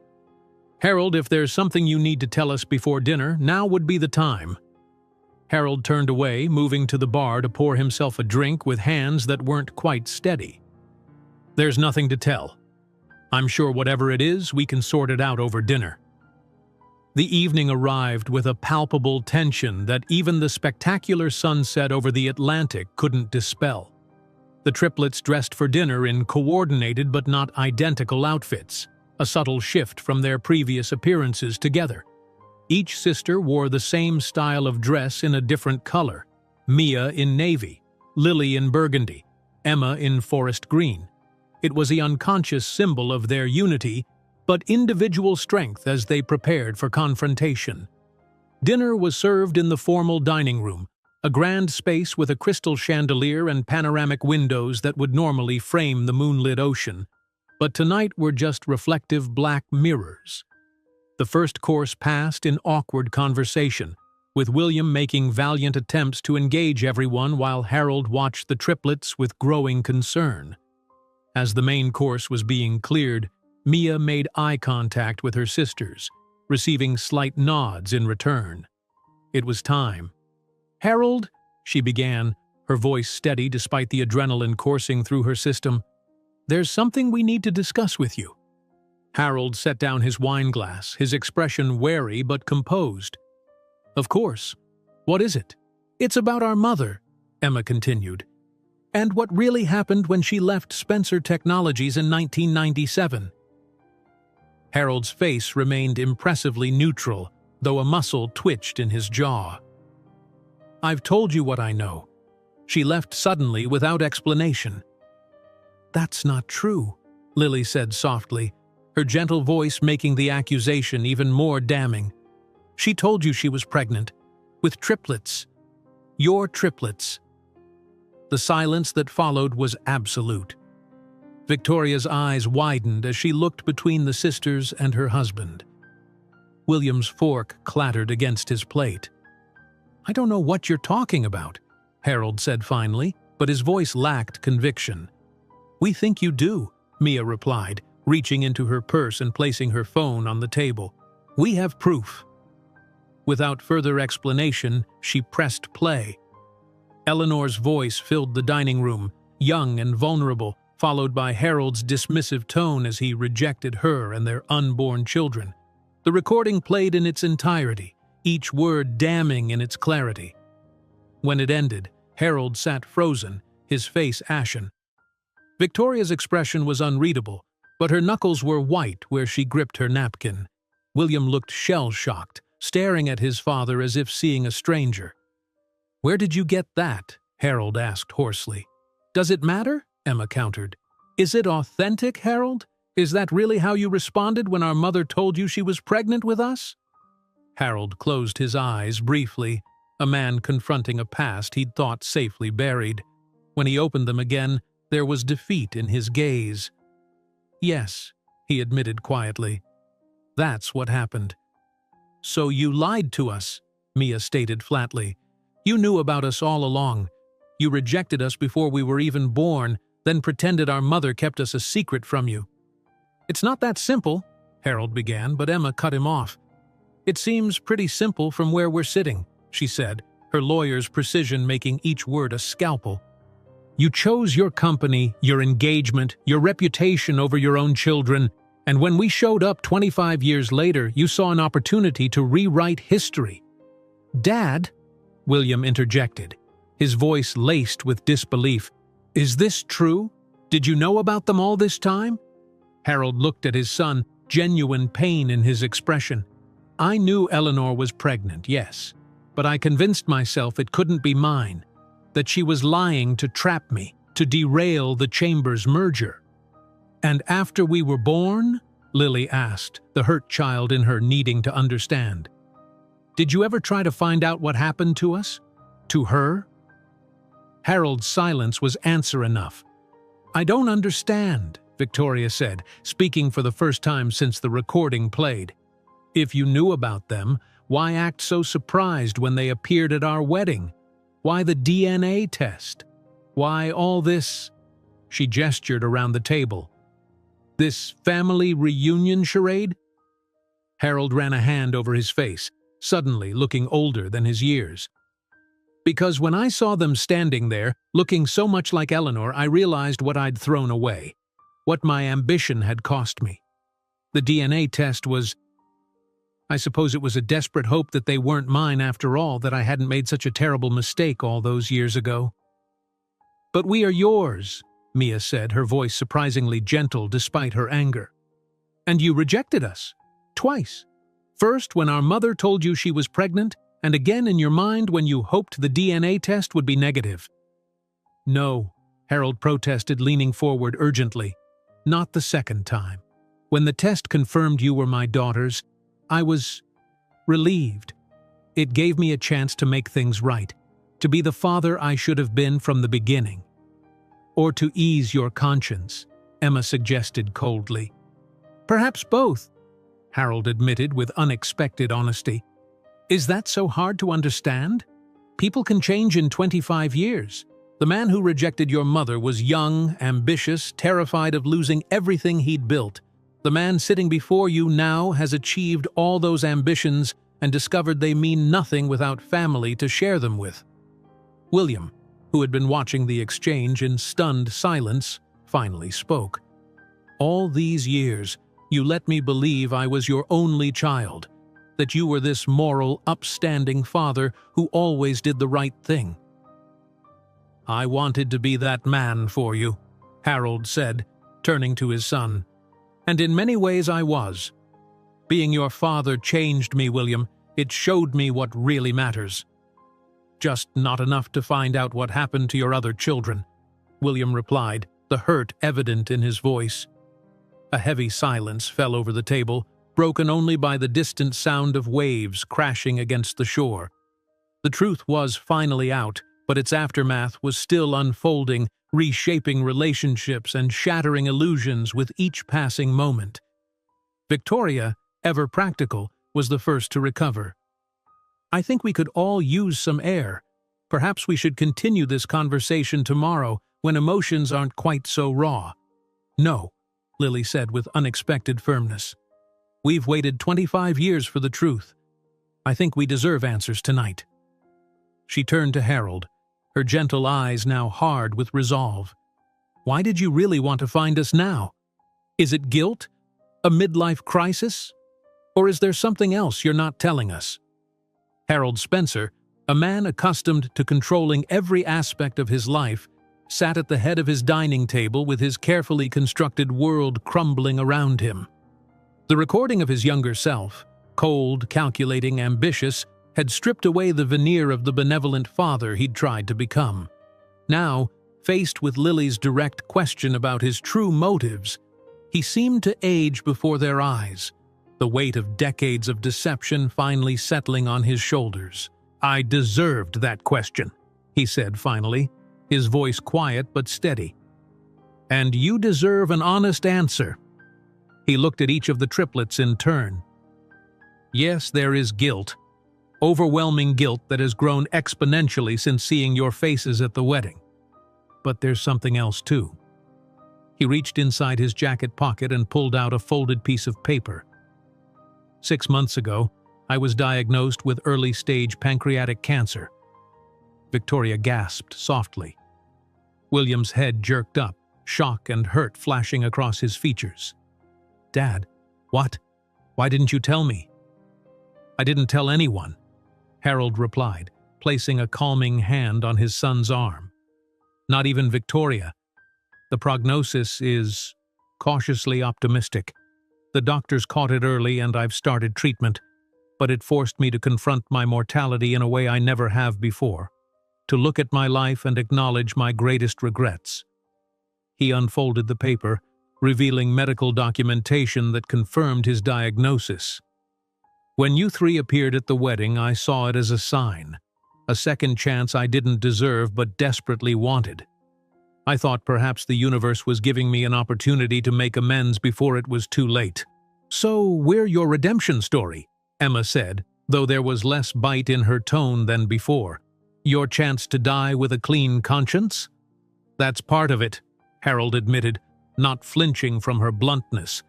"Harold, if there's something you need to tell us before dinner, now would be the time." Harold turned away, moving to the bar to pour himself a drink with hands that weren't quite steady. "There's nothing to tell. I'm sure whatever it is, we can sort it out over dinner." The evening arrived with a palpable tension that even the spectacular sunset over the Atlantic couldn't dispel. The triplets dressed for dinner in coordinated but not identical outfits, a subtle shift from their previous appearances together. Each sister wore the same style of dress in a different color: Mia in navy, Lily in burgundy, Emma in forest green. It was the unconscious symbol of their unity, but individual strength as they prepared for confrontation. Dinner was served in the formal dining room, a grand space with a crystal chandelier and panoramic windows that would normally frame the moonlit ocean, but tonight were just reflective black mirrors. The first course passed in awkward conversation, with William making valiant attempts to engage everyone while Harold watched the triplets with growing concern. As the main course was being cleared, Mia made eye contact with her sisters, receiving slight nods in return. It was time. "Harold," she began, her voice steady despite the adrenaline coursing through her system, "there's something we need to discuss with you." Harold set down his wine glass, his expression wary but composed. "Of course. What is it?" "It's about our mother," Emma continued, "and what really happened when she left Spencer Technologies in 1997. Harold's face remained impressively neutral, though a muscle twitched in his jaw. "I've told you what I know. She left suddenly without explanation." "That's not true," Lily said softly, her gentle voice making the accusation even more damning. "She told you she was pregnant, with triplets. Your triplets." The silence that followed was absolute. Victoria's eyes widened as she looked between the sisters and her husband. William's fork clattered against his plate. "I don't know what you're talking about," Harold said finally, but his voice lacked conviction. "We think you do," Mia replied, reaching into her purse and placing her phone on the table. "We have proof." Without further explanation, she pressed play. Eleanor's voice filled the dining room, young and vulnerable, followed by Harold's dismissive tone as he rejected her and their unborn children. The recording played in its entirety, each word damning in its clarity. When it ended, Harold sat frozen, his face ashen. Victoria's expression was unreadable, but her knuckles were white where she gripped her napkin. William looked shell-shocked, staring at his father as if seeing a stranger. "Where did you get that?" Harold asked hoarsely. "Does it matter?" Emma countered. "Is it authentic, Harold? Is that really how you responded when our mother told you she was pregnant with us?" Harold closed his eyes briefly, a man confronting a past he'd thought safely buried. When he opened them again, there was defeat in his gaze. "Yes," he admitted quietly. "That's what happened." "So you lied to us," Mia stated flatly. "You knew about us all along. You rejected us before we were even born, then pretended our mother kept us a secret from you." "It's not that simple," Harold began, but Emma cut him off. "It seems pretty simple from where we're sitting," she said, her lawyer's precision making each word a scalpel. "You chose your company, your engagement, your reputation over your own children, and when we showed up 25 years later, you saw an opportunity to rewrite history." "Dad," William interjected, his voice laced with disbelief. "Is this true? Did you know about them all this time?" Harold looked at his son, genuine pain in his expression. "I knew Eleanor was pregnant, yes, but I convinced myself it couldn't be mine, that she was lying to trap me, to derail the Chambers merger." "And after we were born?" Lily asked, the hurt child in her needing to understand. "Did you ever try to find out what happened to us? To her?" Harold's silence was answer enough. "I don't understand," Victoria said, speaking for the first time since the recording played. "If you knew about them, why act so surprised when they appeared at our wedding? Why the DNA test? Why all this?" She gestured around the table. "This family reunion charade?" Harold ran a hand over his face, suddenly looking older than his years. "Because when I saw them standing there, looking so much like Eleanor, I realized what I'd thrown away, what my ambition had cost me. The DNA test was... I suppose it was a desperate hope that they weren't mine after all, that I hadn't made such a terrible mistake all those years ago." "But we are yours," Mia said, her voice surprisingly gentle despite her anger. "And you rejected us. Twice. First when our mother told you she was pregnant, and again in your mind when you hoped the DNA test would be negative." "No," Harold protested, leaning forward urgently. "Not the second time. When the test confirmed you were my daughters, I was relieved. It gave me a chance to make things right, to be the father I should have been from the beginning." "Or to ease your conscience," Emma suggested coldly. "Perhaps both," Harold admitted with unexpected honesty. "Is that so hard to understand? People can change in 25 years. The man who rejected your mother was young, ambitious, terrified of losing everything he'd built. The man sitting before you now has achieved all those ambitions and discovered they mean nothing without family to share them with." William, who had been watching the exchange in stunned silence, finally spoke. "All these years, you let me believe I was your only child, that you were this moral, upstanding father who always did the right thing." "I wanted to be that man for you," Harold said, turning to his son. "And in many ways I was. Being your father changed me, William. It showed me what really matters." "Just not enough to find out what happened to your other children," William replied, the hurt evident in his voice. A heavy silence fell over the table, broken only by the distant sound of waves crashing against the shore. The truth was finally out, but its aftermath was still unfolding, reshaping relationships and shattering illusions with each passing moment. Victoria, ever practical, was the first to recover. "I think we could all use some air. Perhaps we should continue this conversation tomorrow when emotions aren't quite so raw." "No," Lily said with unexpected firmness. "We've waited 25 years for the truth. I think we deserve answers tonight." She turned to Harold, her gentle eyes now hard with resolve. "Why did you really want to find us now? Is it guilt? A midlife crisis? Or is there something else you're not telling us?" Harold Spencer, a man accustomed to controlling every aspect of his life, sat at the head of his dining table with his carefully constructed world crumbling around him. The recording of his younger self, cold, calculating, ambitious, had stripped away the veneer of the benevolent father he'd tried to become. Now, faced with Lily's direct question about his true motives, he seemed to age before their eyes, the weight of decades of deception finally settling on his shoulders. "I deserved that question," he said finally, his voice quiet but steady. "And you deserve an honest answer." He looked at each of the triplets in turn. "Yes, there is guilt. Overwhelming guilt that has grown exponentially since seeing your faces at the wedding. But there's something else too." He reached inside his jacket pocket and pulled out a folded piece of paper. 6 months ago, I was diagnosed with early-stage pancreatic cancer." Victoria gasped softly. William's head jerked up, shock and hurt flashing across his features. "Dad, what? Why didn't you tell me?" "I didn't tell anyone," Harold replied, placing a calming hand on his son's arm. "Not even Victoria. The prognosis is cautiously optimistic. The doctors caught it early and I've started treatment, but it forced me to confront my mortality in a way I never have before, to look at my life and acknowledge my greatest regrets." He unfolded the paper, revealing medical documentation that confirmed his diagnosis. "When you three appeared at the wedding, I saw it as a sign, a second chance I didn't deserve but desperately wanted. I thought perhaps the universe was giving me an opportunity to make amends before it was too late." "So we're your redemption story," Emma said, though there was less bite in her tone than before. "Your chance to die with a clean conscience?" "That's part of it," Harold admitted, not flinching from her bluntness.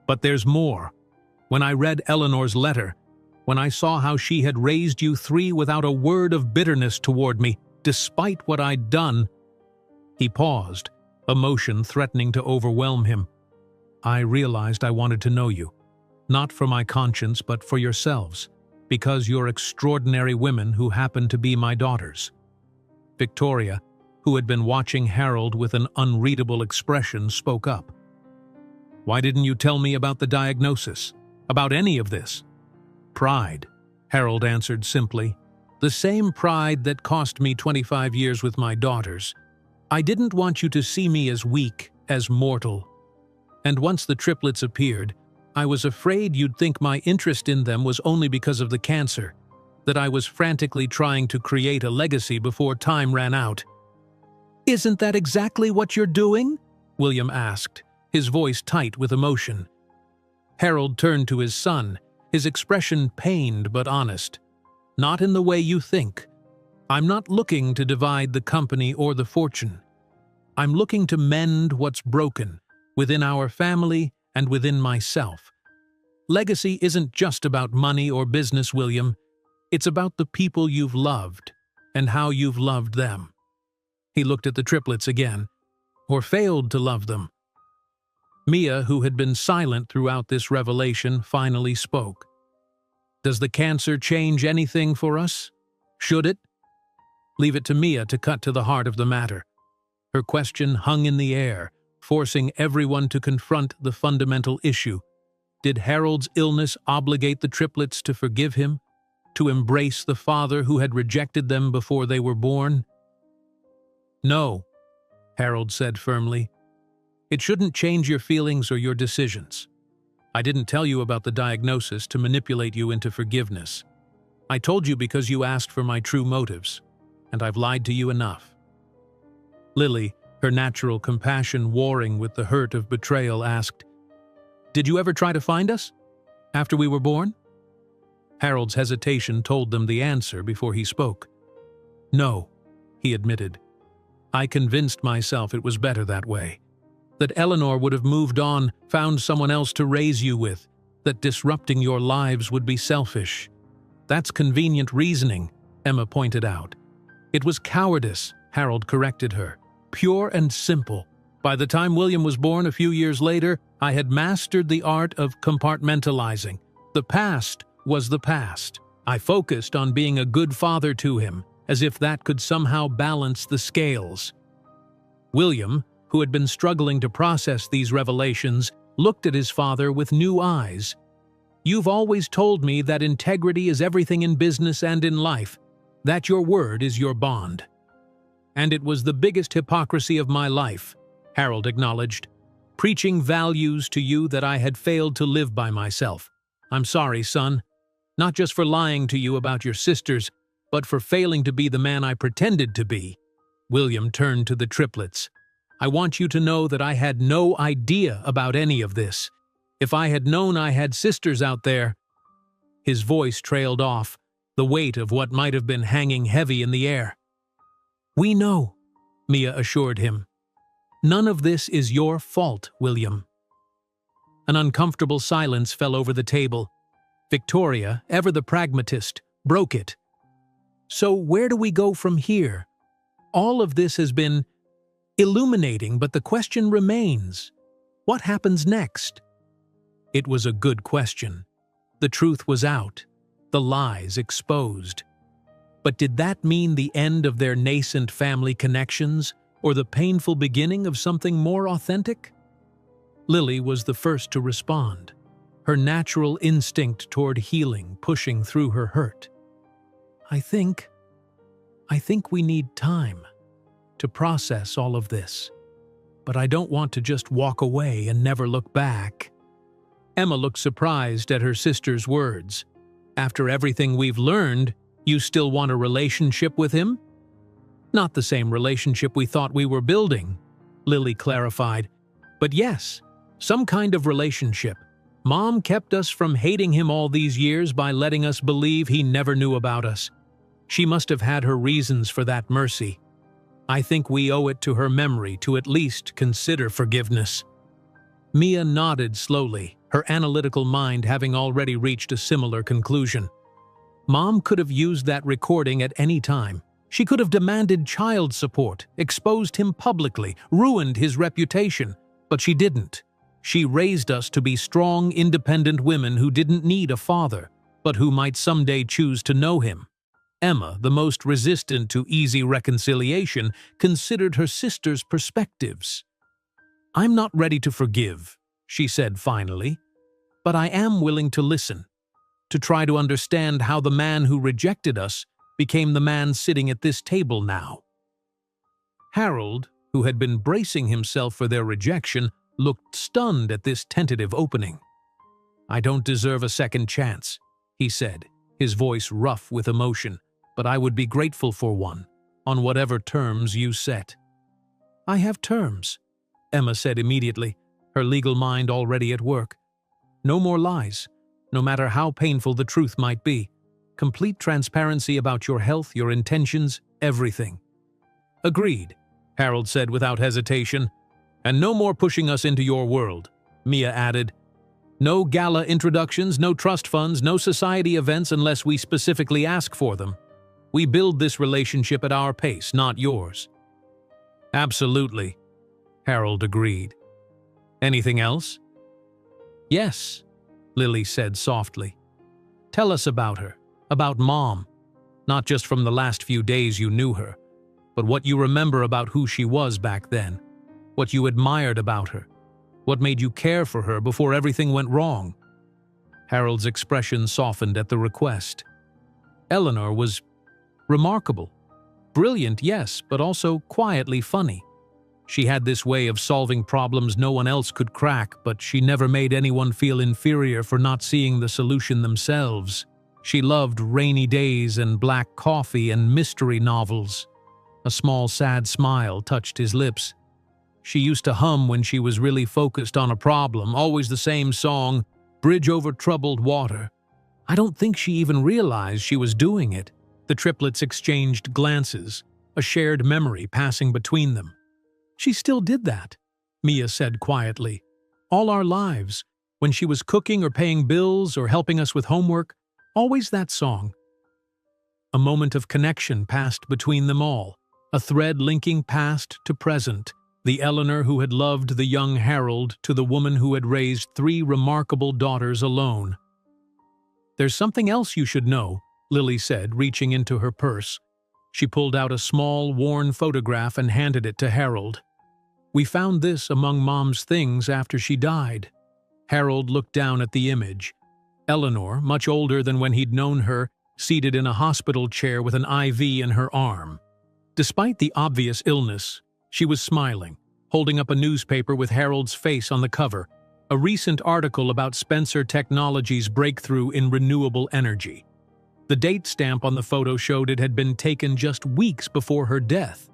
"But there's more. When I read Eleanor's letter, when I saw how she had raised you three without a word of bitterness toward me, despite what I'd done—" He paused, emotion threatening to overwhelm him. "I realized I wanted to know you, not for my conscience but for yourselves, because you're extraordinary women who happen to be my daughters. Victoria, who had been watching Harold with an unreadable expression, spoke up. "Why didn't you tell me about the diagnosis? About any of this?" "Pride," Harold answered simply. "The same pride that cost me 25 years with my daughters. I didn't want you to see me as weak, as mortal. And once the triplets appeared, I was afraid you'd think my interest in them was only because of the cancer, that I was frantically trying to create a legacy before time ran out." "Isn't that exactly what you're doing?" William asked, his voice tight with emotion. Harold turned to his son, his expression pained but honest. "Not in the way you think. I'm not looking to divide the company or the fortune. I'm looking to mend what's broken within our family and within myself. Legacy isn't just about money or business, William. It's about the people you've loved and how you've loved them." He looked at the triplets again, or failed to love them. Mia, who had been silent throughout this revelation, finally spoke. "Does the cancer change anything for us? Should it?" Leave it to Mia to cut to the heart of the matter. Her question hung in the air, forcing everyone to confront the fundamental issue. Did Harold's illness obligate the triplets to forgive him, to embrace the father who had rejected them before they were born? "No," Harold said firmly. "It shouldn't change your feelings or your decisions. I didn't tell you about the diagnosis to manipulate you into forgiveness. I told you because you asked for my true motives, and I've lied to you enough." Lily, her natural compassion warring with the hurt of betrayal, asked, "Did you ever try to find us? After we were born?" Harold's hesitation told them the answer before he spoke. "No," he admitted. "I convinced myself it was better that way. That Eleanor would have moved on, found someone else to raise you with, that disrupting your lives would be selfish." "That's convenient reasoning," Emma pointed out. "It was cowardice," Harold corrected her. "Pure and simple. By the time William was born a few years later, I had mastered the art of compartmentalizing. The past was the past. I focused on being a good father to him, as if that could somehow balance the scales." William, who had been struggling to process these revelations, looked at his father with new eyes. "You've always told me that integrity is everything in business and in life, that your word is your bond. And it was the biggest hypocrisy of my life," Harold acknowledged, "preaching values to you that I had failed to live by myself. I'm sorry, son, not just for lying to you about your sisters, but for failing to be the man I pretended to be." William turned to the triplets. "I want you to know that I had no idea about any of this. If I had known I had sisters out there—" His voice trailed off, the weight of what might have been hanging heavy in the air. "We know," Mia assured him. "None of this is your fault, William." An uncomfortable silence fell over the table. Victoria, ever the pragmatist, broke it. "So where do we go from here? All of this has been illuminating, but the question remains. What happens next?" It was a good question. The truth was out, the lies exposed. But did that mean the end of their nascent family connections, or the painful beginning of something more authentic? Lily was the first to respond, her natural instinct toward healing pushing through her hurt. I think we need time to process all of this, but I don't want to just walk away and never look back." Emma looked surprised at her sister's words. "After everything we've learned, you still want a relationship with him?" "Not the same relationship we thought we were building," Lily clarified. "But yes, some kind of relationship. Mom kept us from hating him all these years by letting us believe he never knew about us. She must have had her reasons for that mercy. I think we owe it to her memory to at least consider forgiveness." Mia nodded slowly, her analytical mind having already reached a similar conclusion. Mom could have used that recording at any time. She could have demanded child support, exposed him publicly, ruined his reputation, but she didn't. She raised us to be strong, independent women who didn't need a father, but who might someday choose to know him. Emma, the most resistant to easy reconciliation, considered her sister's perspectives. "I'm not ready to forgive," she said finally, "but I am willing to listen, to try to understand how the man who rejected us became the man sitting at this table now." Harold, who had been bracing himself for their rejection, looked stunned at this tentative opening. "I don't deserve a second chance," he said, his voice rough with emotion, "but I would be grateful for one, on whatever terms you set." "I have terms," Emma said immediately, her legal mind already at work. "No more lies, no matter how painful the truth might be. Complete transparency about your health, your intentions, everything." "Agreed," Harold said without hesitation. "And no more pushing us into your world," Mia added. "No gala introductions, no trust funds, no society events unless we specifically ask for them. We build this relationship at our pace, not yours." "Absolutely," Harold agreed. "Anything else?" "Yes," Lily said softly. "Tell us about her, about Mom. Not just from the last few days you knew her, but what you remember about who she was back then, what you admired about her, what made you care for her before everything went wrong." Harold's expression softened at the request. Eleanor was remarkable. Brilliant, yes, but also quietly funny. She had this way of solving problems no one else could crack, but she never made anyone feel inferior for not seeing the solution themselves. She loved rainy days and black coffee and mystery novels. A small, sad smile touched his lips. She used to hum when she was really focused on a problem, always the same song, "Bridge Over Troubled Water." I don't think she even realized she was doing it. The triplets exchanged glances, a shared memory passing between them. "She still did that," Mia said quietly. "All our lives, when she was cooking or paying bills or helping us with homework, always that song." A moment of connection passed between them all, a thread linking past to present, the Eleanor who had loved the young Harold to the woman who had raised 3 remarkable daughters alone. "There's something else you should know," Lily said, reaching into her purse. She pulled out a small, worn photograph and handed it to Harold. "We found this among Mom's things after she died." Harold looked down at the image. Eleanor, much older than when he'd known her, seated in a hospital chair with an IV in her arm. Despite the obvious illness, she was smiling, holding up a newspaper with Harold's face on the cover, a recent article about Spencer Technologies' breakthrough in renewable energy. The date stamp on the photo showed it had been taken just weeks before her death.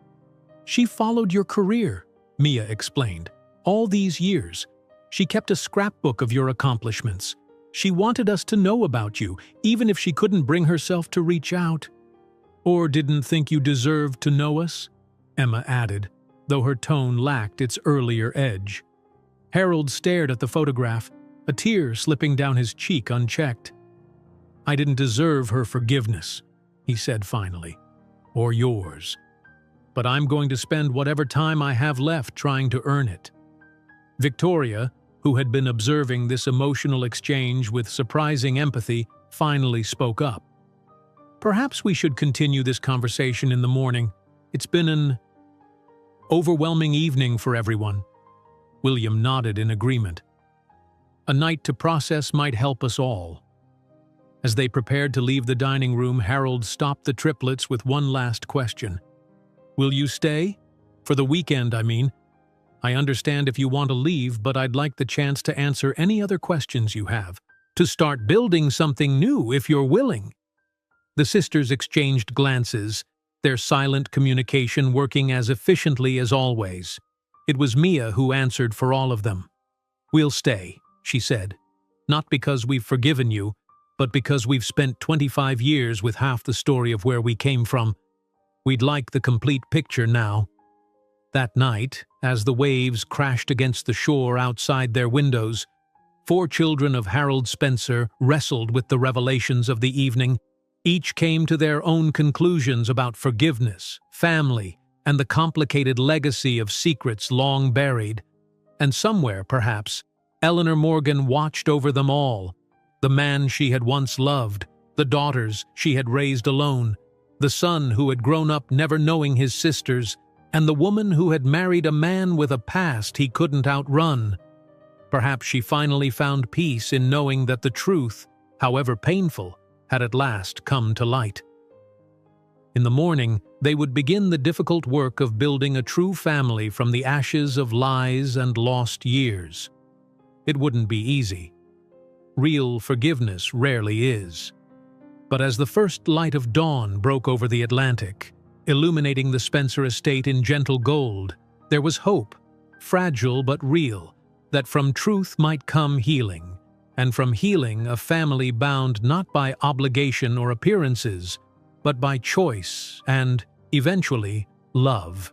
"She followed your career," Mia explained. "All these years. She kept a scrapbook of your accomplishments. She wanted us to know about you, even if she couldn't bring herself to reach out." "Or didn't think you deserved to know us," Emma added, though her tone lacked its earlier edge. Harold stared at the photograph, a tear slipping down his cheek unchecked. "I didn't deserve her forgiveness," he said finally, "or yours. But I'm going to spend whatever time I have left trying to earn it." Victoria, who had been observing this emotional exchange with surprising empathy, finally spoke up. "Perhaps we should continue this conversation in the morning. It's been an overwhelming evening for everyone." William nodded in agreement. "A night to process might help us all." As they prepared to leave the dining room, Harold stopped the triplets with one last question. "Will you stay? For the weekend, I mean. I understand if you want to leave, but I'd like the chance to answer any other questions you have. To start building something new, if you're willing." The sisters exchanged glances, their silent communication working as efficiently as always. It was Mia who answered for all of them. "We'll stay," she said. "Not because we've forgiven you, but because we've spent 25 years with half the story of where we came from. We'd like the complete picture now." That night, as the waves crashed against the shore outside their windows, 4 children of Harold Spencer wrestled with the revelations of the evening. Each came to their own conclusions about forgiveness, family, and the complicated legacy of secrets long buried. And somewhere, perhaps, Eleanor Morgan watched over them all, the man she had once loved, the daughters she had raised alone, the son who had grown up never knowing his sisters, and the woman who had married a man with a past he couldn't outrun. Perhaps she finally found peace in knowing that the truth, however painful, had at last come to light. In the morning, they would begin the difficult work of building a true family from the ashes of lies and lost years. It wouldn't be easy. Real forgiveness rarely is. But as the first light of dawn broke over the Atlantic, illuminating the Spencer estate in gentle gold, there was hope, fragile but real, that from truth might come healing, and from healing a family bound not by obligation or appearances, but by choice and, eventually, love.